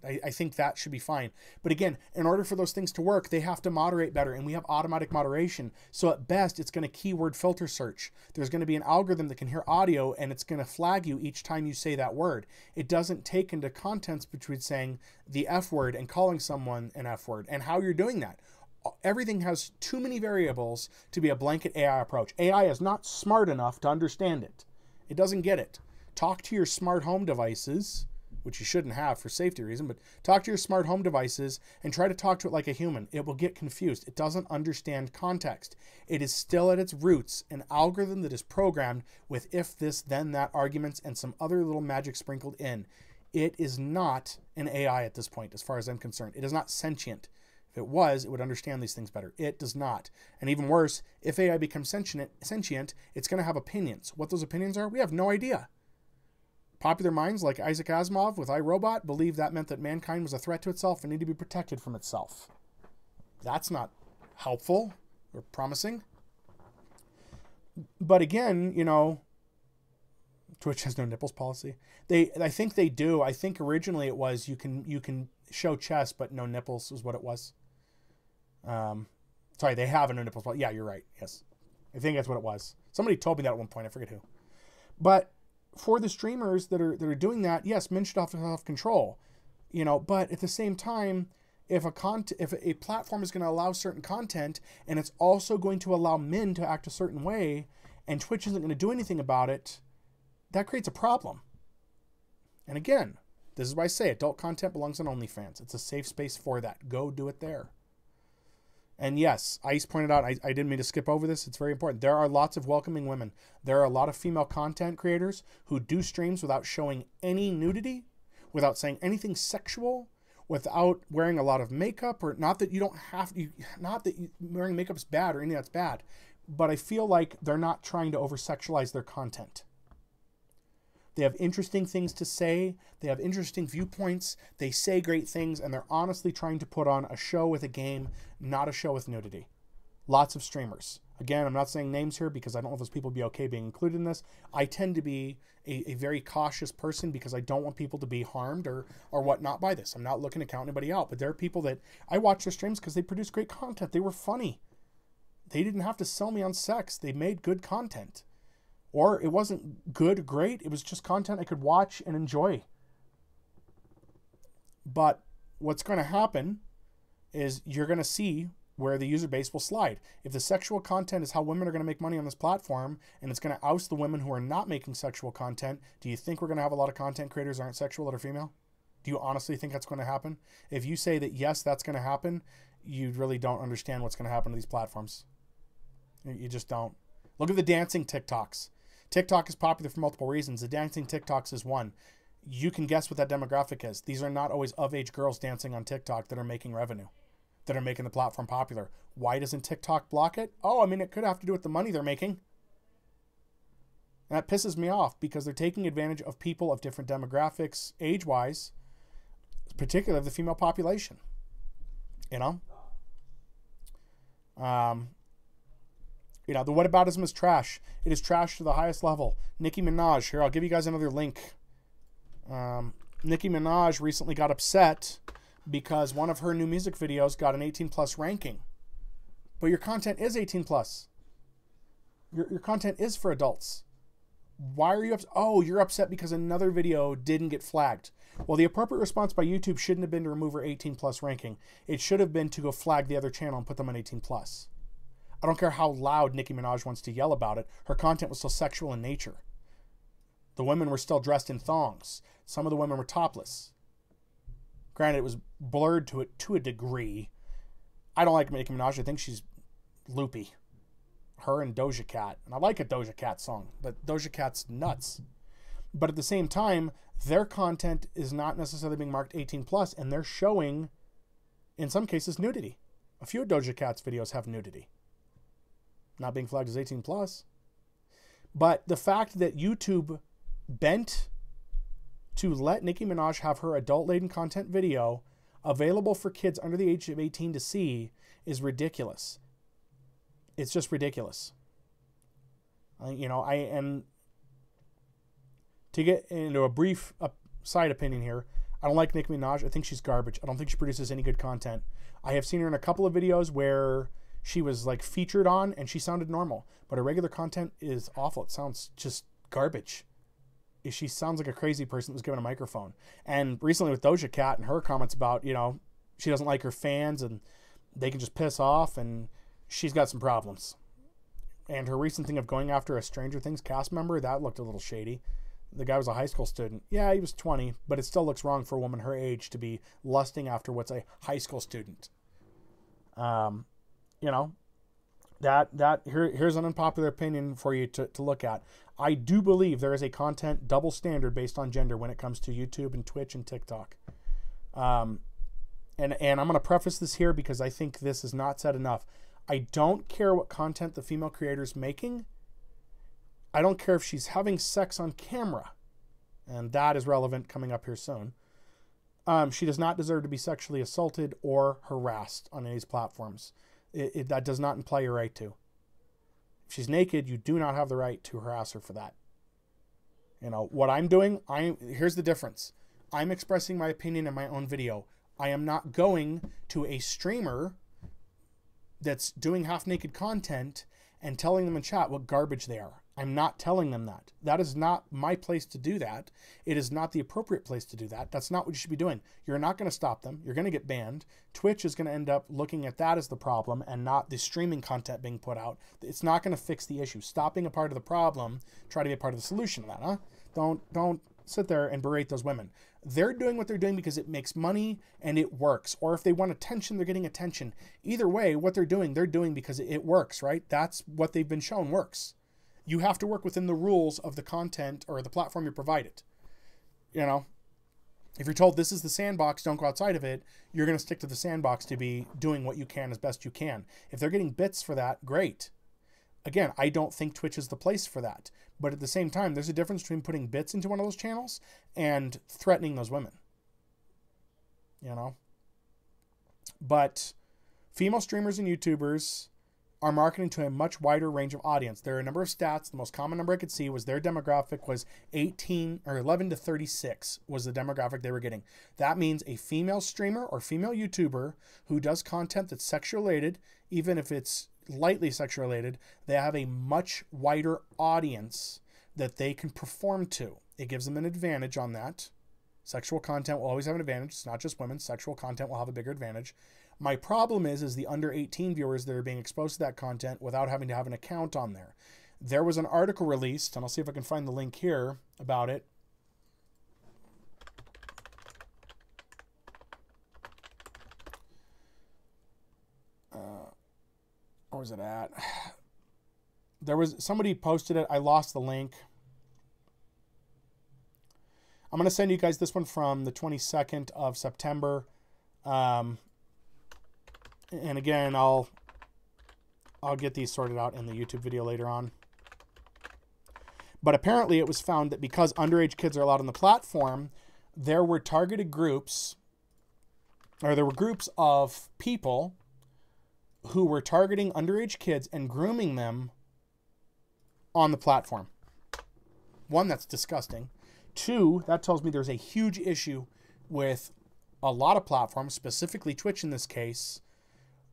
I think that should be fine. But again, in order for those things to work, they have to moderate better, and we have automatic moderation. So at best, it's going to keyword filter search. There's going to be an algorithm that can hear audio, and it's going to flag you each time you say that word. It doesn't take into contents between saying the F word and calling someone an F word, and how you're doing that. Everything has too many variables to be a blanket AI approach. AI is not smart enough to understand it. It doesn't get it. Talk to your smart home devices, which you shouldn't have for safety reason, but talk to your smart home devices and try to talk to it like a human. It will get confused. It doesn't understand context. It is still at its roots an algorithm that is programmed with if this, then that arguments and some other little magic sprinkled in. It is not an AI at this point, as far as I'm concerned. It is not sentient. If it was, it would understand these things better. It does not. And even worse, if AI becomes sentient, it's going to have opinions. What those opinions are, we have no idea. Popular minds like Isaac Asimov with iRobot believed that meant that mankind was a threat to itself and needed to be protected from itself. That's not helpful or promising. But again, you know, Twitch has no nipples policy. I think they do. I think originally it was you can show chest but no nipples is what it was. Sorry, they have a no nipples policy. Yeah, you're right. Yes, I think that's what it was. Somebody told me that at one point. I forget who. But for the streamers that are doing that, yes, men should have control. You know, but at the same time, if a platform is going to allow certain content and it's also going to allow men to act a certain way, and Twitch isn't going to do anything about it, that creates a problem. And again, this is why I say adult content belongs on OnlyFans. It's a safe space for that. Go do it there. And yes, Ice pointed out, I didn't mean to skip over this. It's very important. There are lots of welcoming women. There are a lot of female content creators who do streams without showing any nudity, without saying anything sexual, without wearing a lot of makeup, or not that you don't have to, not that wearing makeup is bad or anything that's bad, but I feel like they're not trying to over-sexualize their content. They have interesting things to say. They have interesting viewpoints. They say great things, and they're honestly trying to put on a show with a game, not a show with nudity. Lots of streamers. Again, I'm not saying names here because I don't know if those people would be okay being included in this. I tend to be a very cautious person because I don't want people to be harmed or whatnot by this. I'm not looking to count anybody out, but there are people that I watch their streams because they produce great content. They were funny. They didn't have to sell me on sex. They made good content. Or it wasn't good or great. It was just content I could watch and enjoy. But what's going to happen is you're going to see where the user base will slide. If the sexual content is how women are going to make money on this platform, and it's going to oust the women who are not making sexual content, do you think we're going to have a lot of content creators that aren't sexual that are female? Do you honestly think that's going to happen? If you say that yes, that's going to happen, you really don't understand what's going to happen to these platforms. You just don't. Look at the dancing TikToks. TikTok is popular for multiple reasons. The dancing TikToks is one. You can guess what that demographic is. These are not always of-age girls dancing on TikTok that are making revenue, that are making the platform popular. Why doesn't TikTok block it? Oh, I mean, it could have to do with the money they're making. And that pisses me off because they're taking advantage of people of different demographics, age-wise, particularly of the female population. You know? The whataboutism is trash. It is trash to the highest level. Nicki Minaj. Here, I'll give you guys another link. Nicki Minaj recently got upset because one of her new music videos got an 18+ ranking. But your content is 18+. Your content is for adults. Why are you upset? Oh, you're upset because another video didn't get flagged. Well, the appropriate response by YouTube shouldn't have been to remove her 18+ ranking. It should have been to go flag the other channel and put them on 18+. I don't care how loud Nicki Minaj wants to yell about it. Her content was still sexual in nature. The women were still dressed in thongs. Some of the women were topless. Granted, it was blurred to a degree. I don't like Nicki Minaj. I think she's loopy. Her and Doja Cat. And I like a Doja Cat song, but Doja Cat's nuts. But at the same time, their content is not necessarily being marked 18+, and they're showing, in some cases, nudity. A few of Doja Cat's videos have nudity. Not being flagged as 18+. But the fact that YouTube bent to let Nicki Minaj have her adult-laden content video available for kids under the age of 18 to see is ridiculous. It's just ridiculous. And to get into a brief side opinion here, I don't like Nicki Minaj. I think she's garbage. I don't think she produces any good content. I have seen her in a couple of videos where she was like featured on and she sounded normal, but her regular content is awful. It sounds just garbage. She sounds like a crazy person that was given a microphone. And recently with Doja Cat and her comments about, she doesn't like her fans and they can just piss off, and she's got some problems. And her recent thing of going after a Stranger Things cast member, that looked a little shady. The guy was a high school student. Yeah, he was 20, but it still looks wrong for a woman her age to be lusting after what's a high school student. Here's an unpopular opinion for you to look at. I do believe there is a content double standard based on gender when it comes to YouTube and Twitch and TikTok. And I'm going to preface this here because I think this is not said enough. I don't care what content the female creator is making. I don't care if she's having sex on camera. And that is relevant coming up here soon. She does not deserve to be sexually assaulted or harassed on any of these platforms. That does not imply your right to. If she's naked, you do not have the right to harass her for that. You know, what I'm doing, here's the difference. I'm expressing my opinion in my own video. I am not going to a streamer that's doing half-naked content and telling them in chat what garbage they are. I'm not telling them that. That is not my place to do that. It is not the appropriate place to do that. That's not what you should be doing. You're not going to stop them. You're going to get banned. Twitch is going to end up looking at that as the problem and not the streaming content being put out. It's not going to fix the issue. Stop being a part of the problem. Try to be a part of the solution of that, huh? Don't sit there and berate those women. They're doing what they're doing because it makes money and it works. Or if they want attention, they're getting attention. Either way, what they're doing because it works, right? That's what they've been shown works. You have to work within the rules of the content or the platform you provided. You know, if you're told this is the sandbox, don't go outside of it, you're going to stick to the sandbox to be doing what you can as best you can. If they're getting bits for that, great. Again, I don't think Twitch is the place for that. But at the same time, there's a difference between putting bits into one of those channels and threatening those women. You know? But female streamers and YouTubers are marketing to a much wider range of audience. There are a number of stats. The most common number I could see was their demographic was 11 to 36 was the demographic they were getting. That means a female streamer or female YouTuber who does content that's sexual related, even if it's lightly sexual related, they have a much wider audience that they can perform to. It gives them an advantage on that. Sexual content will always have an advantage. It's not just women. Sexual content will have a bigger advantage. My problem is the under 18 viewers that are being exposed to that content without having to have an account on there. There was an article released, and I'll see if I can find the link here about it. Where's it at? There was somebody posted it. I lost the link. I'm going to send you guys this one from the 22nd of September. And again, I'll get these sorted out in the YouTube video later on. But apparently it was found that because underage kids are allowed on the platform, there were targeted groups, or there were groups of people who were targeting underage kids and grooming them on the platform. One, that's disgusting. Two, that tells me there's a huge issue with a lot of platforms, specifically Twitch in this case,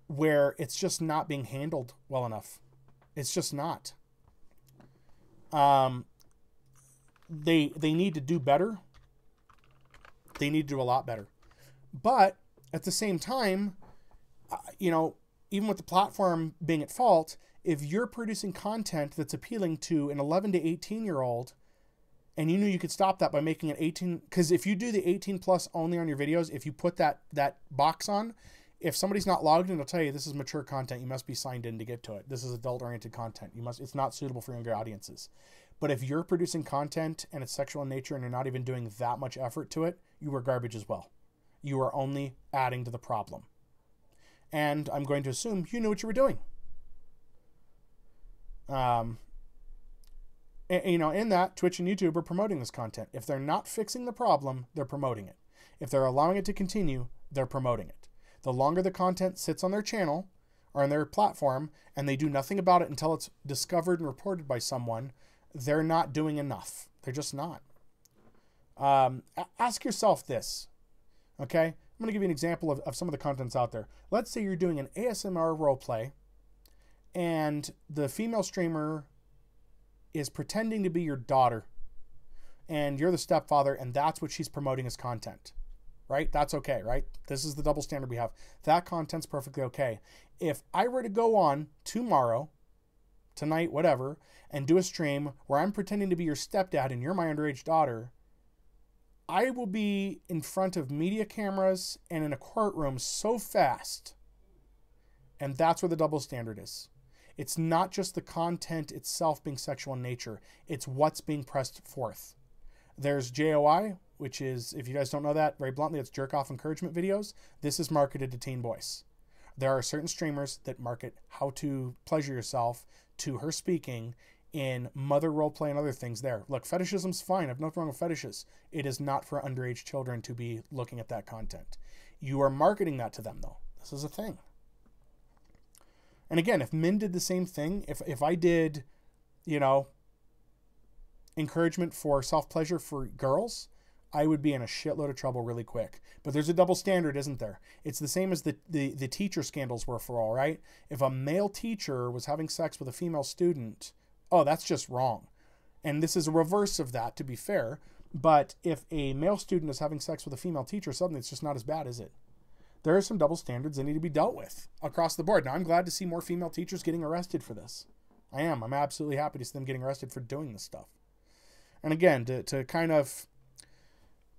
where it's just not being handled well enough. It's just not. They need to do better. They need to do a lot better. But at the same time, you know, even with the platform being at fault, if you're producing content that's appealing to an 11 to 18-year-old, and you knew you could stop that by making it 18, because if you do the 18 plus only on your videos, if you put that box on, if somebody's not logged in, it'll tell you this is mature content. You must be signed in to get to it. This is adult-oriented content. It's not suitable for younger audiences. But if you're producing content and it's sexual in nature and you're not even doing that much effort to it, you are garbage as well. You are only adding to the problem. And I'm going to assume you knew what you were doing. And, you know, in that, Twitch and YouTube are promoting this content. If they're not fixing the problem, they're promoting it. If they're allowing it to continue, they're promoting it. The longer the content sits on their channel or on their platform and they do nothing about it until it's discovered and reported by someone, they're not doing enough. They're just not. Ask yourself this, okay? I'm going to give you an example of some of the contents out there. Let's say you're doing an ASMR roleplay and the female streamer is pretending to be your daughter and you're the stepfather and that's what she's promoting as content, right? That's okay, right? This is the double standard we have. That content's perfectly okay. If I were to go on tomorrow, tonight, whatever, and do a stream where I'm pretending to be your stepdad and you're my underage daughter, I will be in front of media cameras and in a courtroom so fast. And that's where the double standard is. It's not just the content itself being sexual in nature. It's what's being pressed forth. There's JOI, which is, if you guys don't know that, very bluntly, it's jerk-off encouragement videos. This is marketed to teen boys. There are certain streamers that market how to pleasure yourself to her speaking in mother roleplay and other things there. Look, fetishism's fine. I have nothing wrong with fetishes. It is not for underage children to be looking at that content. You are marketing that to them, though. This is a thing. And again, if men did the same thing, if I did, you know, encouragement for self-pleasure for girls, I would be in a shitload of trouble really quick. But there's a double standard, isn't there? It's the same as the teacher scandals were for all, right? If a male teacher was having sex with a female student, oh, that's just wrong. And this is a reverse of that, to be fair. But if a male student is having sex with a female teacher, suddenly it's just not as bad, is it? There are some double standards that need to be dealt with across the board. Now, I'm glad to see more female teachers getting arrested for this. I am. I'm absolutely happy to see them getting arrested for doing this stuff. And again, to kind of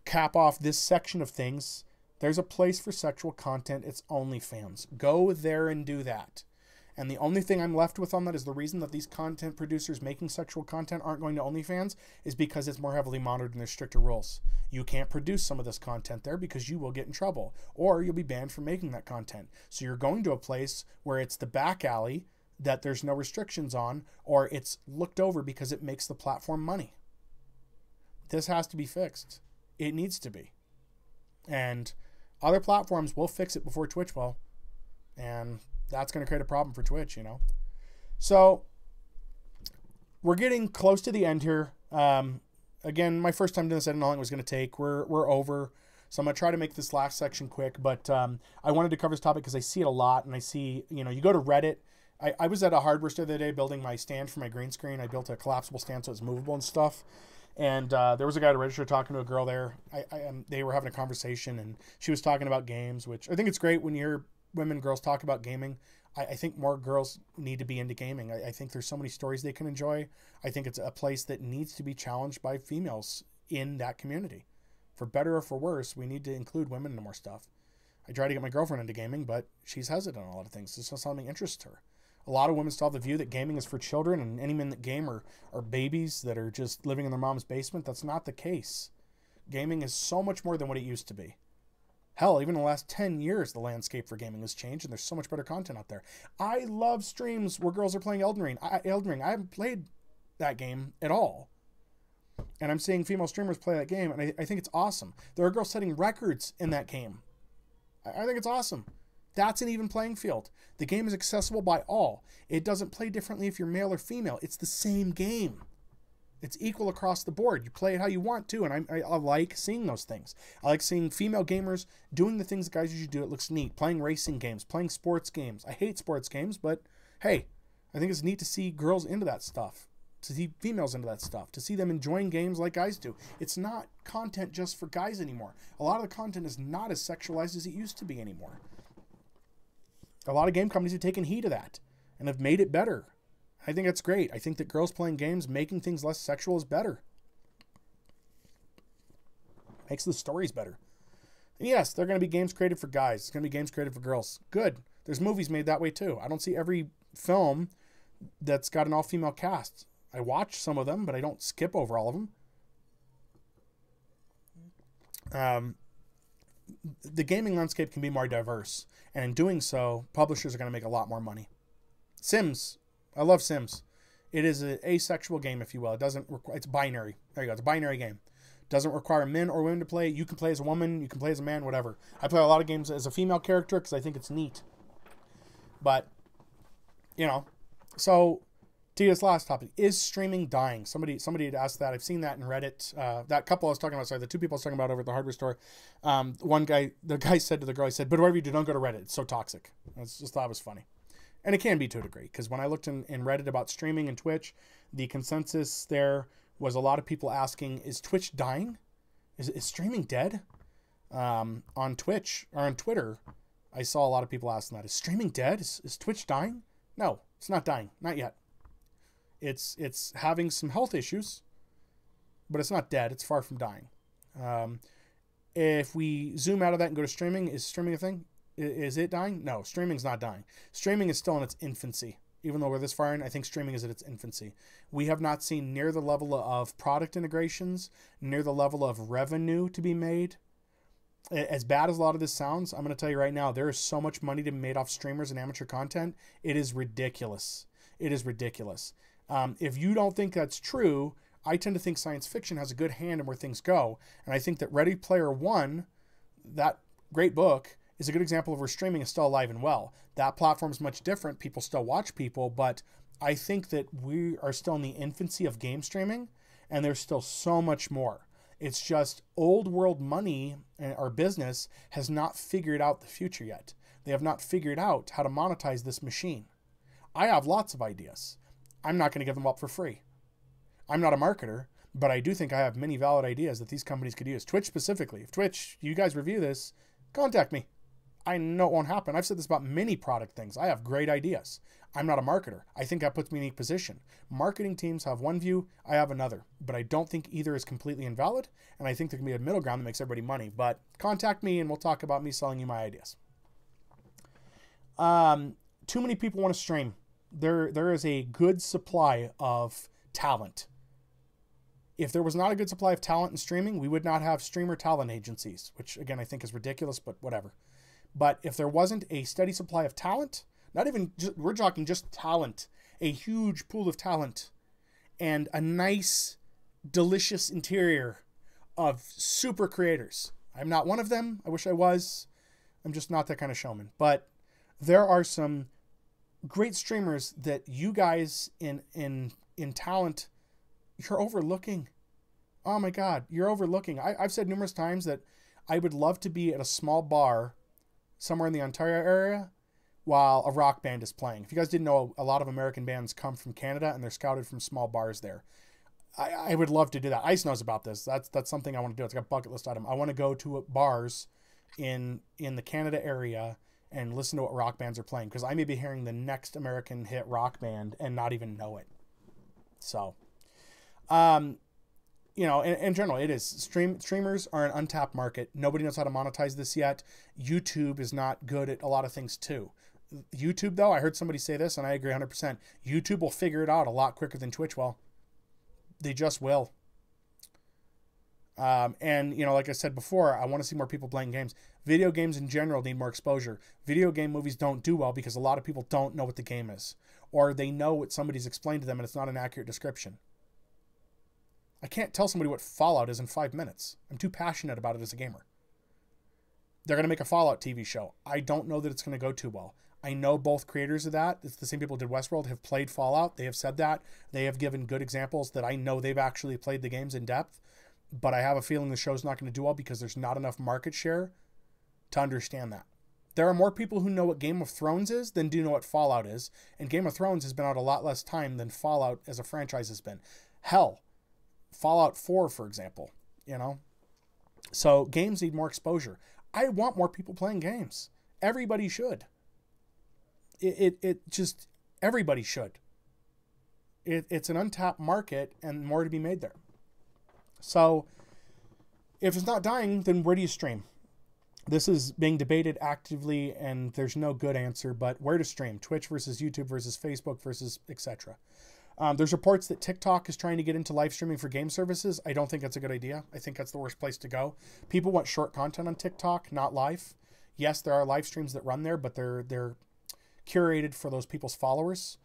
cap off this section of things, there's a place for sexual content. It's OnlyFans. Go there and do that. And the only thing I'm left with on that is the reason that these content producers making sexual content aren't going to OnlyFans is because it's more heavily monitored and there's stricter rules. You can't produce some of this content there because you will get in trouble, or you'll be banned from making that content. So you're going to a place where it's the back alley that there's no restrictions on, or it's looked over because it makes the platform money. This has to be fixed. It needs to be. And other platforms will fix it before Twitch will. And that's going to create a problem for Twitch, you know. So we're getting close to the end here. Again, my first time doing this, I didn't know how long it was going to take. We're over. So I'm going to try to make this last section quick. But I wanted to cover this topic because I see it a lot. And I see, you know, you go to Reddit. I was at a hardware store the other day building my stand for my green screen. I built a collapsible stand so it's movable and stuff. And there was a guy at a register talking to a girl there. They were having a conversation, and she was talking about games, which I think it's great when you hear women and girls talk about gaming. I think more girls need to be into gaming. I think there's so many stories they can enjoy. I think it's a place that needs to be challenged by females in that community. For better or for worse, we need to include women into more stuff. I try to get my girlfriend into gaming, but she's hesitant on a lot of things. It's not something that interests her. A lot of women still have the view that gaming is for children, and any men that game are babies that are just living in their mom's basement. That's not the case. Gaming is so much more than what it used to be. Hell, even in the last 10 years, the landscape for gaming has changed, and there's so much better content out there. I love streams where girls are playing Elden Ring. I haven't played that game at all. And I'm seeing female streamers play that game, and I think it's awesome. There are girls setting records in that game. I think it's awesome. That's an even playing field. The game is accessible by all. It doesn't play differently if you're male or female. It's the same game. It's equal across the board. You play it how you want to, and I like seeing those things. I like seeing female gamers doing the things that guys usually do. It looks neat. Playing racing games, playing sports games. I hate sports games, but hey, I think it's neat to see girls into that stuff, to see females into that stuff, to see them enjoying games like guys do. It's not content just for guys anymore. A lot of the content is not as sexualized as it used to be anymore. A lot of game companies have taken heed of that and have made it better. I think that's great. I think that girls playing games, making things less sexual is better. Makes the stories better. And yes, there are going to be games created for guys. It's going to be games created for girls. Good. There's movies made that way too. I don't see every film that's got an all-female cast. I watch some of them, but I don't skip over all of them. The gaming landscape can be more diverse. And in doing so, publishers are going to make a lot more money. Sims. I love Sims. It is an asexual game, if you will. It doesn't require, it's binary. There you go. It's a binary game. Doesn't require men or women to play. You can play as a woman. You can play as a man, whatever. I play a lot of games as a female character because I think it's neat. But, you know, so to this last topic, is streaming dying? Somebody had asked that. I've seen that in Reddit. That couple I was talking about, sorry, the two people I was talking about over at the hardware store. The guy said to the girl, he said, but whatever you do, don't go to Reddit. It's so toxic. I just thought it was funny. And it can be to a degree, because when I looked in Reddit about streaming and Twitch, the consensus there was a lot of people asking, is Twitch dying? Is streaming dead? On Twitch, or on Twitter, I saw a lot of people asking that. Is streaming dead? Is Twitch dying? No, it's not dying. Not yet. It's having some health issues, but it's not dead. It's far from dying. If we zoom out of that and go to streaming, is streaming a thing? Is it dying? No, streaming's not dying. Streaming is still in its infancy. Even though we're this far in, I think streaming is at its infancy. We have not seen near the level of product integrations, near the level of revenue to be made. As bad as a lot of this sounds, I'm going to tell you right now, there is so much money to be made off streamers and amateur content. It is ridiculous. It is ridiculous. If you don't think that's true, I tend to think science fiction has a good hand in where things go. And I think that Ready Player One, that great book, is a good example of where streaming is still alive and well. That platform is much different. People still watch people, but I think that we are still in the infancy of game streaming. And there's still so much more. It's just old world money and our business has not figured out the future yet. They have not figured out how to monetize this machine. I have lots of ideas. I'm not going to give them up for free. I'm not a marketer, but I do think I have many valid ideas that these companies could use. Twitch specifically. If Twitch, you guys review this, contact me. I know it won't happen. I've said this about many product things. I have great ideas. I'm not a marketer. I think that puts me in a unique position. Marketing teams have one view, I have another. But I don't think either is completely invalid, and I think there can be a middle ground that makes everybody money. But contact me and we'll talk about me selling you my ideas. Too many people want to stream. There is a good supply of talent. If there was not a good supply of talent in streaming, we would not have streamer talent agencies, which again I think is ridiculous, but whatever. But if there wasn't a steady supply of talent, not even just, we're talking just talent, a huge pool of talent, and a nice, delicious interior of super creators. I'm not one of them. I wish I was. I'm just not that kind of showman. But there are some great streamers that you guys in talent, you're overlooking. Oh my God, you're overlooking. I've said numerous times that I would love to be at a small bar somewhere in the Ontario area while a rock band is playing. If you guys didn't know, a lot of American bands come from Canada and they're scouted from small bars there. I would love to do that. Ice knows about this. That's something I want to do. It's like a bucket list item. I want to go to bars in the Canada area and listen to what rock bands are playing, because I may be hearing the next American hit rock band and not even know it. So, you know, in general, it is. Streamers are an untapped market. Nobody knows how to monetize this yet. YouTube is not good at a lot of things too. YouTube, though, I heard somebody say this, and I agree 100%. YouTube will figure it out a lot quicker than Twitch will. They just will. And, you know, like I said before, I want to see more people playing games. Video games in general need more exposure. Video game movies don't do well because a lot of people don't know what the game is. Or they know what somebody's explained to them and it's not an accurate description. I can't tell somebody what Fallout is in 5 minutes. I'm too passionate about it as a gamer. They're going to make a Fallout TV show. I don't know that it's going to go too well. I know both creators of that, it's the same people who did Westworld, have played Fallout. They have said that. They have given good examples that I know they've actually played the games in depth. But I have a feeling the show's not going to do well because there's not enough market share to understand that. There are more people who know what Game of Thrones is than do know what Fallout is. And Game of Thrones has been out a lot less time than Fallout as a franchise has been. Hell, Fallout 4, for example, you know? So games need more exposure. I want more people playing games. Everybody should. It just, everybody should. It's an untapped market and more to be made there. So if it's not dying, then where do you stream? This is being debated actively and there's no good answer, but where to stream? Twitch versus YouTube versus Facebook versus etc. There's reports that TikTok is trying to get into live streaming for game services. I don't think that's a good idea. I think that's the worst place to go. People want short content on TikTok, not live. Yes, there are live streams that run there, but they're curated for those people's followers.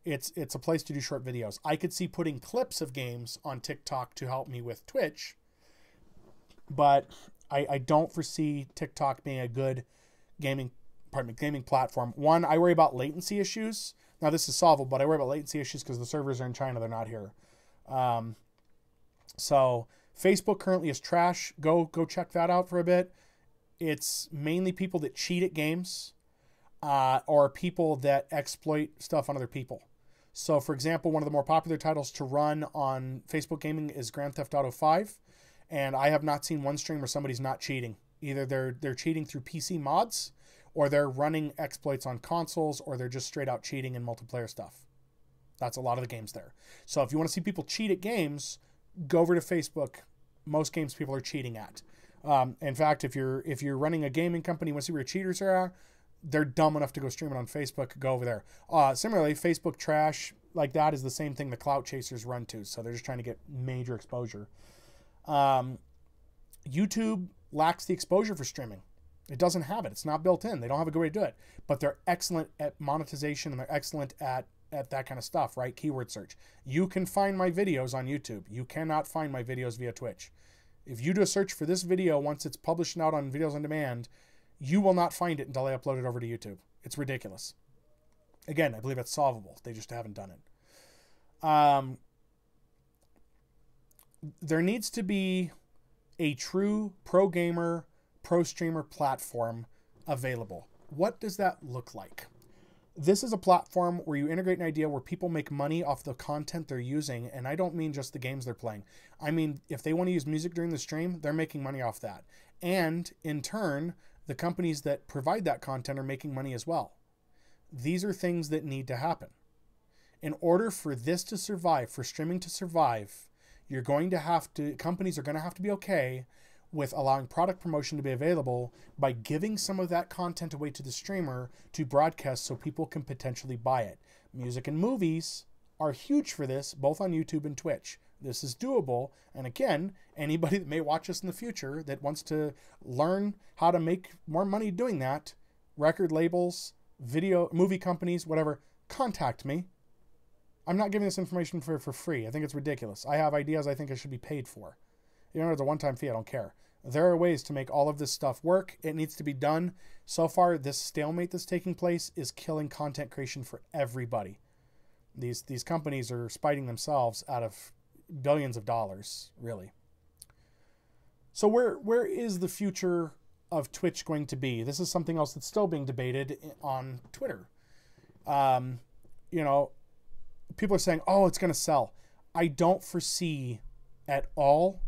It's a place to do short videos. I could see putting clips of games on TikTok to help me with Twitch, but I don't foresee TikTok being a good gaming platform. One, I worry about latency issues. Now this is solvable, but I worry about latency issues because the servers are in China. They're not here. So Facebook currently is trash. Go check that out for a bit. It's mainly people that cheat at games, or people that exploit stuff on other people. So, for example, one of the more popular titles to run on Facebook Gaming is Grand Theft Auto 5, and I have not seen one stream where somebody's not cheating. Either they're cheating through PC mods, or they're running exploits on consoles, or they're just straight out cheating in multiplayer stuff. That's a lot of the games there. So if you want to see people cheat at games, go over to Facebook. Most games people are cheating at. In fact, if you're running a gaming company, you want to see where your cheaters are, they're dumb enough to go stream it on Facebook, go over there. Similarly, Facebook trash like that is the same thing the clout chasers run to. So they're just trying to get major exposure. YouTube lacks the exposure for streaming. It doesn't have it. It's not built in. They don't have a good way to do it. But they're excellent at monetization and they're excellent at that kind of stuff, right? Keyword search. You can find my videos on YouTube. You cannot find my videos via Twitch. If you do a search for this video once it's published and out on Videos on Demand, you will not find it until I upload it over to YouTube. It's ridiculous. Again, I believe it's solvable. They just haven't done it. there needs to be a true pro gamer, pro streamer platform available. What does that look like? This is a platform where you integrate an idea where people make money off the content they're using. And I don't mean just the games they're playing. I mean, if they want to use music during the stream, they're making money off that. And in turn, the companies that provide that content are making money as well. These are things that need to happen. In order for this to survive, for streaming to survive, companies are going to have to be okay with allowing product promotion to be available by giving some of that content away to the streamer to broadcast so people can potentially buy it. Music and movies are huge for this, both on YouTube and Twitch. This is doable. And again, anybody that may watch us in the future that wants to learn how to make more money doing that, record labels, movie companies, whatever, contact me. I'm not giving this information for free. I think it's ridiculous. I have ideas I think I should be paid for. It's a one-time fee. I don't care. There are ways to make all of this stuff work. It needs to be done. So far, this stalemate that's taking place is killing content creation for everybody. These companies are spiting themselves out of billions of dollars, really. So where is the future of Twitch going to be? This is something else that's still being debated on Twitter. People are saying, oh, it's going to sell. I don't foresee at all.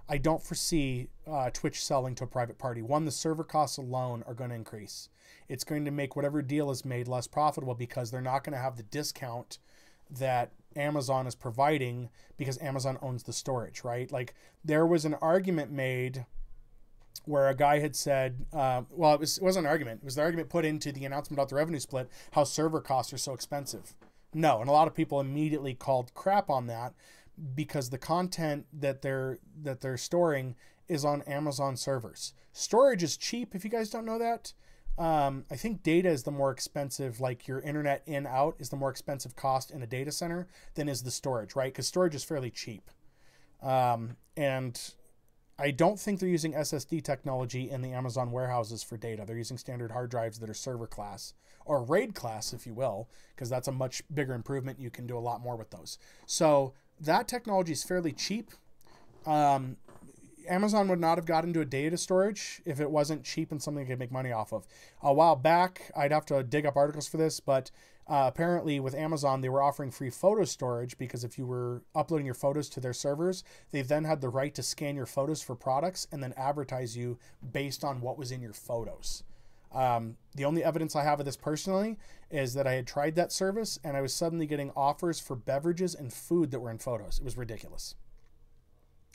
I don't foresee Twitch selling to a private party. One, the server costs alone are going to increase. It's going to make whatever deal is made less profitable because they're not going to have the discount that Amazon is providing because Amazon owns the storage, right? Like there was an argument made where a guy had said, it wasn't an argument. It was the argument put into the announcement about the revenue split, how server costs are so expensive. No, and a lot of people immediately called crap on that because the content that they're storing is on Amazon servers. Storage is cheap, if you guys don't know that. I think data is the more expensive, like your internet in out is the more expensive cost in a data center than is the storage, right? Because storage is fairly cheap. And I don't think they're using SSD technology in the Amazon warehouses for data. They're using standard hard drives that are server class or RAID class, if you will, because that's a much bigger improvement. You can do a lot more with those. So that technology is fairly cheap. Amazon would not have got into a data storage if it wasn't cheap and something they could make money off of. A while back, I'd have to dig up articles for this, but apparently with Amazon, they were offering free photo storage because if you were uploading your photos to their servers, they then had the right to scan your photos for products and then advertise you based on what was in your photos. The only evidence I have of this personally is that I had tried that service and I was suddenly getting offers for beverages and food that were in photos. It was ridiculous.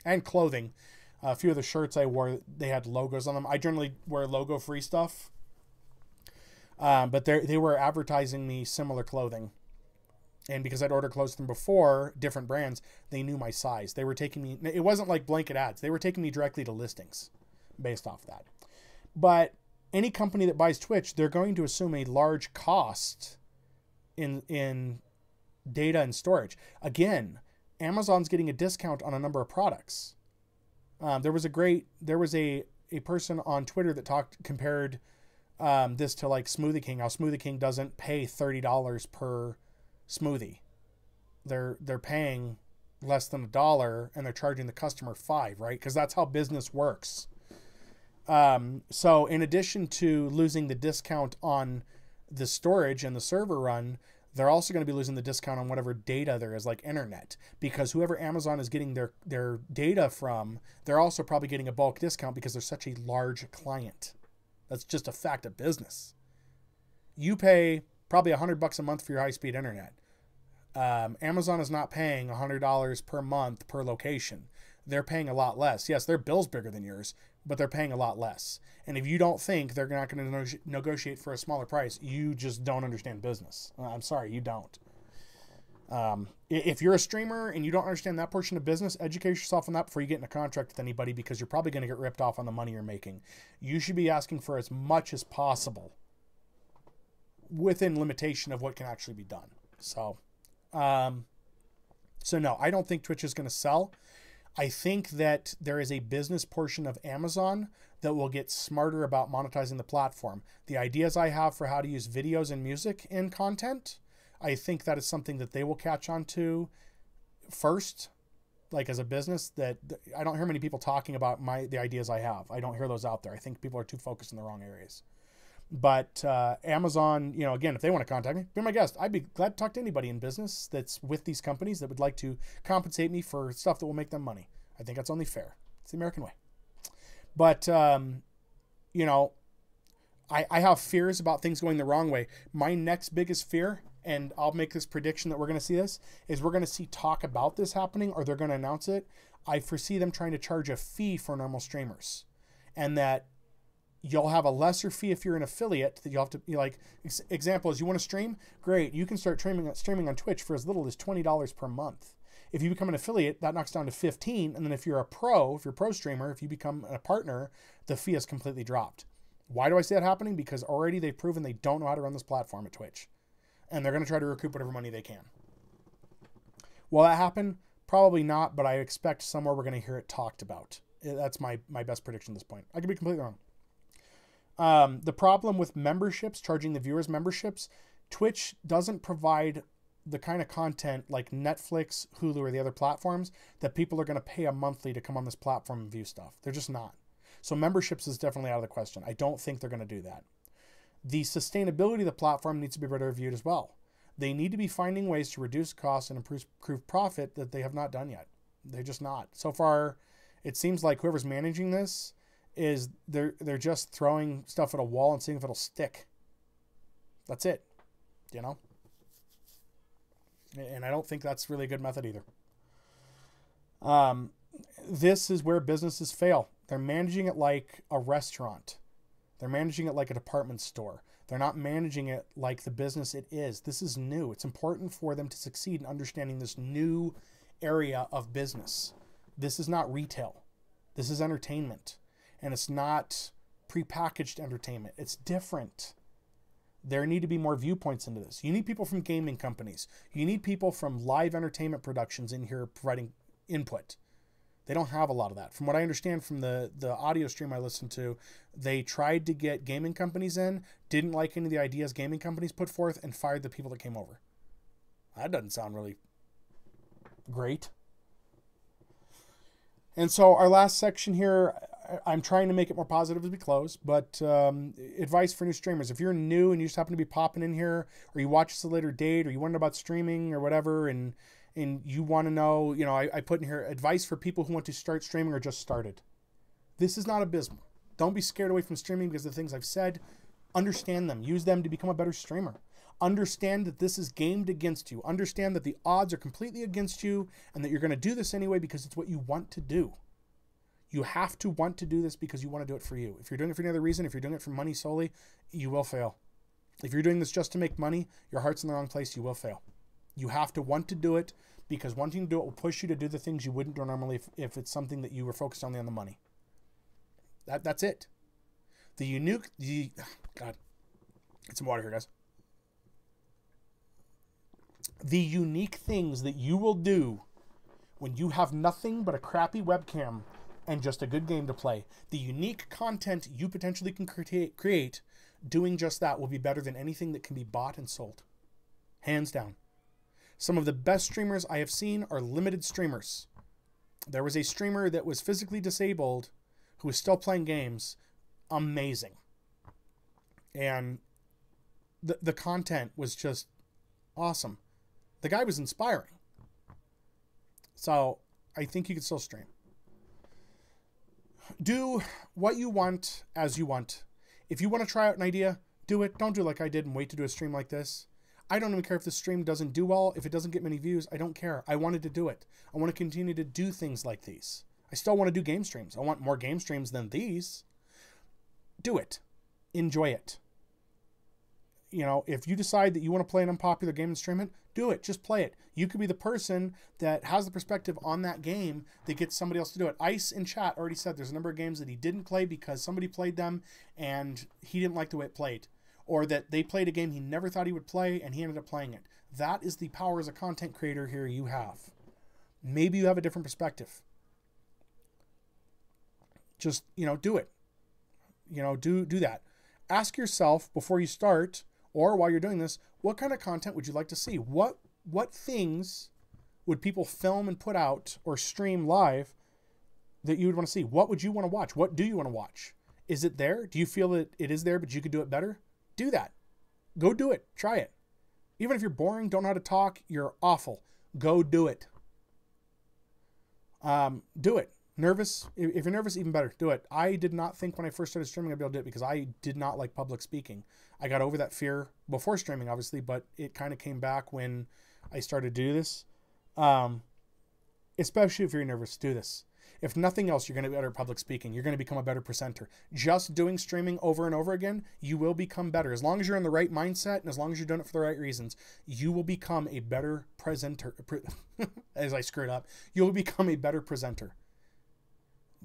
And clothing. A few of the shirts I wore, they had logos on them. I generally wear logo-free stuff. But they were advertising me similar clothing. And because I'd ordered clothes from before, different brands, they knew my size. They were taking me... It wasn't like blanket ads. They were taking me directly to listings based off that. But any company that buys Twitch, they're going to assume a large cost in data and storage. Again, Amazon's getting a discount on a number of products. There was a person on Twitter that compared this to like Smoothie King. How Smoothie King doesn't pay $30 per smoothie. They're paying less than $1 and they're charging the customer $5, right? Because that's how business works. So in addition to losing the discount on the storage and the server run, they're also going to be losing the discount on whatever data there is, like internet, because whoever Amazon is getting their data from, they're also probably getting a bulk discount because they're such a large client. That's just a fact of business. You pay probably $100 a month for your high-speed internet. Amazon is not paying $100 per month per location. They're paying a lot less. Yes, their bill's bigger than yours, but they're paying a lot less. And if you don't think they're not going to negotiate for a smaller price, you just don't understand business. I'm sorry, you don't. If you're a streamer and you don't understand that portion of business, educate yourself on that before you get in a contract with anybody because you're probably going to get ripped off on the money you're making. You should be asking for as much as possible within limitation of what can actually be done. So no, I don't think Twitch is going to sell. I think that there is a business portion of Amazon that will get smarter about monetizing the platform. The ideas I have for how to use videos and music in content, I think that is something that they will catch on to first. like as a business, that I don't hear many people talking about the ideas I have. I don't hear those out there. I think people are too focused in the wrong areas. But Amazon, you know, again, if they want to contact me, be my guest. I'd be glad to talk to anybody in business that's with these companies that would like to compensate me for stuff that will make them money. I think that's only fair. It's the American way. But, you know, I have fears about things going the wrong way. My next biggest fear, and I'll make this prediction that we're going to see this, is we're going to see talk about this happening, or they're going to announce it. I foresee them trying to charge a fee for normal streamers. And that you'll have a lesser fee if you're an affiliate, that you'll have to, you know, like, example is you want to stream? Great. You can start streaming on Twitch for as little as $20 per month. If you become an affiliate, that knocks down to $15. And then if you're a pro streamer, if you become a partner, the fee is completely dropped. Why do I see that happening? Because already they've proven they don't know how to run this platform at Twitch. And they're going to try to recoup whatever money they can. Will that happen? Probably not, but I expect somewhere we're going to hear it talked about. That's my best prediction at this point. I could be completely wrong. The problem with memberships, charging the viewers memberships, Twitch doesn't provide the kind of content like Netflix, Hulu, or the other platforms that people are going to pay a monthly to come on this platform and view stuff. They're just not. So memberships is definitely out of the question. I don't think they're going to do that. The sustainability of the platform needs to be better reviewed as well. They need to be finding ways to reduce costs and improve profit that they have not done yet. They're just not. So far, it seems like whoever's managing this is they're just throwing stuff at a wall and seeing if it'll stick. That's it. You know? And I don't think that's really a good method either. This is where businesses fail. They're managing it like a restaurant. They're managing it like a department store. They're not managing it like the business it is. This is new. It's important for them to succeed in understanding this new area of business. This is not retail. This is entertainment. And it's not prepackaged entertainment. It's different. There need to be more viewpoints into this. You need people from gaming companies. You need people from live entertainment productions in here providing input. They don't have a lot of that. From what I understand from the audio stream I listened to, they tried to get gaming companies in, didn't like any of the ideas gaming companies put forth, and fired the people that came over. That doesn't sound really great. And so our last section here, I'm trying to make it more positive as we close, but advice for new streamers. If you're new and you just happen to be popping in here, or you watch this at a later date, or you want to know about streaming or whatever, and you want to know, you know, I put in here advice for people who want to start streaming or just started. This is not abysmal. Don't be scared away from streaming because of the things I've said. Understand them. Use them to become a better streamer. Understand that this is gamed against you. Understand that the odds are completely against you and that you're going to do this anyway because it's what you want to do. You have to want to do this because you want to do it for you. If you're doing it for any other reason, if you're doing it for money solely, you will fail. If you're doing this just to make money, your heart's in the wrong place, you will fail. You have to want to do it because wanting to do it will push you to do the things you wouldn't do normally if it's something that you were focused only on the money. That's it. God, get some water here, guys. The unique things that you will do when you have nothing but a crappy webcam and just a good game to play, the unique content you potentially can create doing just that will be better than anything that can be bought and sold. Hands down. Some of the best streamers I have seen are limited streamers. There was a streamer that was physically disabled who was still playing games. Amazing. And the content was just awesome. The guy was inspiring. So I think you can still stream. Do what you want as you want. If you want to try out an idea, do it. Don't do like I did and wait to do a stream like this. I don't even care if the stream doesn't do well. If it doesn't get many views, I don't care. I wanted to do it. I want to continue to do things like these. I still want to do game streams. I want more game streams than these. Do it. Enjoy it. You know, if you decide that you want to play an unpopular game and stream it, do it. Just play it. You could be the person that has the perspective on that game that gets somebody else to do it. Ice in chat already said there's a number of games that he didn't play because somebody played them and he didn't like the way it played. Or that they played a game he never thought he would play and he ended up playing it. That is the power as a content creator here you have. Maybe you have a different perspective. Just, you know, do it. You know, do that. Ask yourself before you start or while you're doing this, what kind of content would you like to see? What things would people film and put out or stream live that you would want to see? What would you want to watch? What do you want to watch? Is it there? Do you feel that it is there, but you could do it better? Do that. Go do it. Try it. Even if you're boring, don't know how to talk, you're awful. Go do it. Do it. Nervous? If you're nervous, even better. Do it. I did not think when I first started streaming I'd be able to do it because I did not like public speaking. I got over that fear before streaming, obviously, but it kind of came back when I started to do this. Especially if you're nervous, do this. If nothing else, you're going to be better at public speaking. You're going to become a better presenter. Just doing streaming over and over again, you will become better. As long as you're in the right mindset and as long as you're doing it for the right reasons, you will become a better presenter. As I screwed up, you'll become a better presenter.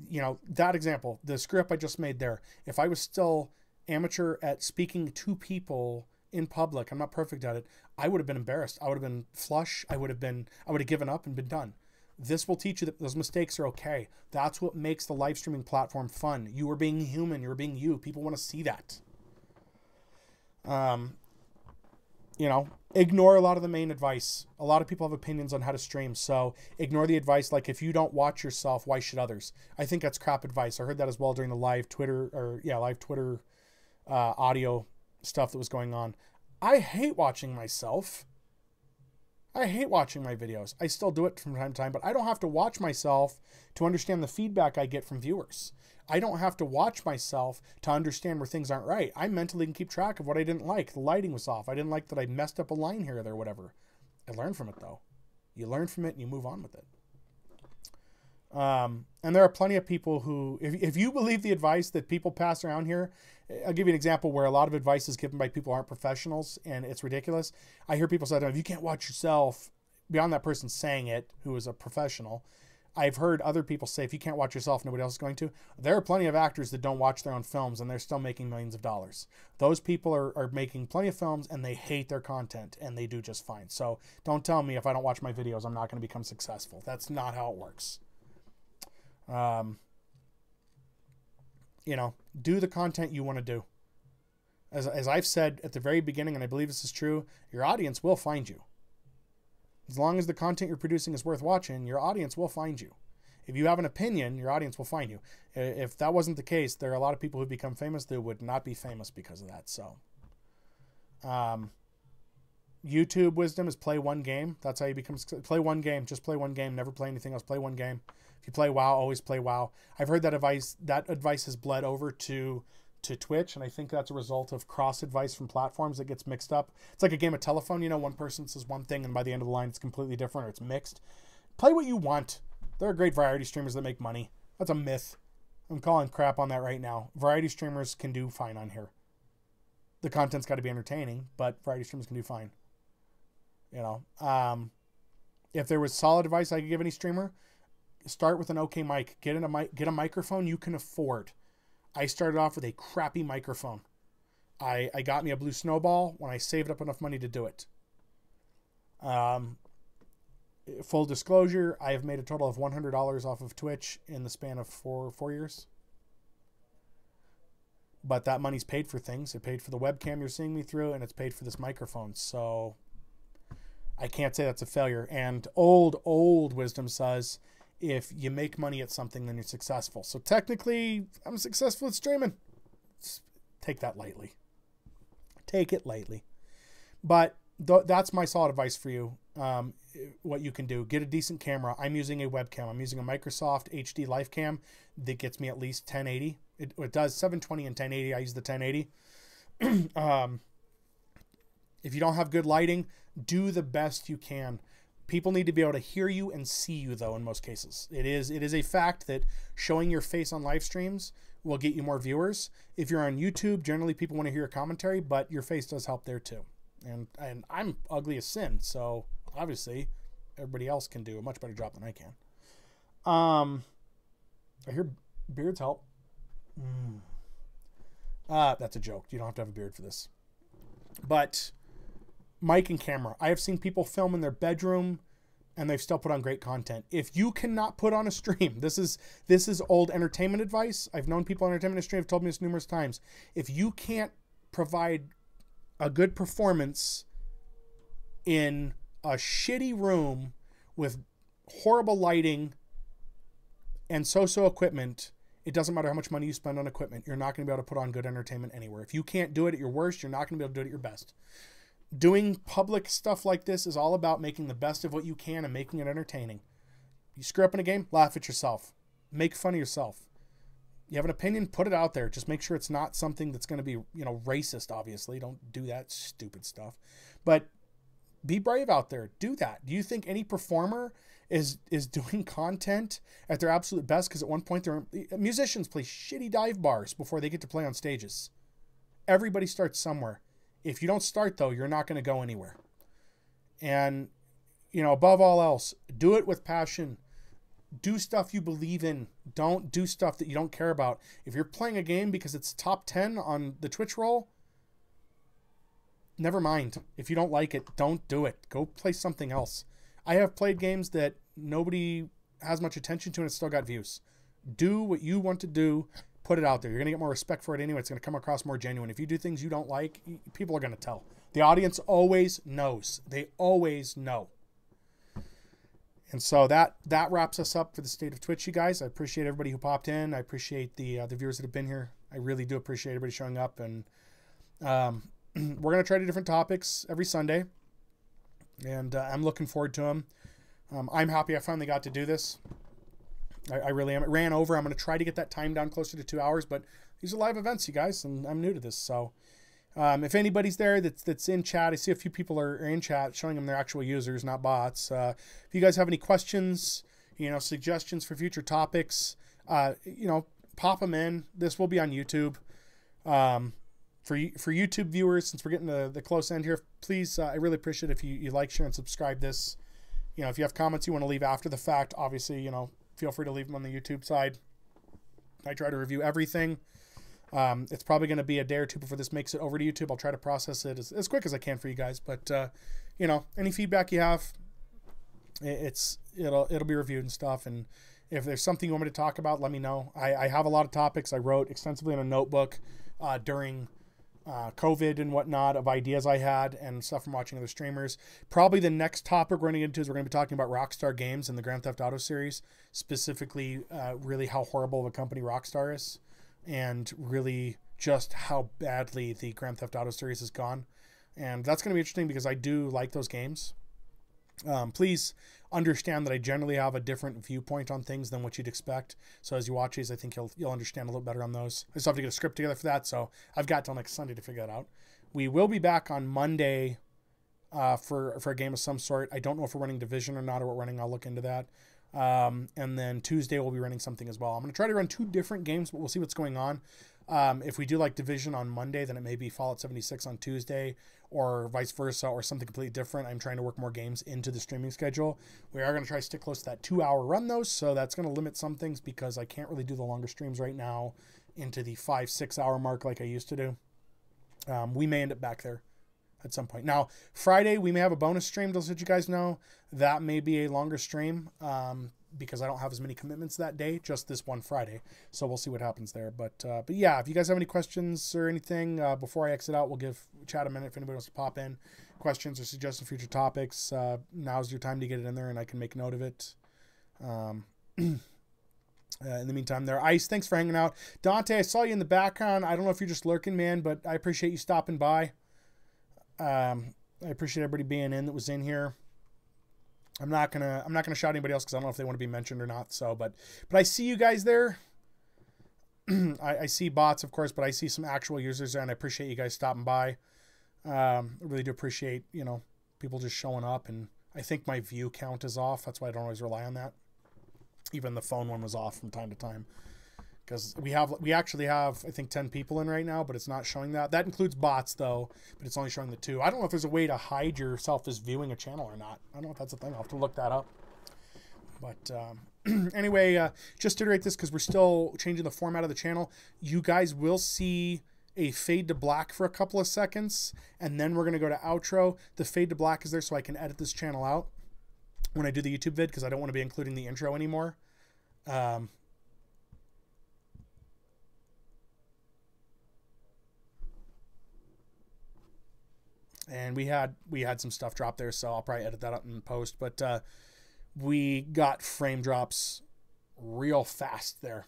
You know, that example, the script I just made there, if I was still amateur at speaking to people in public, I'm not perfect at it, I would have been embarrassed. I would have been flush. I would have given up and been done. This will teach you that those mistakes are okay. That's what makes the live streaming platform fun. You are being human. You're being you. People want to see that. You know, ignore a lot of the main advice. A lot of people have opinions on how to stream, so ignore the advice like if you don't watch yourself, why should others? I think that's crap advice. I heard that as well during the live Twitter audio stuff that was going on. I hate watching myself. I hate watching my videos. I still do it from time to time, but I don't have to watch myself to understand the feedback I get from viewers. I don't have to watch myself to understand where things aren't right. I mentally can keep track of what I didn't like. The lighting was off. I didn't like that I messed up a line here or there, whatever. I learned from it, though. You learn from it and you move on with it. And there are plenty of people who, if you believe the advice that people pass around here, I'll give you an example where a lot of advice is given by people who aren't professionals and it's ridiculous. I hear people say, if you can't watch yourself, beyond that person saying it, who is a professional, I've heard other people say, if you can't watch yourself, nobody else is going to. There are plenty of actors that don't watch their own films and they're still making millions of dollars. Those people are making plenty of films and they hate their content and they do just fine. So don't tell me if I don't watch my videos, I'm not going to become successful. That's not how it works. You know, do the content you want to do. As I've said at the very beginning, and I believe this is true, your audience will find you. As long as the content you're producing is worth watching, your audience will find you. If you have an opinion, your audience will find you. If that wasn't the case, there are a lot of people who become famous that would not be famous because of that. So, YouTube wisdom is play one game. That's how you become. Play one game. Just play one game. Never play anything else. Play one game. If you play WoW, always play WoW. I've heard that advice. That advice has bled over to Twitch, and I think that's a result of cross advice from platforms that gets mixed up. It's like a game of telephone. You know, one person says one thing, and by the end of the line, it's completely different or it's mixed. Play what you want. There are great variety streamers that make money. That's a myth. I'm calling crap on that right now. Variety streamers can do fine on here. The content's got to be entertaining, but variety streamers can do fine. You know, if there was solid advice I could give any streamer, start with an okay mic. Get a microphone you can afford. I started off with a crappy microphone. I got me a blue snowball when I saved up enough money to do it. Full disclosure, I have made a total of $100 off of Twitch in the span of four years. But that money's paid for things. It paid for the webcam you're seeing me through, and it's paid for this microphone. So I can't say that's a failure. And old wisdom says, if you make money at something, then you're successful. So technically, I'm successful at streaming. Take that lightly. Take it lightly. But that's my solid advice for you. What you can do. Get a decent camera. I'm using a webcam. I'm using a Microsoft HD LifeCam that gets me at least 1080. It does 720 and 1080. I use the 1080. If you don't have good lighting, do the best you can. People need to be able to hear you and see you, though, in most cases. It is a fact that showing your face on live streams will get you more viewers. If you're on YouTube, generally people want to hear your commentary, but your face does help there, too. And I'm ugly as sin, so obviously everybody else can do a much better job than I can. I hear beards help. That's a joke. You don't have to have a beard for this. But mic and camera. I have seen people film in their bedroom and they've still put on great content. If you cannot put on a stream, this is old entertainment advice. I've known people in entertainment industry have told me this numerous times. If you can't provide a good performance in a shitty room with horrible lighting and so-so equipment, it doesn't matter how much money you spend on equipment, you're not going to be able to put on good entertainment anywhere. If you can't do it at your worst, you're not going to be able to do it at your best. Doing public stuff like this is all about making the best of what you can and making it entertaining. You screw up in a game, laugh at yourself. Make fun of yourself. You have an opinion, put it out there. Just make sure it's not something that's going to be, racist, obviously. Don't do that stupid stuff. But be brave out there. Do that. Do you think any performer is doing content at their absolute best? Because at one point, musicians play shitty dive bars before they get to play on stages. Everybody starts somewhere. If you don't start, though, you're not going to go anywhere. And, above all else, do it with passion. Do stuff you believe in. Don't do stuff that you don't care about. If you're playing a game because it's top 10 on the Twitch roll, never mind. If you don't like it, don't do it. Go play something else. I have played games that nobody has much attention to and it still got views. Do what you want to do. Put it out there. You're going to get more respect for it anyway. It's going to come across more genuine. If you do things you don't like, people are going to tell. The audience always knows. They always know. And so that wraps us up for the state of Twitch, you guys. I appreciate everybody who popped in. I appreciate the viewers that have been here. I really do appreciate everybody showing up. And we're going to try to different topics every Sunday. And I'm looking forward to them. I'm happy I finally got to do this. I really am. It ran over. I'm going to try to get that time down closer to 2 hours. But these are live events, you guys. And I'm new to this. So if anybody's there that's in chat, I see a few people are in chat showing them their actual users, not bots. If you guys have any questions, suggestions for future topics, pop them in. This will be on YouTube. For YouTube viewers, since we're getting to the close end here, please, I really appreciate it if you like, share, and subscribe this. If you have comments you want to leave after the fact, obviously, feel free to leave them on the YouTube side. I try to review everything. It's probably going to be a day or two before this makes it over to YouTube. I'll try to process it as quick as I can for you guys. But, any feedback you have, it'll be reviewed and stuff. And if there's something you want me to talk about, let me know. I have a lot of topics I wrote extensively in a notebook during COVID and whatnot of ideas I had and stuff from watching other streamers. Probably the next topic we're going to get into is we're going to be talking about Rockstar Games and the Grand Theft Auto series, specifically really how horrible of a company Rockstar is and really just how badly the Grand Theft Auto series has gone. And that's going to be interesting because I do like those games. Please understand that I generally have a different viewpoint on things than what you'd expect. So as you watch these, I think you'll understand a little better on those. I just have to get a script together for that, so I've got till next Sunday to figure that out. We will be back on Monday for a game of some sort. I don't know if we're running Division or not, or what we're running. I'll look into that. And then Tuesday we'll be running something as well. I'm going to try to run 2 different games, but we'll see what's going on. If we do like Division on Monday, then it may be Fallout 76 on Tuesday, or vice versa, or something completely different. I'm trying to work more games into the streaming schedule. We are going to try to stick close to that 2-hour run, though, so that's going to limit some things because I can't really do the longer streams right now into the 5-6 hour mark like I used to do. We may end up back there at some point. Now, Friday, we may have a bonus stream, just so you guys know. That may be a longer stream because I don't have as many commitments that day, just this one Friday. So we'll see what happens there. But yeah, if you guys have any questions or anything, before I exit out, we'll give chat a minute if anybody wants to pop in. Questions or suggested future topics, now's your time to get it in there and I can make note of it. In the meantime, there, Ice, thanks for hanging out. Dante, I saw you in the background. I don't know if you're just lurking, man, but I appreciate you stopping by. I appreciate everybody being in that was in here. I'm not gonna shout anybody else because I don't know if they want to be mentioned or not. So, but I see you guys there. I see bots, of course, but I see some actual users there, and I appreciate you guys stopping by. I really do appreciate people just showing up, and I think my view count is off. That's why I don't always rely on that. Even the phone one was off from time to time. Because we actually have, I think, 10 people in right now, but it's not showing that. That includes bots, though, but it's only showing the 2. I don't know if there's a way to hide yourself as viewing a channel or not. I don't know if that's a thing. I'll have to look that up. But anyway, just to iterate this, because we're still changing the format of the channel, you guys will see a fade to black for a couple of seconds, and then we're going to go to outro. The fade to black is there so I can edit this channel out when I do the YouTube vid, because I don't want to be including the intro anymore. And we had some stuff drop there, so I'll probably edit that up in post. But we got frame drops real fast there.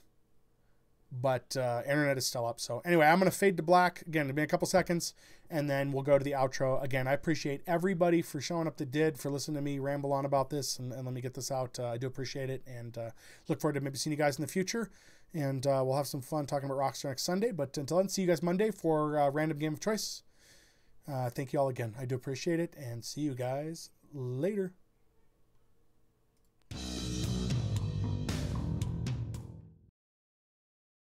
But internet is still up. So anyway, I'm going to fade to black. Again, it'll be a couple seconds, and then we'll go to the outro. Again, I appreciate everybody for showing up that did, for listening to me ramble on about this, and let me get this out. I do appreciate it, and look forward to maybe seeing you guys in the future. And we'll have some fun talking about Rockstar next Sunday. But until then, see you guys Monday for Random Game of Choice. Thank you all again. I do appreciate it, and see you guys later.